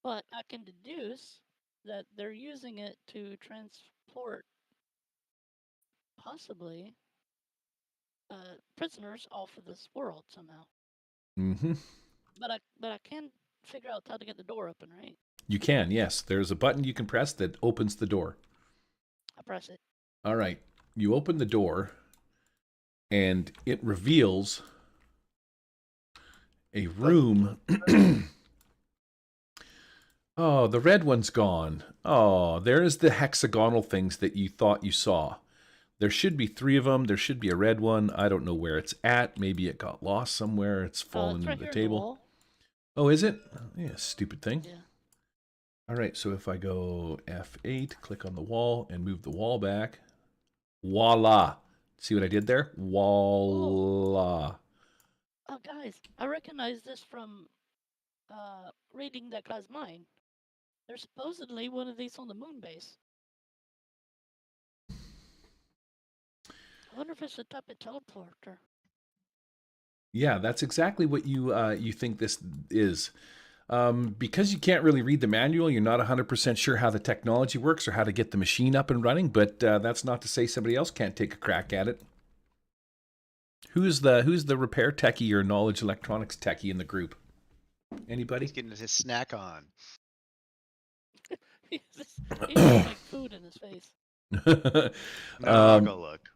C: But I can deduce that they're using it to transport possibly prisoners off of this world somehow.
A: Mm-hmm.
C: But I can figure out how to get the door open, right?
A: You can, yes. There's a button you can press that opens the door.
C: I press it.
A: All right. You open the door, and it reveals a room. Oh, the red one's gone. Oh, there's the hexagonal things that you thought you saw. There should be 3 of them. There should be a red one. I don't know where it's at. Maybe it got lost somewhere. It's fallen
C: It's right
A: into the
C: here in
A: table.
C: wall.
A: Oh, is it? Yeah, stupid thing.
C: Yeah.
A: All right, so if I go F8, click on the wall, and move the wall back, voila. See what I did there? Voila.
C: Oh, guys, I recognize this from reading that guy's mind. There's supposedly one of these on the moon base. I wonder if it's a type of teleporter.
A: Yeah, that's exactly what you think this is. Because you can't really read the manual, you're not 100% sure how the technology works or how to get the machine up and running, but that's not to say somebody else can't take a crack at it. Who's the repair techie or knowledge electronics techie in the group? Anybody?
F: He's getting his snack on.
C: He's like food in his face.
F: No, I'll go look.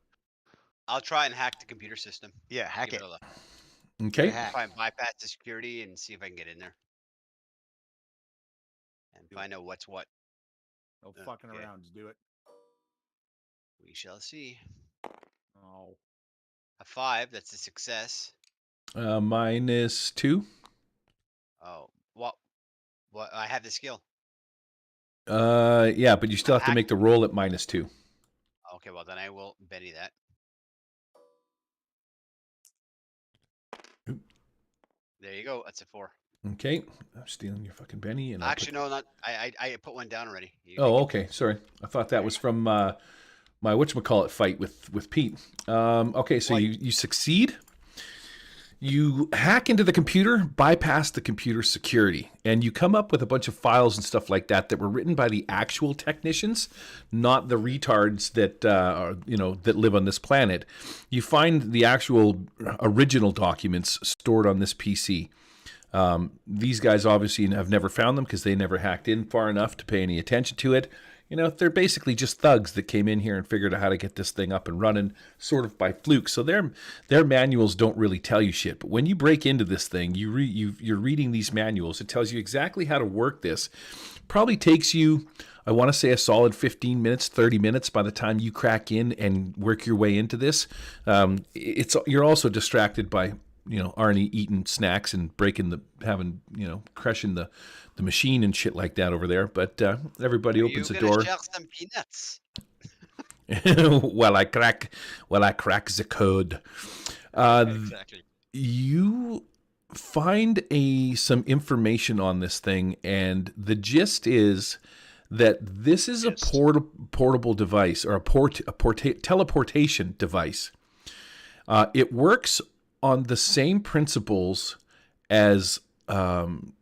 D: I'll try and hack the computer system.
F: Yeah, hack
D: Give
F: it.
D: a look.
A: Okay.
D: Try and bypass the security and see if I can get in there. And find out what's what.
E: No fucking
D: Okay.
E: around. Just do it.
D: We shall see.
E: Oh.
D: A 5, that's a success.
A: -2.
D: Oh, what? I have the skill.
A: Yeah, but you still have to make the roll at -2.
D: Okay, well then I will Betty that.
A: Oop.
D: There you go. That's a 4.
A: Okay, I'm stealing your fucking Benny. And
D: Actually, no, not. I put one down already.
A: Oh, okay. Sorry, I thought that was from my whatchamacallit fight with Pete. Okay, so you succeed. You hack into the computer, bypass the computer security, and you come up with a bunch of files and stuff like that were written by the actual technicians, not the retards that that live on this planet. You find the actual original documents stored on this PC. These guys obviously have never found them because they never hacked in far enough to pay any attention to it. You know, they're basically just thugs that came in here and figured out how to get this thing up and running sort of by fluke. So their manuals don't really tell you shit. But when you break into this thing, you're reading these manuals. It tells you exactly how to work this. Probably takes you, I want to say, a solid 15 minutes, 30 minutes by the time you crack in and work your way into this. You're also distracted by, Arnie eating snacks and crushing the machine and shit like that over there. But everybody opens the door.
D: Share some peanuts.
A: while I crack the code.
D: Exactly.
A: You find some information on this thing, and the gist is that this is a portable device, or a teleportation device. It works on the same principles as I'm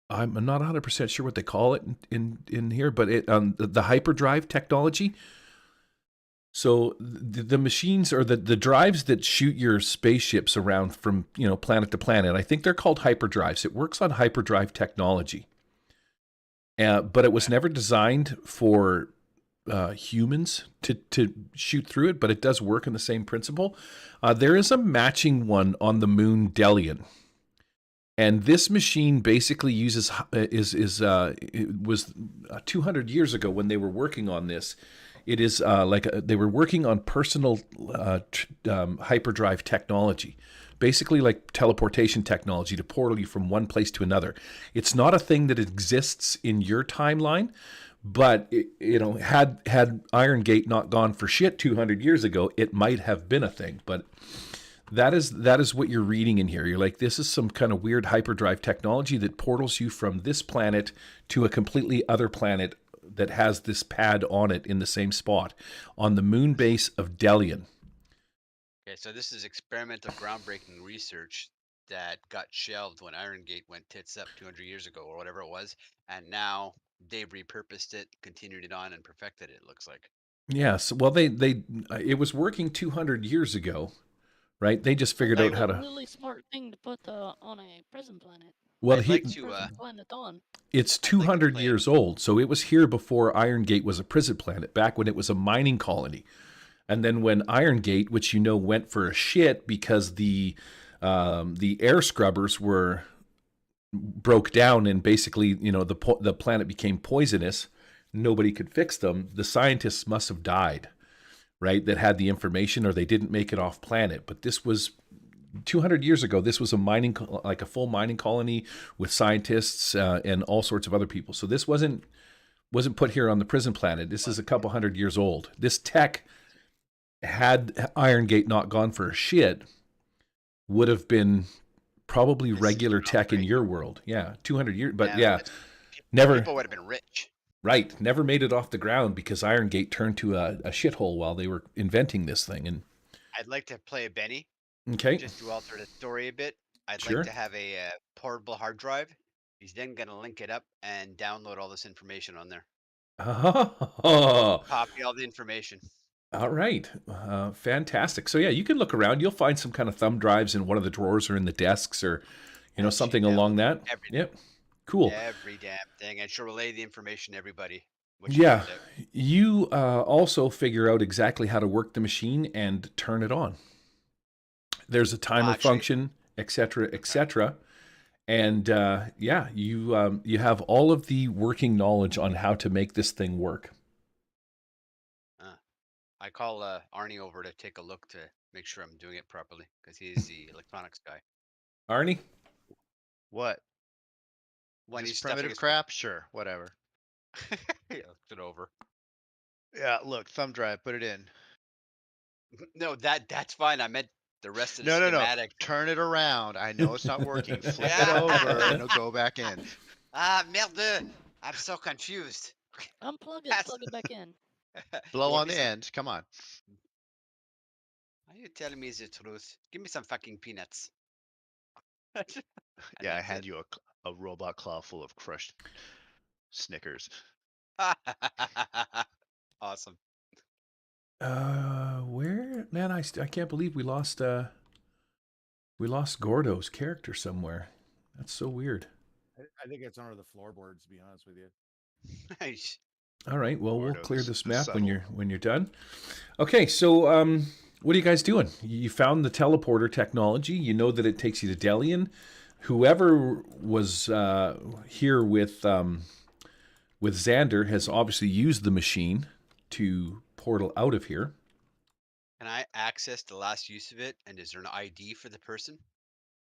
A: not 100% sure what they call it in here, but the hyperdrive technology. So the machines, or the drives that shoot your spaceships around from planet to planet, I think they're called hyperdrives. It works on hyperdrive technology, but it was never designed for humans to shoot through it, but it does work in the same principle. There is a matching one on the moon Delian, and this machine basically it was 200 years ago when they were working on this. It is they were working on personal hyperdrive technology, basically like teleportation technology to portal you from one place to another. It's not a thing that exists in your timeline, but had Irongate not gone for shit 200 years ago, it might have been a thing. But that is what you're reading in here. You're like, this is some kind of weird hyperdrive technology that portals you from this planet to a completely other planet that has this pad on it in the same spot on the moon base of Delian.
D: Okay, so this is experimental groundbreaking research that got shelved when Irongate went tits up 200 years ago or whatever it was, and now they've repurposed it, continued it on, and perfected it. It looks like.
A: Yes, well, it was working 200 years ago, right? They just figured out how to.
C: Really smart thing to put on a prison planet.
A: Well, it's 200 years old, so it was here before Irongate was a prison planet, back when it was a mining colony. And then when Irongate, which went for a shit because the air scrubbers broke down and basically the planet became poisonous, nobody could fix them. The scientists must have died, right? That had the information, or they didn't make it off planet. But this was 200 years ago, this was a like a full mining colony with scientists and all sorts of other people. So this wasn't put here on the prison planet. This is a couple hundred years old. This tech, had Irongate not gone for a shit, would have been probably regular tech in your world. Yeah, 200 years. But yeah, never.
D: People would have been rich.
A: Right, never made it off the ground because Irongate turned to a shithole while they were inventing this thing. And
D: I'd like to play a Benny.
A: okay,
D: Just to alter the story a bit. I'd
A: Sure.
D: like to have a portable hard drive. He's then going to link it up and download all this information on there.
A: oh,
D: Copy all the information.
A: all right, fantastic. So yeah, you can look around. You'll find some kind of thumb drives in one of the drawers or in the desks, or something along that.
D: Everything.
A: Yep, cool.
D: Every damn thing, and she'll relay the information to everybody.
A: Yeah, you also figure out exactly how to work the machine and turn it on. There's a timer function, etc., etc. And yeah, you have all of the working knowledge on how to make this thing work.
D: I call Arnie over to take a look to make sure I'm doing it properly because he's the electronics guy.
A: Arnie?
F: What?
D: When
F: This
D: he's stuffing
F: primitive
D: his-
F: crap? Sure, whatever.
D: Yeah, looked it over.
F: Yeah, look, thumb drive, put it in.
D: No, that's fine. I meant the rest of the
F: No,
D: schematic.
F: turn it around. I know it's not working. Flip it
D: Yeah.
F: over and it'll go back in.
D: Ah, merde! I'm so confused.
C: Unplug it,
D: That's-
C: plug it back in.
F: Blow
D: Give
F: on
D: me
F: the
D: some-
F: end. Come on.
D: Are you telling me the truth? Give me some fucking peanuts.
F: Yeah, I
D: that's
F: hand
D: it.
F: you a robot claw full of crushed Snickers.
D: Awesome.
A: Where, man? I can't believe we lost Gordo's character somewhere. That's so weird.
E: I think it's under the floorboards, to be honest with you.
D: Nice.
A: All right, well, we'll
F: Gordo,
A: clear
F: the
A: this map when
F: subtle.
A: you're done. Okay, so what are you guys doing? You found the teleporter technology. You know that it takes you to Delian. Whoever was here with Xander has obviously used the machine to portal out of here.
D: Can I access the last use of it? And is there an ID for the person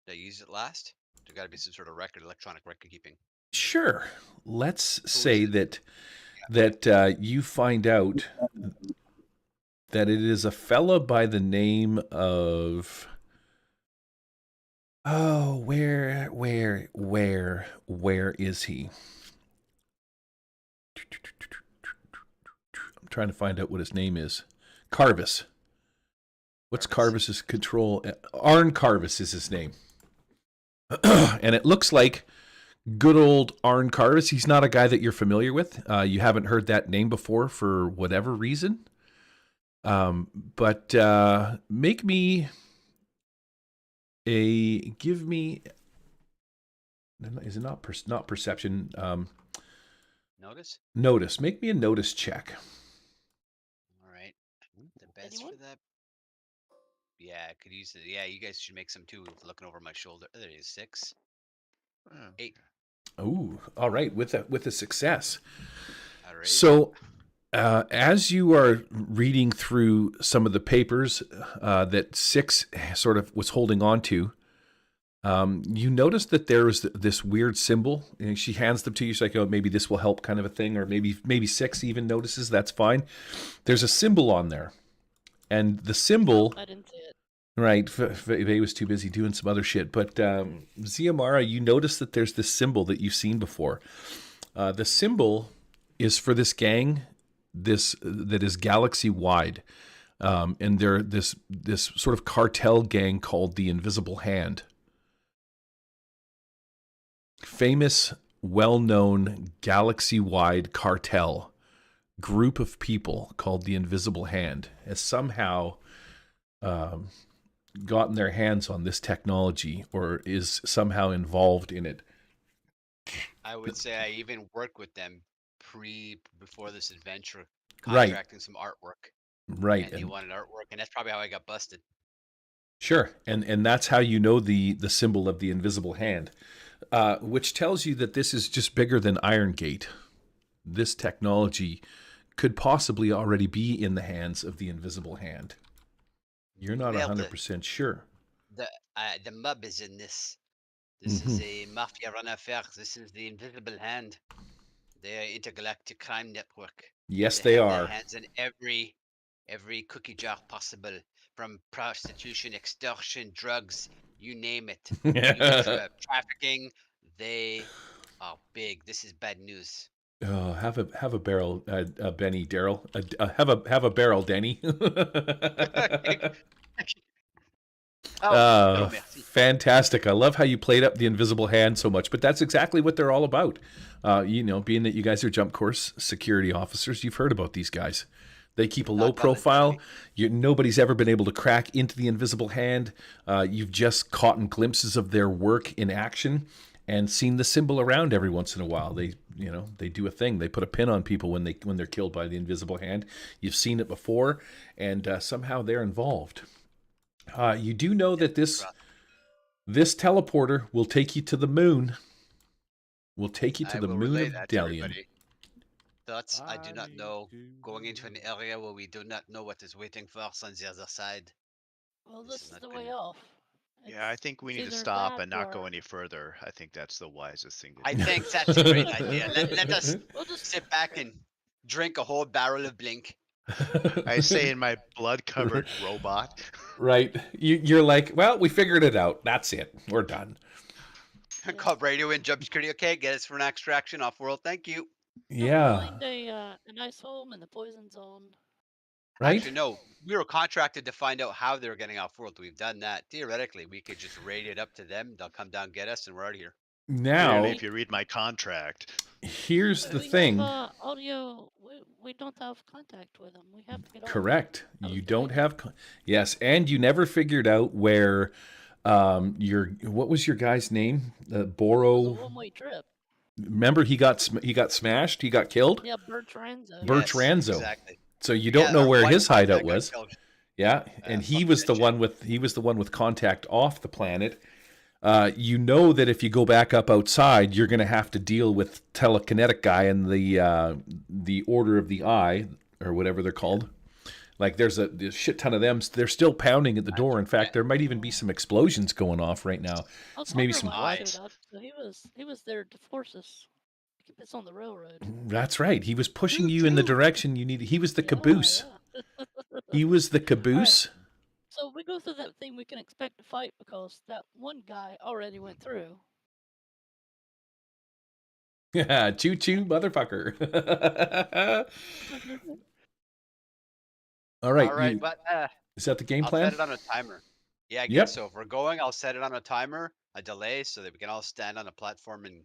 D: that used it last? There got to be some sort of record, electronic record keeping.
A: Sure. Let's
D: is
A: say
D: it?
A: that you find out that it is a fella by the name of where is he? I'm trying to find out what his name is. Carvis. What's Carvis's control? Arn Carvis is his name. And it looks like good old Arn Carvis. He's not a guy that you're familiar with. You haven't heard that name before for whatever reason. But give me, is it not perception?
D: Notice?
A: Notice. Make me a notice check.
D: All right. The best
C: Anyone?
D: for that. Yeah, I could use it. Yeah, you guys should make some too. Looking over my shoulder. There it is. 6.
F: Oh,
D: 8.
A: Ooh, all right, with a success.
D: All right.
A: So, as you are reading through some of the papers that Six sort of was holding on to, you notice that there was this weird symbol. And she hands them to you. She's like, "Oh, maybe this will help," kind of a thing, or maybe Six even notices. That's fine. There's a symbol on there, and the symbol.
C: I didn't see it.
A: Right, Faye was too busy doing some other shit. But Ziamara, you notice that there's this symbol that you've seen before. The symbol is for this gang, that is galaxy wide, and they're this sort of cartel gang called the Invisible Hand. Famous, well-known galaxy-wide cartel group of people called the Invisible Hand has somehow gotten their hands on this technology or is somehow involved in it.
D: I would say I even worked with them before this adventure,
A: Right.
D: contracting some artwork.
A: Right.
D: And they wanted artwork, and that's probably how I got busted.
A: Sure. And that's how you know the symbol of the Invisible Hand, which tells you that this is just bigger than Irongate. This technology could possibly already be in the hands of the Invisible Hand. You're not
D: Merde.
A: 100% sure.
D: the mob is in this. This is a mafia run affair. This is the Invisible Hand. They are intergalactic crime network.
A: Yes, they
D: have
A: are.
D: their hands in every cookie jar possible, from prostitution, extortion, drugs, you name it. Human trafficking. They are big. This is bad news.
A: Oh, have a barrel, Benny, Daryl. Have a barrel, Denny.
D: Merci.
A: Fantastic. I love how you played up the invisible hand so much, but that's exactly what they're all about. You know, being that you guys are jump course security officers, you've heard about these guys. They keep a low profile. Nobody's ever been able to crack into the invisible hand. You've just caught in glimpses of their work in action and seen the symbol around every once in a while. They do a thing. They put a pin on people when they're killed by the invisible hand. You've seen it before, and somehow they're involved. You do know that this teleporter will take you to the moon. Will take you to the moon of Delian.
D: Thoughts? I do not know. Going into an area where we do not know what is waiting for us on the other side.
C: Well, this is the way off.
F: Yeah, I think we need to
C: either
F: stop
C: that
F: and not
C: or-
F: go any further. I think that's the wisest thing to do.
D: I think that's a great idea. Let us sit back and drink a whole barrel of Blink.
F: I say in my blood-covered robot.
A: Right. You're like, well, we figured it out. That's it. We're done.
D: Call radio in, jump security. Okay, get us for an extraction off world. Thank you.
A: Yeah.
C: Find a nice home in the poison zone.
A: Right?
D: Actually, no. We were contracted to find out how they were getting off world. We've done that. Theoretically, we could just radio it up to them. They'll come down, get us, and we're out of here.
A: Now,
F: Clearly, if you read my contract.
A: here's the
C: We
A: thing.
C: have, audio. We don't have contact with them. We have to get audio.
A: Correct.
C: That
A: You
C: was the
A: don't
C: idea.
A: have yes, and you never figured out where what was your guy's name?
C: It was a
A: Boro.
C: one-way trip.
A: Remember he got smashed, he got killed?
C: Yeah, Birch Ranzo.
A: Birch Ranzo.
D: Exactly.
A: So you don't know
D: our
A: where
D: one
A: his hideout
D: contact got
A: was.
D: killed.
A: Yeah, and he
D: fuck
A: was
D: that
A: the one with contact off the planet. You know that if you go back up outside, you're going to have to deal with telekinetic guy and the Order of the Eye, or whatever they're called. Like there's a shit ton of them. They're still pounding at the door. In fact, there might even be some explosions going off right now.
C: I'll
A: maybe
C: talk
A: some
C: about it,
D: eyes.
C: so he was there to force us to keep us on the railroad.
A: That's right. He was pushing you in the direction you needed. He was the
C: Yeah,
A: caboose.
C: yeah.
A: He was the caboose.
C: So we go through that thing we can expect to fight because that one guy already went through.
A: Yeah, choo choo, motherfucker. All right.
D: All right, but
A: Is that the game
D: I'll
A: plan?
D: set it on a timer. Yeah, I
A: Yep.
D: guess so. If we're going, I'll set it on a timer, a delay, so that we can all stand on a platform and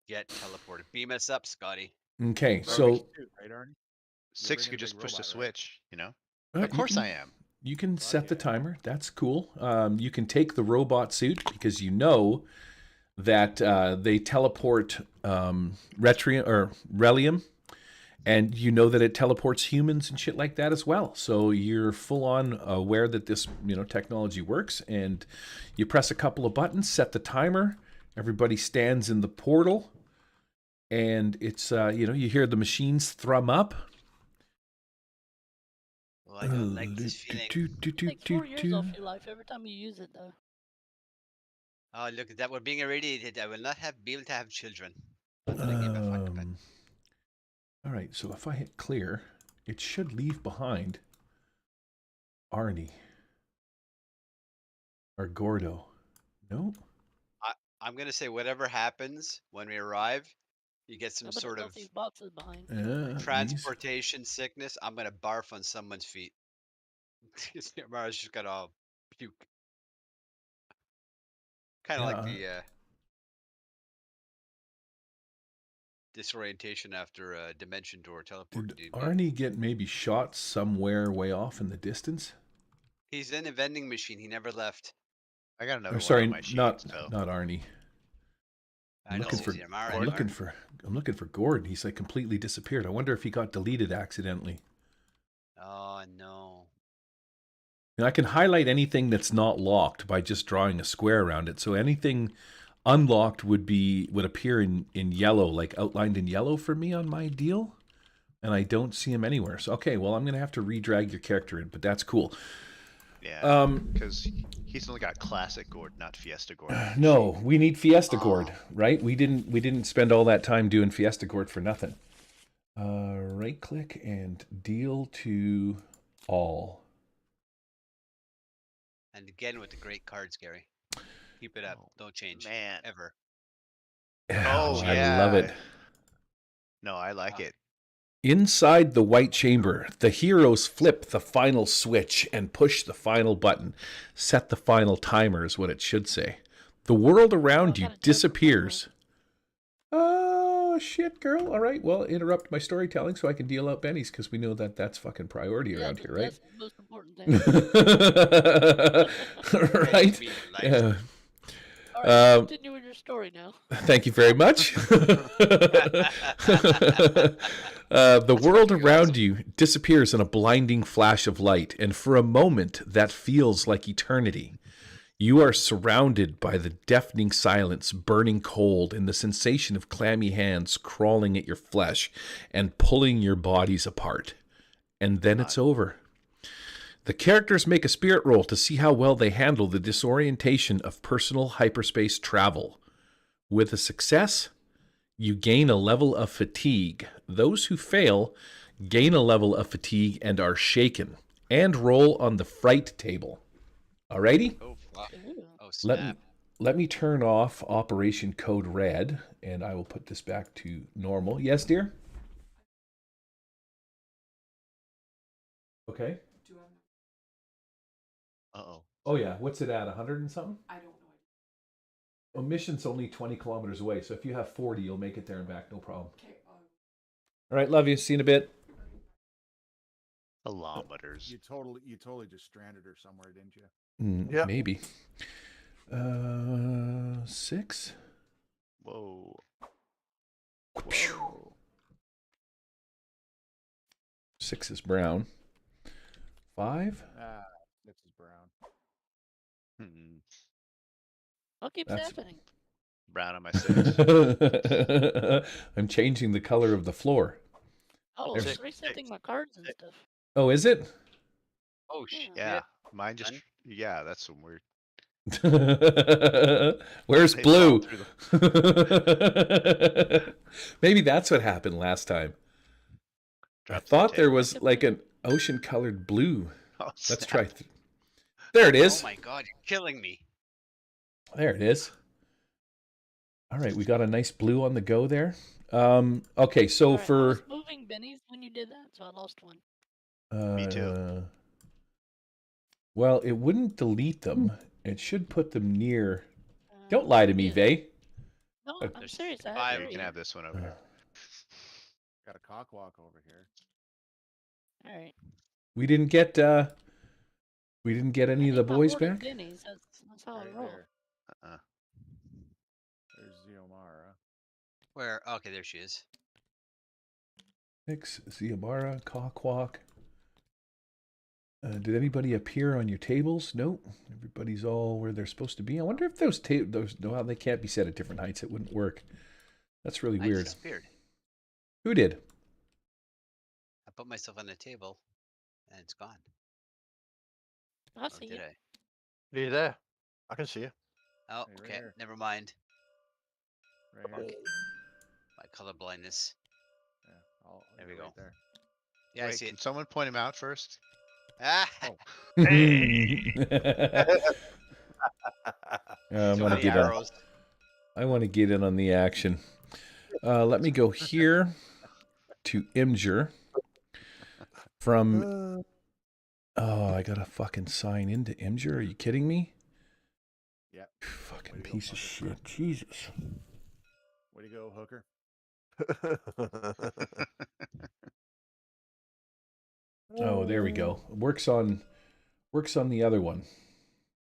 D: get teleported. Beam us up, Scotty.
A: Okay,
E: That's
A: so
E: what we should do, right, Arnie?
F: Six
E: bringing
F: could
E: a
F: just
E: big
F: push the
E: robot, right?
F: switch, you know?
A: you
F: Of course
A: can-
F: I am.
A: You can set the
E: yeah.
A: timer. That's cool. You can take the robot suit because you know that they teleport Retrium or Relium, and you know that it teleports humans and shit like that as well. So you're full on aware that this technology works, and you press a couple of buttons, set the timer. Everybody stands in the portal, and it's you hear the machines thrum up.
D: Well, I don't like this feeling.
C: Takes 4 years off your life every time you use it, though.
D: Oh, look at that. We're being irradiated. I will not be able to have children. Not that I give a fuck, but
A: All right, so if I hit clear, it should leave behind Arnie or Gordo. No?
D: I'm gonna say whatever happens when we arrive, you get some
C: Yeah, but
D: sort
C: it
D: of
C: left these boxes behind.
A: These-
D: transportation sickness. I'm gonna barf on someone's feet. Mara's just gonna puke. Kind of like
A: Yeah.
D: the disorientation after a dimension door teleport.
A: Did
D: Dude.
A: Arnie get maybe shot somewhere way off in the distance?
D: He's in a vending machine. He never left.
F: I got another
A: Or
F: one
A: sorry,
F: on my sheet,
A: not
F: so.
A: Arnie.
D: I
A: I'm
D: know
A: looking
D: he's
A: for
D: here. Mara,
A: I'm
D: you
A: looking
D: are.
A: for Gordon. He's like completely disappeared. I wonder if he got deleted accidentally.
D: Oh no.
A: And I can highlight anything that's not locked by just drawing a square around it. So anything unlocked would appear in yellow, like outlined in yellow for me on my deal. And I don't see him anywhere. So okay, well I'm gonna have to re-drag your character in, but that's cool.
F: Yeah. Because he's only got classic gourd, not fiesta gourd.
A: No, we need Fiesta gourd, right? We didn't spend all that time doing Fiesta gourd for nothing. Right click and deal to all.
D: And again with the great cards, Gary. Keep it up. Don't change.
F: Man.
D: Ever.
F: Oh,
A: I
F: yeah.
A: love it.
F: No, I like it.
A: Inside the White Chamber, the heroes flip the final switch and push the final button. Set the final timer is what it should say. The world around you disappears. Oh, shit, girl. All right, well, interrupt my storytelling so I can deal out bennies because we know that that's fucking priority around here, right?
C: That's the most important thing.
A: Right?
D: Yeah.
C: All right, continue with your story now.
A: Thank you very much. The world around you disappears in a blinding flash of light, and for a moment that feels like eternity. You are surrounded by the deafening silence, burning cold, and the sensation of clammy hands crawling at your flesh and pulling your bodies apart. And then it's over. The characters make a spirit roll to see how well they handle the disorientation of personal hyperspace travel. With a success, you gain a level of fatigue. Those who fail gain a level of fatigue and are shaken, and roll on the fright table. Alrighty?
D: Oh, wow. Oh, snap.
A: Let me turn off Operation Code Red, and I will put this back to normal. Yes, dear? Okay.
F: Uh-oh.
A: Oh, yeah. What's it at? 100 and something? I don't know. Well, mission's only 20 kilometers away, so if you have 40, you'll make it there and back, no problem. Okay. All right, love you. See you in a bit.
F: Kilometers.
E: You totally just stranded her somewhere, didn't you?
B: Yeah.
A: Maybe. 6.
F: Whoa.
A: 6 is brown. 5.
E: This is brown.
C: What keeps happening?
F: Brown on my 6.
A: I'm changing the color of the floor.
C: Oh, it's resetting my cards and stuff.
A: Oh, is it?
D: Oh, shit.
F: Yeah. Mine just... Yeah, that's some weird...
A: Where's
F: They
A: blue?
F: fall
A: Maybe that's what happened last time. I thought there was like an ocean colored blue.
F: Oh,
A: Let's try. There it is.
D: Oh my god, you're killing me.
A: There it is. All right, we got a nice blue on the go there. Okay, so
C: Right, I
A: for
C: was moving bennies when you did that, so I lost one.
F: Me too.
A: Well, it wouldn't delete them. It should put them near. Don't lie to me, Vay.
C: No, I'm serious. I
D: five.
C: have
F: You can have this one over here.
E: Got a cockwalk over here.
C: All right.
A: We didn't get any of the boys back.
C: Bennies. That's how I roll.
E: There. There's Ziomara.
D: Where? Okay, there she is.
A: 6, Ziabara, Cockwalk. Did anybody appear on your tables? Nope. Everybody's all where they're supposed to be. I wonder if those well, they can't be set at different heights. It wouldn't work. That's really
D: I
A: weird.
D: disappeared.
A: Who did?
D: I put myself on the table, and it's gone.
C: I
D: Or
C: see
D: did
C: you.
D: I?
B: Are you there? I can see you.
D: Oh,
E: Hey, right
D: okay.
E: here.
D: Never mind.
E: Right here.
D: Okay. My color blindness.
E: Yeah,
D: There we
E: right
D: go.
E: There.
D: Yeah, I
F: Wait,
D: see
F: can
D: it.
F: someone point him out first?
D: Ah!
A: I'm
D: So
A: gonna
D: many
A: get in.
D: arrows.
A: I want to get in on the action. Let me go here to Imgur. From I gotta fucking sign into Imgur. Are you kidding me?
E: Yeah.
A: Fucking
E: Way to go,
A: piece of
E: Hooker.
A: shit. Jesus.
E: Way to go, Hooker.
A: Oh, there we go. Works on the other one.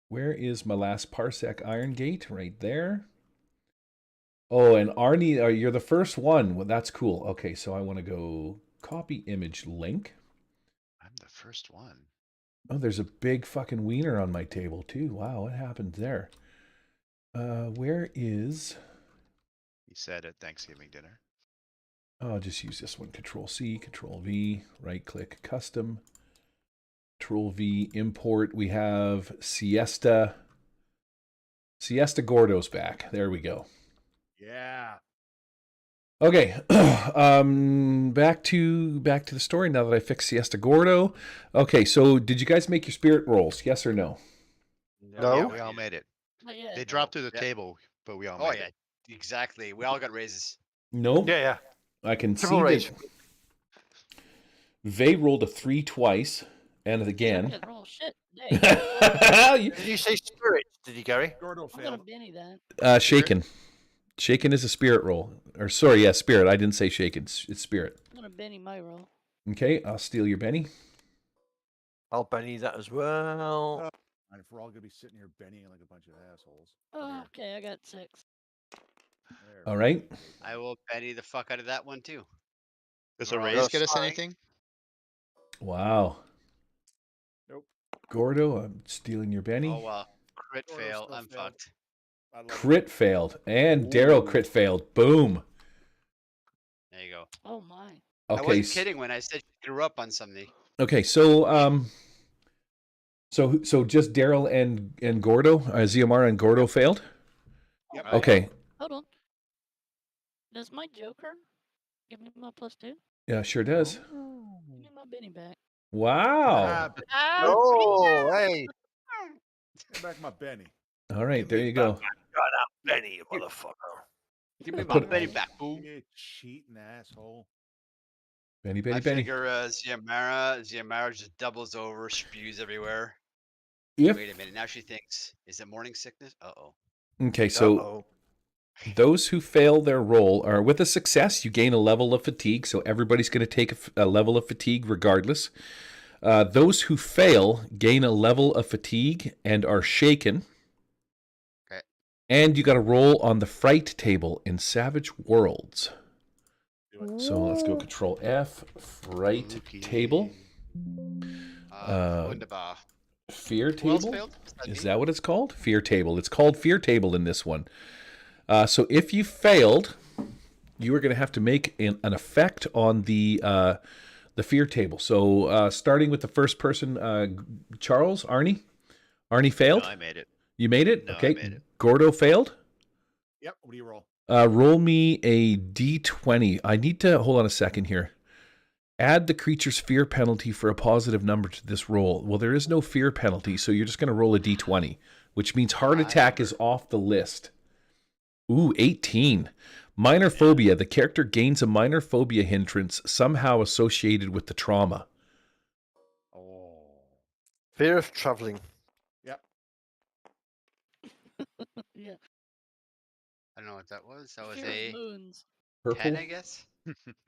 A: Where is my last Parsec Irongate? Right there. Oh, and Arnie, you're the first one. Well, that's cool. Okay, so I want to go copy image link.
F: I'm the first one.
A: Oh, there's a big fucking wiener on my table too. Wow, what happened there? Where is?
F: He said at Thanksgiving dinner.
A: Oh, I'll just use this one. Control C, Control V, right click, custom, Control V, import. We have Siesta. Siesta Gordo's back. There we go.
E: Yeah.
A: Okay, back to the story now that I fixed Siesta Gordo. Okay, so did you guys make your spirit rolls? Yes or no?
B: No.
F: Yeah, we all made it.
C: Not yet.
F: They dropped through the
D: Yeah.
F: table, but we all
D: Oh
F: made
D: yeah,
F: it.
D: exactly. We all got raises.
A: Nope.
B: Yeah.
A: I can see
B: Triple raise.
A: that Vey rolled a 3 twice, and
C: I
A: again.
C: didn't roll shit today.
A: You-
B: Did you say spirit? Did you, Gary?
E: Gordo
C: I'm gonna
E: failed.
C: Benny that.
A: shaken. Shaken is a spirit roll. Or sorry, yeah, spirit. I didn't say shaken. It's spirit.
C: I'm gonna Benny my roll.
A: Okay, I'll steal your Benny.
B: I'll Benny that as well.
E: And if we're all gonna be sitting here bennying like a bunch of assholes.
C: Oh, okay, I got 6.
E: There.
A: All right.
D: I will penny the fuck out of that one too.
F: Does a
D: We're all
F: raise get us
B: sorry.
F: anything?
A: Wow.
E: Nope.
A: Gordo, I'm stealing your Benny.
D: Oh well, crit
E: Gordo
D: fail.
E: still
D: I'm
E: failed.
D: fucked.
E: I love
A: Crit failed. And Daryl
E: Ooh.
A: crit failed. Boom.
D: There you go.
C: Oh my.
D: I
A: Okay.
D: wasn't kidding when I said she threw up on something.
A: Okay, so so just Daryl and Gordo, Ziamara and Gordo failed?
E: Yep.
A: Okay.
C: Hold on. Does my Joker give me my +2?
A: Yeah, sure does.
C: Give me my Benny back.
A: Wow.
B: Oh, hey.
E: Get back my Benny.
A: All right,
E: Give
A: there
E: me
A: you go.
B: Got up, Benny, you motherfucker.
D: Give me my
A: Put-
D: Benny back, boo.
E: You cheating asshole.
A: Benny,
D: I
A: Benny, Benny.
D: figure Ziamara just doubles over, spews everywhere.
A: If
D: Wait a minute, now she thinks, is it morning sickness? Uh-oh.
A: okay, so
B: Uh-oh.
A: those who fail their roll are with a success, you gain a level of fatigue. So everybody's going to take a level of fatigue regardless. Those who fail gain a level of fatigue and are shaken.
D: Okay.
A: And you got to roll on the fright table in Savage Worlds. So let's go Control F, fright
F: Okay.
A: table,
D: Wunderbar.
A: fear
D: Who else
A: table.
D: failed?
A: Is that what it's called? Fear table. It's called fear table in this one. So if you failed, you are going to have to make an effect on the fear table. So starting with the first person, Charles, Arnie. Arnie failed.
F: No, I made it.
A: You made it.
F: No, I
A: Okay.
F: made it.
A: Gordo failed.
E: Yep. What do you roll?
A: Roll me a d20. I need to hold on a second here. Add the creature's fear penalty for a positive number to this roll. Well, there is no fear penalty, so you're just going to roll a d20, which means heart attack is off the list. Ooh, 18. Minor phobia. The character gains a minor phobia hindrance somehow associated with the trauma.
E: Oh.
B: Fear of traveling.
E: Yep.
C: Yeah.
D: I don't know what that was. That was
C: Fear of
D: a
C: moons.
A: 10,
D: 10, I guess?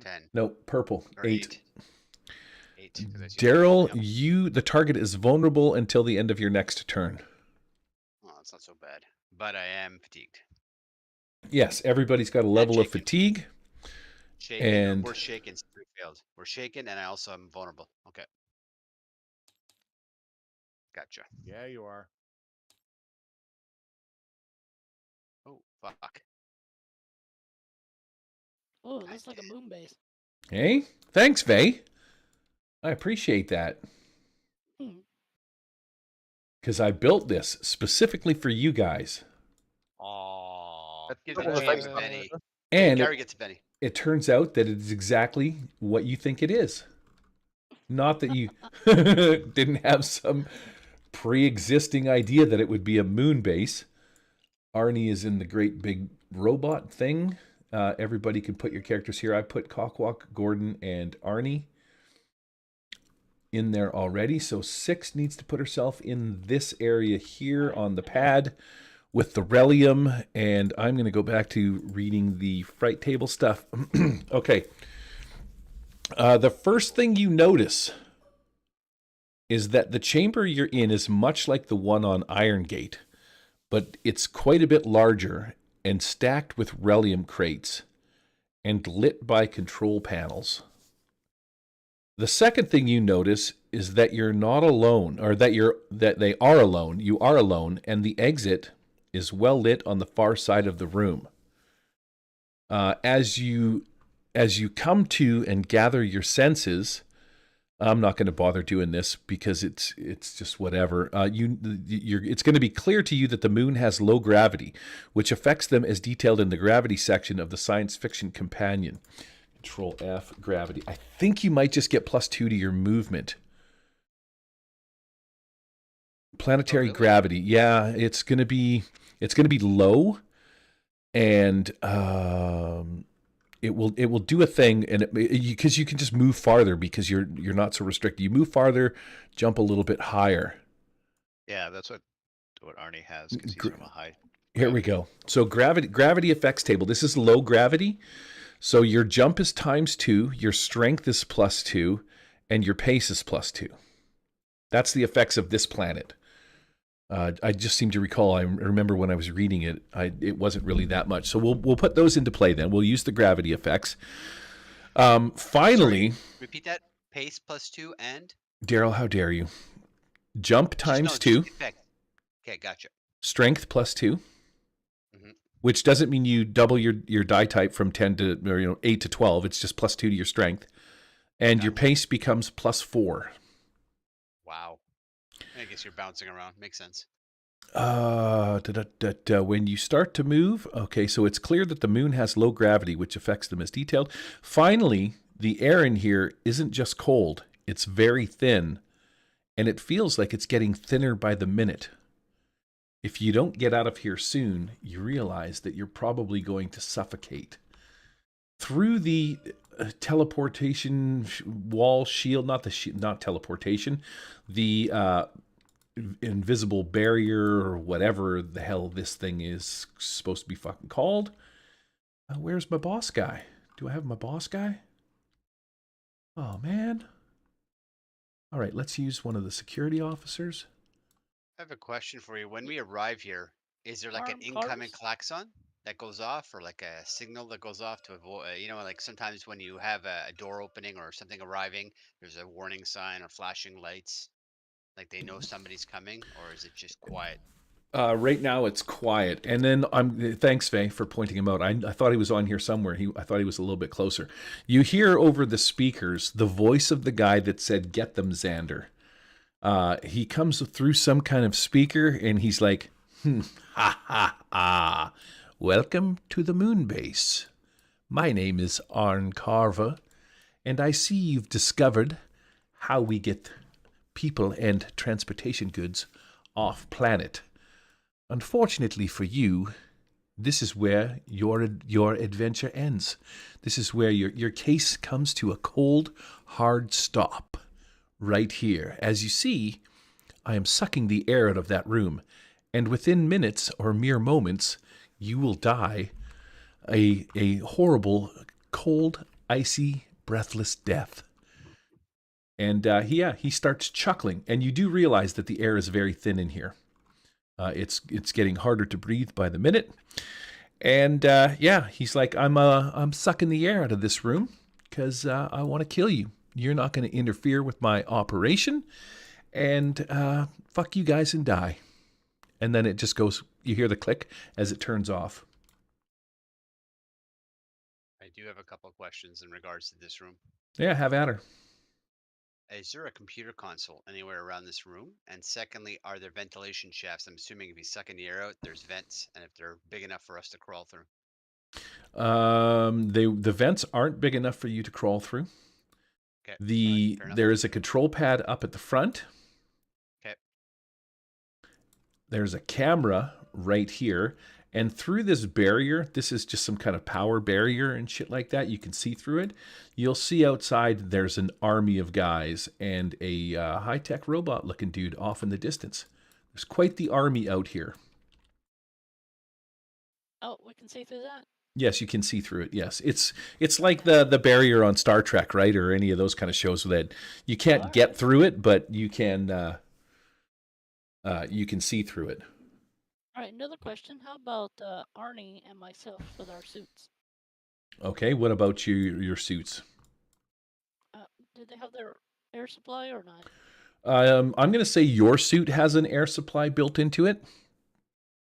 D: 10.
A: No, purple.
D: Or
A: 8.
D: 8. 'cause I see-
A: Daryl,
D: Yep.
A: the target is vulnerable until the end of your next turn.
D: Oh, it's not so bad. But I am fatigued.
A: Yes, everybody's got a level of
D: shaken.
A: fatigue.
D: Shaken.
A: And-
D: We're shaken. 3 failed. We're shaken, and I also am vulnerable. Okay. Gotcha.
E: Yeah, you are.
D: Oh, fuck.
C: Oh, it looks like a moon base.
A: Hey, thanks, Vey. I appreciate that.
C: Hmm.
A: Because I built this specifically for you guys.
D: Aww. Gives
B: Don't
D: me
B: wanna
D: James
B: thank-
D: Benny.
A: And
D: Gary gets a Benny.
A: it turns out that it is exactly what you think it is. Not that you didn't have some pre-existing idea that it would be a moon base. Arnie is in the great big robot thing. Everybody can put your characters here. I put Cockwalk, Gordon, and Arnie in there already. So 6 needs to put herself in this area here on the pad with the Relium. And I'm going to go back to reading the fright table stuff. Okay. The first thing you notice is that the chamber you're in is much like the one on Irongate, but it's quite a bit larger and stacked with Relium crates and lit by control panels. The second thing you notice is that you're not alone, or that they are alone. You are alone, and the exit is well lit on the far side of the room. As you come to and gather your senses, I'm not going to bother doing this because it's just whatever. It's going to be clear to you that the moon has low gravity, which affects them as detailed in the gravity section of the science fiction companion. Control F, gravity. I think you might just get +2 to your movement. Planetary gravity. Yeah, it's going to be low, and it will do a thing, and because you can just move farther because you're not so restricted. You move farther, jump a little bit higher.
F: Yeah, that's what Arnie has because he's from a high.
A: Here we go. So gravity effects table. This is low gravity. So your jump is ×2, your strength is +2, and your pace is +2. That's the effects of this planet. I just seem to recall. I remember when I was reading it, it wasn't really that much. So we'll put those into play then. We'll use the gravity effects. Finally,
D: Sorry, repeat that. Pace +2 and
A: Daryl, how dare you? Jump ×2.
D: Okay, gotcha.
A: Strength +2, which doesn't mean you double your die type from 10 to 8 to 12. It's just +2 to your strength, and your pace becomes +4.
D: Wow. I guess you're bouncing around. Makes sense.
A: When you start to move, okay, so it's clear that the moon has low gravity, which affects them as detailed. Finally, the air in here isn't just cold, it's very thin, and it feels like it's getting thinner by the minute. If you don't get out of here soon, you realize that you're probably going to suffocate. Through the teleportation wall shield, not teleportation, the invisible barrier or whatever the hell this thing is supposed to be fucking called. Where's my boss guy? Do I have my boss guy? Oh, man. All right, let's use one of the security officers.
D: I have a question for you. When we arrive here, is there like an incoming klaxon that goes off, or like a signal that goes off to avoid, like sometimes when you have a door opening or something arriving, there's a warning sign or flashing lights, like they know somebody's coming, or is it just quiet?
A: Right now it's quiet, and then thanks, Faye, for pointing him out. I thought he was on here somewhere. I thought he was a little bit closer. You hear over the speakers the voice of the guy that said, "Get them, Xander." He comes through some kind of speaker, and he's like, ha ha ha, welcome to the moon base. My name is Arn Carver, and I see you've discovered how we get people and transportation goods off planet. Unfortunately for you, this is where your adventure ends. This is where your case comes to a cold, hard stop. Right here. As you see, I am sucking the air out of that room, and within minutes or mere moments, you will die a horrible, cold, icy, breathless death. And he starts chuckling, and you do realize that the air is very thin in here. It's getting harder to breathe by the minute, and he's like, I'm sucking the air out of this room because I want to kill you. You're not going to interfere with my operation, and fuck you guys and die. And then it just goes, you hear the click as it turns off.
D: I do have a couple of questions in regards to this room.
A: Yeah, have at her.
D: Is there a computer console anywhere around this room? And secondly, are there ventilation shafts? I'm assuming if you suck in the air out, there's vents, and if they're big enough for us to crawl through.
A: The vents aren't big enough for you to crawl through.
D: Okay.
A: There is a control pad up at the front.
D: Okay.
A: There's a camera right here, and through this barrier, this is just some kind of power barrier and shit like that. You can see through it. You'll see outside there's an army of guys and a high-tech robot-looking dude off in the distance. There's quite the army out here.
C: Oh, we can see through that?
A: Yes, you can see through it. Yes, it's like the barrier on Star Trek, right, or any of those kind of shows that you can't get through it, but you can see through it.
C: All right, another question. How about Arnie and myself with our suits?
A: Okay, what about your suits?
C: Did they have their air supply or not?
A: I'm going to say your suit has an air supply built into it,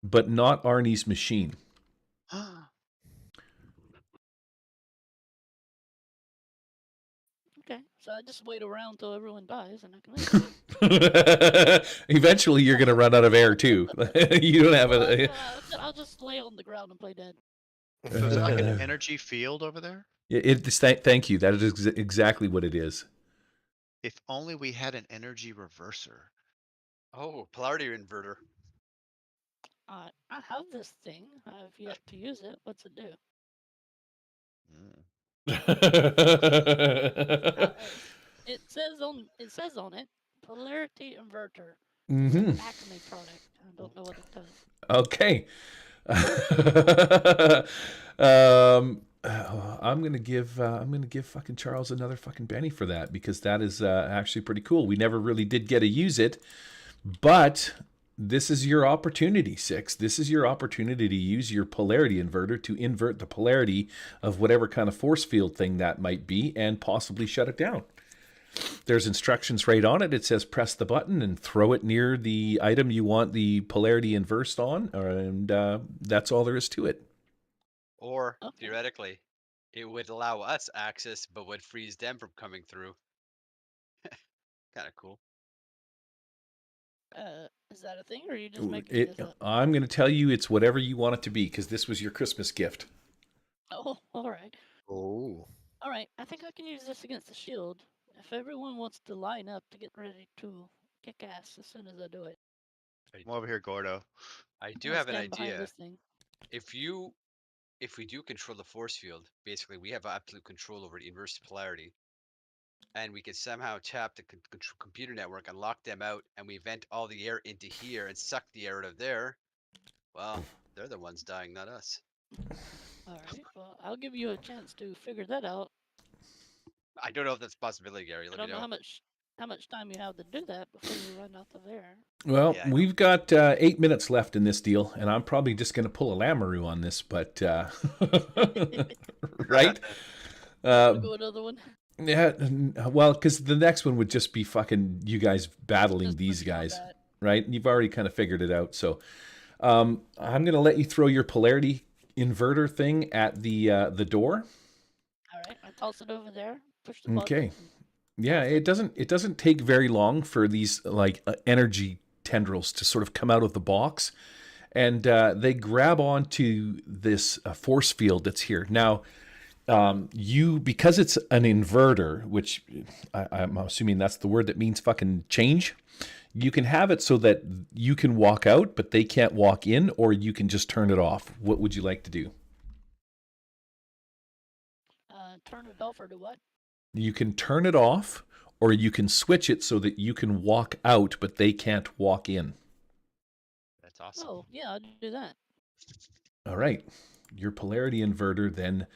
A: but not Arnie's machine.
C: Okay, So I just wait around till everyone dies, and I can make it.
A: Eventually, you're going to run out of air too. You don't have a.
C: I'll just lay on the ground and play dead.
F: Is it like an energy field over there?
A: Thank you. That is exactly what it is.
F: If only we had an energy reverser.
D: Oh, polarity inverter.
C: I have this thing. I've yet to use it. What's it do? It says on it, polarity inverter.
A: Mm-hmm.
C: Acme product. I don't know what it does.
A: Okay. I'm gonna give fucking Charles another fucking Benny for that, because that is actually pretty cool. We never really did get to use it, but this is your opportunity, Six. This is your opportunity to use your polarity inverter to invert the polarity of whatever kind of force field thing that might be, and possibly shut it down. There's instructions right on it. It says press the button and throw it near the item you want the polarity inversed on, and that's all there is to it.
D: Or,
C: Okay.
D: theoretically, it would allow us access, but would freeze them from coming through. Kind of cool.
C: Is that a thing, or are you just making this up?
A: I'm going to tell you it's whatever you want it to be, because this was your Christmas gift.
C: Oh, all right.
B: Oh.
C: All right. I think I can use this against the shield. If everyone wants to line up to get ready to kick ass as soon as I do it.
F: Come over here, Gordo.
D: I do
C: I'll
D: have an
C: stand behind
D: idea.
C: this thing.
D: If we do control the force field, basically we have absolute control over the inverse polarity, and we can somehow tap the computer network and lock them out, and we vent all the air into here and suck the air out of there. Well, they're the ones dying, not us.
C: All right. Well, I'll give you a chance to figure that out.
D: I don't know if that's a possibility, Gary.
C: I
D: Let
C: don't
D: me
C: know
D: know.
C: how much time you have to do that before you run out of air.
A: Well,
D: Yeah, I know.
A: we've got 8 minutes left in this deal, and I'm probably just going to pull a Lamoureux on this, but right?
C: Wanna go another one?
A: Yeah, well, because the next one would just be fucking you guys battling
C: Just
A: these
C: push
A: guys,
C: combat.
A: right? You've already kind of figured it out. So I'm going to let you throw your polarity inverter thing at the door.
C: All right. I toss it over there. Push the button.
A: Okay. Yeah, it doesn't take very long for these like energy tendrils to sort of come out of the box, and they grab onto this force field that's here. Now, because it's an inverter, which I'm assuming that's the word that means fucking change, you can have it so that you can walk out, but they can't walk in, or you can just turn it off. What would you like to do?
C: Turn it off or do what?
A: You can turn it off, or you can switch it so that you can walk out, but they can't walk in.
D: That's awesome.
C: Oh, yeah, I'll do that.
A: All right. Your polarity inverter then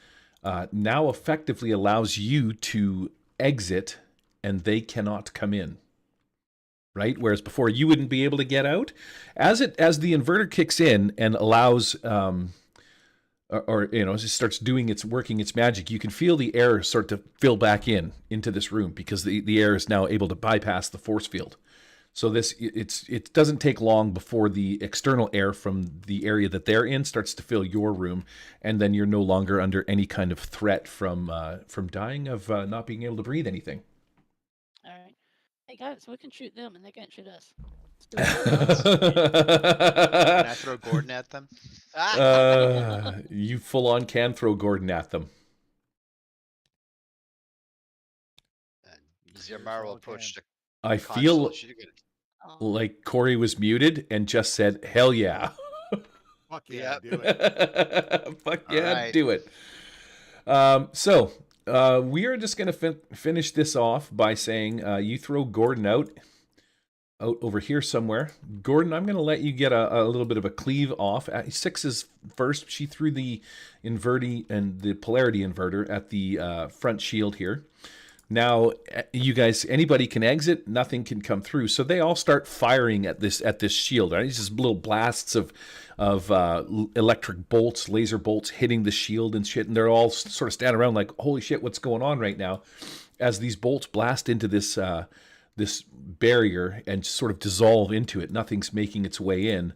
A: now effectively allows you to exit, and they cannot come in. Right? Whereas before you wouldn't be able to get out. As the inverter kicks in and allows or as it starts working its magic, you can feel the air start to fill back into this room, because the air is now able to bypass the force field. So it doesn't take long before the external air from the area that they're in starts to fill your room, and then you're no longer under any kind of threat from dying of not being able to breathe anything.
C: All right. Hey guys, we can shoot them and they can't shoot us. Let's do it.
F: Can I throw Gordon at them?
A: You full on can throw Gordon at them.
D: Zamar will approach the
A: I feel
D: console. Should get it.
C: Oh,
A: like Corey was muted and just said, "Hell yeah."
E: Fuck yeah,
D: Yep.
E: do it.
A: Fuck yeah,
F: Alright.
A: do it. So we are just going to finish this off by saying you throw Gordon out over here somewhere. Gordon, I'm going to let you get a little bit of a cleave off. Six is first. She threw the inverting and the polarity inverter at the front shield here. Now, you guys, anybody can exit, nothing can come through. So they all start firing at this shield. Right? It's just little blasts of electric bolts, laser bolts hitting the shield and shit. And they're all sort of standing around like, holy shit, what's going on right now? As these bolts blast into this barrier and sort of dissolve into it. Nothing's making its way in.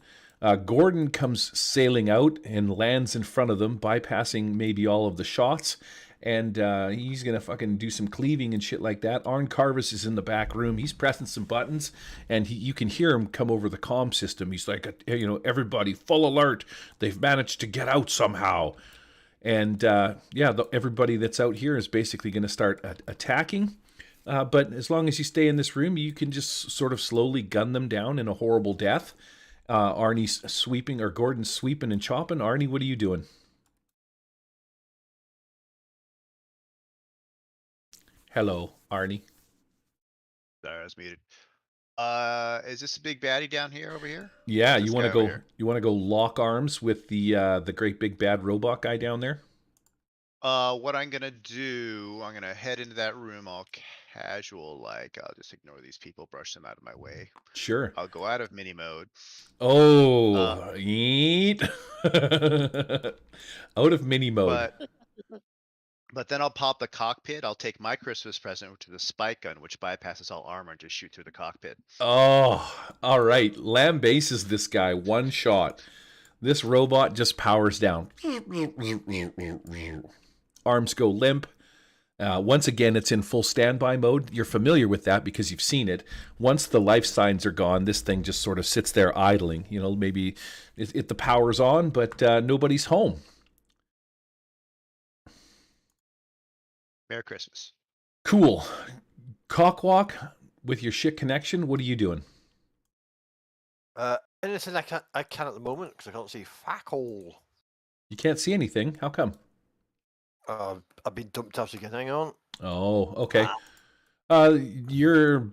A: Gordon comes sailing out and lands in front of them, bypassing maybe all of the shots, and he's gonna fucking do some cleaving and shit like that. Arn Carvis is in the back room. He's pressing some buttons, and you can hear him come over the comm system. He's like, everybody, full alert! They've managed to get out somehow. And everybody that's out here is basically going to start attacking. But as long as you stay in this room, you can just sort of slowly gun them down in a horrible death. Arnie's sweeping, or Gordon's sweeping and chopping. Arnie, what are you doing? Hello, Arnie.
F: Sorry, I was muted. Is this a big baddie down here over here?
A: Yeah,
F: This
A: you want
F: guy
A: to
F: over
A: go?
F: here?
A: You want to go lock arms with the great big bad robot guy down there?
F: What I'm gonna do, I'm gonna head into that room all casual, like I'll just ignore these people, brush them out of my way.
A: Sure.
F: I'll go out of mini mode.
A: Oh, yeet. Out of mini mode.
F: But then I'll pop the cockpit. I'll take my Christmas present, which is a spike gun, which bypasses all armor, and just shoot through the cockpit.
A: Oh, all right. Lambases this guy one shot. This robot just powers down. Arms go limp. Once again, it's in full standby mode. You're familiar with that because you've seen it. Once the life signs are gone, this thing just sort of sits there idling. Maybe the power's on, but nobody's home.
F: Merry Christmas.
A: Cool. Cockwalk, with your shit connection, what are you doing?
B: Anything I can at the moment because I can't see fuck all.
A: You can't see anything. How come?
B: I've been dumped out again. Hang on.
A: Oh, okay. I don't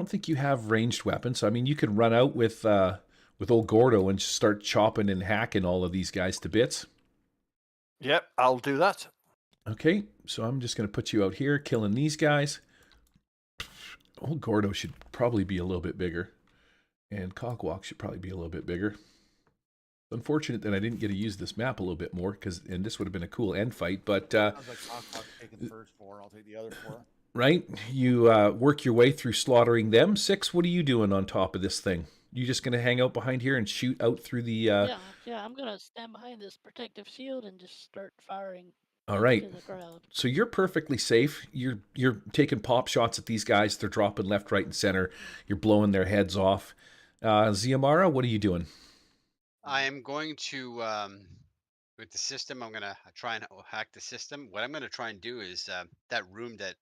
A: think you have ranged weapons. So, I mean, you could run out with old Gordo and just start chopping and hacking all of these guys to bits.
B: Yep, I'll do that.
A: Okay, so I'm just going to put you out here killing these guys. Old Gordo should probably be a little bit bigger. And Cockwalk should probably be a little bit bigger. Unfortunate that I didn't get to use this map a little bit more, and this would have been a cool end fight, but...
E: Sounds like Cockwalk taking the first 4, I'll take the other 4.
A: Right? You work your way through slaughtering them. Six, what are you doing on top of this thing? You just going to hang out behind here and shoot out through the...
C: Yeah, I'm going to stand behind this protective shield and just start firing.
A: All right.
C: To the crowd.
A: So you're perfectly safe. You're taking pop shots at these guys. They're dropping left, right, and center. You're blowing their heads off. Ziamara, what are you doing?
D: I am going to, with the system, I'm going to try and hack the system. What I'm going to try and do is that room that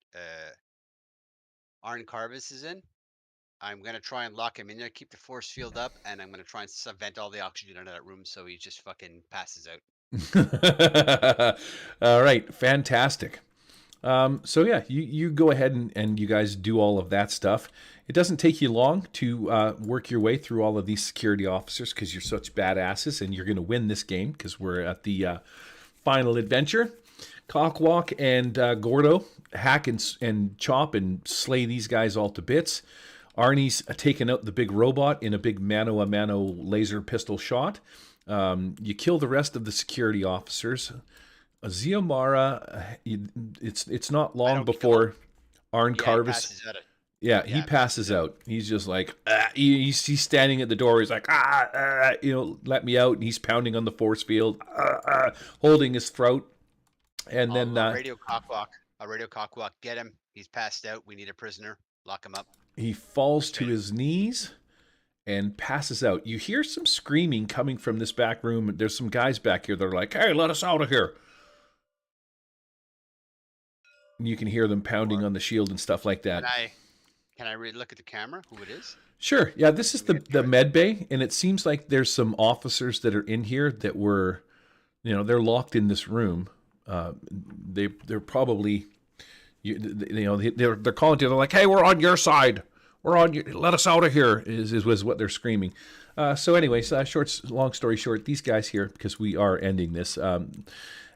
D: Arn Carvis is in, I'm going to try and lock him in there, keep the force field up, and I'm going to try and vent all the oxygen out of that room so he just fucking passes out.
A: All right, fantastic. So yeah, you go ahead and you guys do all of that stuff. It doesn't take you long to work your way through all of these security officers because you're such badasses, and you're going to win this game because we're at the final adventure. Cockwalk and Gordo hack and chop and slay these guys all to bits. Arnie's taken out the big robot in a big mano-a-mano laser pistol shot. You kill the rest of the security officers. Ziamara, it's not long before Arn Carvis. He passes out. He's just like, he's standing at the door. He's like, let me out. And he's pounding on the force field, holding his throat. And then
D: radio Cockwalk, get him. He's passed out. We need a prisoner. Lock him up.
A: He falls to his knees and passes out. You hear some screaming coming from this back room. There's some guys back here that are like, hey, let us out of here. And you can hear them pounding on the shield and stuff like that.
D: Can I look at the camera, who it is?
A: Sure. Yeah, this is the med bay, and it seems like there's some officers that are in here that were, they're locked in this room. They're probably, they're calling to you. They're like, hey, we're on your side. We're on you. Let us out of here. Was what they're screaming. So, anyways, long story short, these guys here, because we are ending this.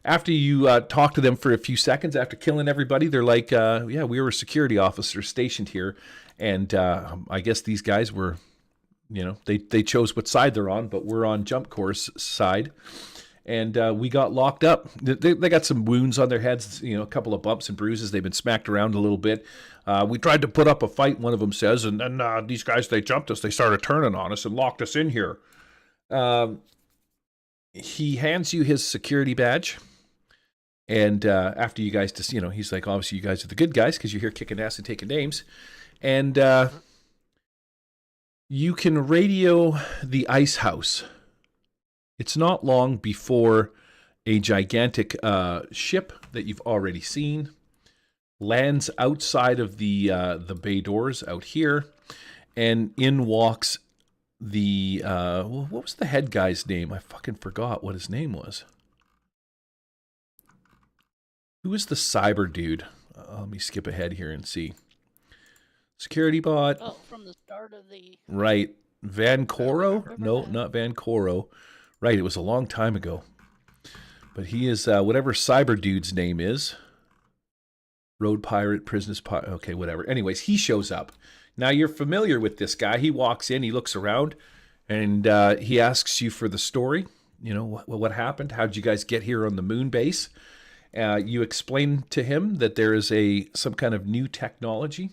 A: After you talk to them for a few seconds, after killing everybody, they're like, "Yeah, we were security officers stationed here, and I guess these guys were, they chose what side they're on, but we're on Jump Corps' side." And we got locked up. They got some wounds on their heads, a couple of bumps and bruises. They've been smacked around a little bit. We tried to put up a fight, one of them says, and then these guys, they jumped us. They started turning on us and locked us in here. He hands you his security badge, And after you guys, just he's like, obviously you guys are the good guys because you're here kicking ass and taking names. And you can radio the ice house. It's not long before a gigantic ship that you've already seen lands outside of the bay doors out here, and in walks the what was the head guy's name? I fucking forgot what his name was. Who is the cyber dude? Let me skip ahead here and see. Security bot.
C: Oh, from the start of the...
A: Right. Van Coro? No, not Van Coro. Right, it was a long time ago. But he is whatever cyber dude's name is. Road pirate, prisoners pirate. Okay, whatever. Anyways, he shows up. Now you're familiar with this guy. He walks in, he looks around, and he asks you for the story. What happened? How did you guys get here on the moon base? You explain to him that there is some kind of new technology.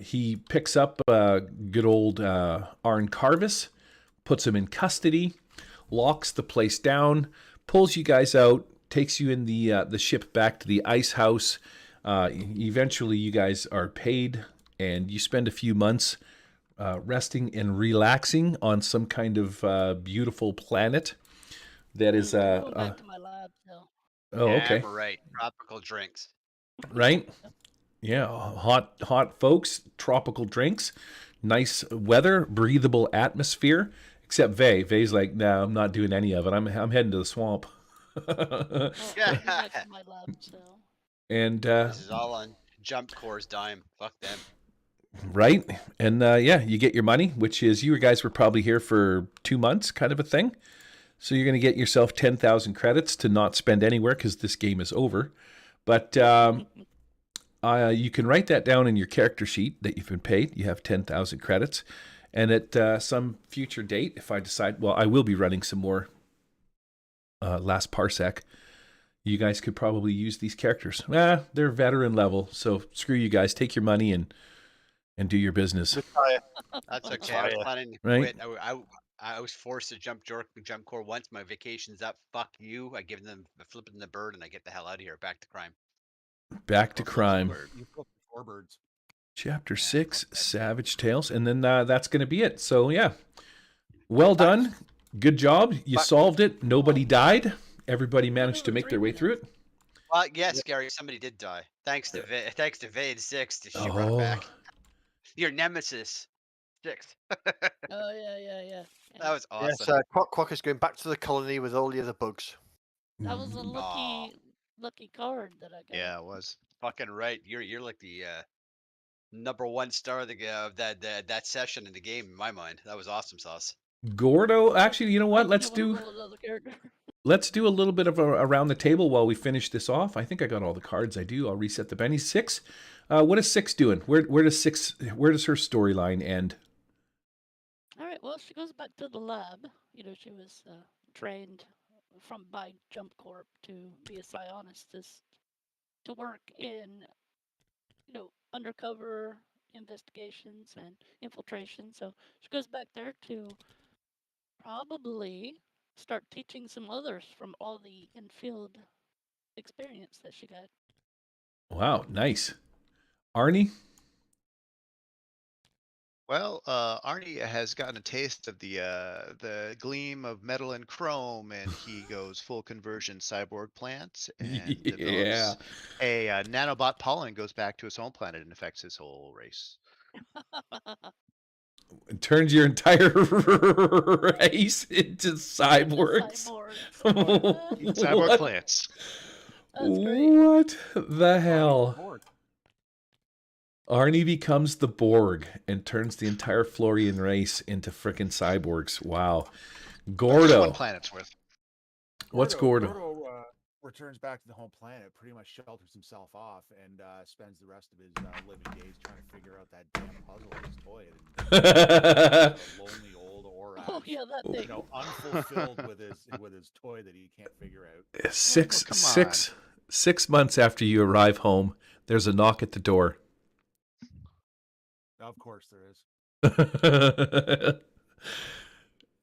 A: He picks up good old Arn Carvis, puts him in custody, locks the place down, pulls you guys out, takes you in the ship back to the ice house. Eventually, you guys are paid, and you spend a few months resting and relaxing on some kind of beautiful planet that is...
C: Go back to my lab, so.
A: Oh, okay.
D: Right. Tropical drinks.
A: Right? Yeah, hot folks, tropical drinks, nice weather, breathable atmosphere. Except Vay. Vay's like, no, I'm not doing any of it. I'm heading to the swamp.
C: Oh,
D: Yeah.
C: back to my lab, so.
A: And
D: This is all on Jump Core's dime. Fuck them.
A: right, and yeah, you get your money, which is you guys were probably here for 2 months, kind of a thing. So you're going to get yourself 10,000 credits to not spend anywhere because this game is over. But you can write that down in your character sheet that you've been paid. You have 10,000 credits. And at some future date, if I decide, well, I will be running some more Last Parsec. You guys could probably use these characters. They're veteran level, so screw you guys. Take your money and do your business.
B: Retire.
D: That's okay. I was planning to
A: Right.
D: quit. I was forced to jump core once. My vacation's up. Fuck you. I give them the flipping the bird and I get the hell out of here. Back to crime.
A: Back to crime.
E: You flipped 4 birds.
A: Chapter 6, Savage Tales. And then that's going to be it. So, yeah. Well done. Good job. You solved it. Nobody died. Everybody managed to make their way through it.
D: Well, yes, Gary, somebody did die. Thanks to Vade 6 to she brought back. Your nemesis 6.
C: Oh, yeah.
D: That was awesome.
B: Yes, Quack is going back to the colony with all the other bugs.
C: That was a lucky card that I got.
F: Yeah, it was.
D: Fucking right. You're like the number 1 star of that session in the game in my mind. That was awesome sauce.
A: Gordo, actually, you know what? Let's do
C: Another character.
A: let's do a little bit of around the table while we finish this off. I think I got all the cards. I do. I'll reset the Benny. 6. What is 6 doing? Where does her storyline end?
C: All right. Well, she goes back to the lab. She was trained by Jump Corp to be a psionicist, to work in, undercover investigations and infiltration. So she goes back there to probably start teaching some others from all the in-field experience that she got.
A: Wow, nice. Arnie?
F: Well, Arnie has gotten a taste of the gleam of metal and chrome, and he goes full conversion cyborg plant and develops a nanobot pollen, goes back to his home planet and affects his whole race.
A: It turns your entire race into cyborgs.
F: Cyborg plants.
C: That's great.
A: What the hell? Arnie becomes the Borg and turns the entire Florian race into frickin' cyborgs. Wow. Gordo.
F: 1 planet's worth.
A: What's Gordo?
E: Gordo returns back to the home planet, pretty much shelters himself off, and spends the rest of his living days trying to figure out that damn puzzle with his toy. A lonely old Aura.
C: Oh yeah, that thing.
E: Unfulfilled with his toy that he can't figure out.
A: 6 months after you arrive home, there's a knock at the door.
E: Of course there is.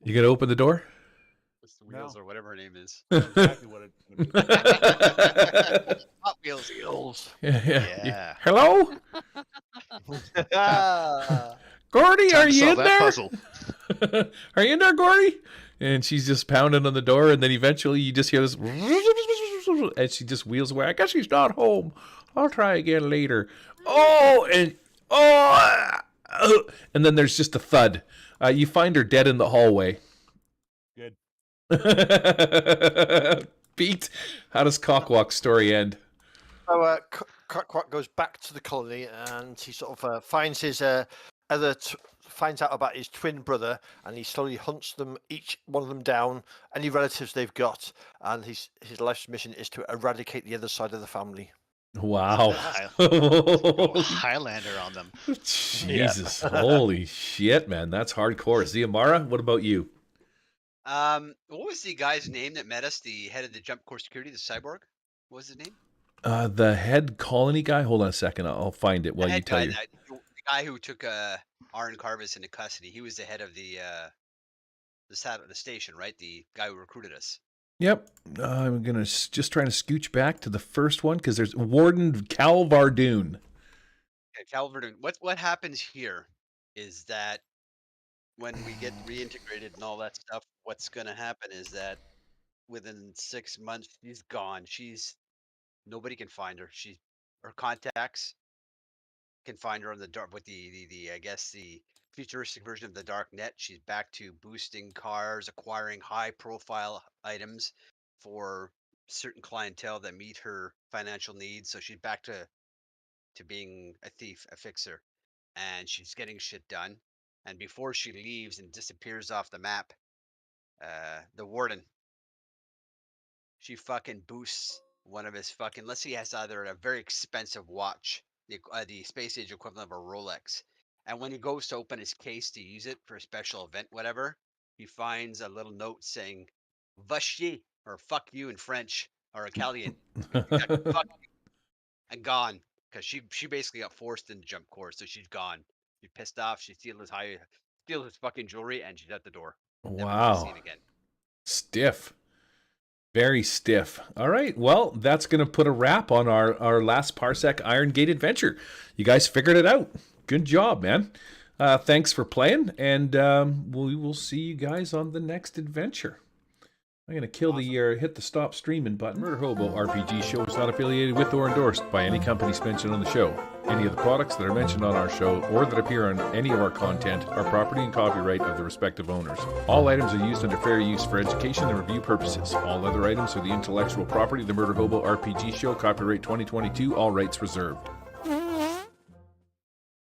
A: You gonna open the door?
D: Wheels or whatever her name is.
E: Exactly what it's gonna be.
D: Hot Wheels.
F: Yeah.
A: Hello? Gordy,
F: Time
A: are
F: to
A: you
F: solve
A: in
F: that
A: there?
F: puzzle.
A: Are you in there, Gordy? And she's just pounding on the door, and then eventually you just hear this, and she just wheels away. I guess she's not home. I'll try again later. And then there's just a thud. You find her dead in the hallway.
E: Good.
A: Pete, how does Cockwalk's story end?
B: So Quack goes back to the colony, and he sort of finds his finds out about his twin brother, and he slowly hunts them, each one of them down, any relatives they've got, and his life's mission is to eradicate the other side of the family.
A: Wow.
F: Highlander on them.
A: Jesus. Holy shit, man. That's hardcore. Ziamara, what about you?
D: What was the guy's name that met us? The head of the Jump Core Security, the cyborg? What was his name?
A: The head colony guy? Hold on a second. I'll find it while you tell you.
D: The guy who took Aaron Carvis into custody. He was the head of the station, right? The guy who recruited us.
A: Yep. I'm going to just trying to scooch back to the first one because there's Warden Calvardoon.
D: Okay, Calvardoon. What happens here is that when we get reintegrated and all that stuff, what's going to happen is that within 6 months, she's gone. Nobody can find her. Her contacts can find her on the dark with the I guess the futuristic version of the dark net. She's back to boosting cars, acquiring high profile items for certain clientele that meet her financial needs. So she's back to being a thief, a fixer, and she's getting shit done. And before she leaves and disappears off the map, the warden, she fucking boosts one of his fucking, let's say he has either a very expensive watch, the space age equivalent of a Rolex. And when he goes to open his case to use it for a special event, whatever, he finds a little note saying, "Va chier," or "fuck you" in French, or Italian. Fuck you, and gone. Because she basically got forced into Jump Core, so she's gone. She's pissed off. She steals his fucking jewelry, and she's at the door. Never to be
A: Wow.
D: seen again.
A: Stiff. Very stiff. All right. Well, that's going to put a wrap on our last Parsec Irongate adventure. You guys figured it out. Good job, man. Thanks for playing, and we will see you guys on the next adventure. I'm going to kill the hit the stop streaming button. Murder Hobo RPG show is not affiliated with or endorsed by any companies mentioned on the show. Any of the products that are mentioned on our show or that appear on any of our content are property and copyright of the respective owners. All items are used under fair use for education and review purposes. All other items are the intellectual property of the Murder Hobo RPG show, copyright 2022, all rights reserved.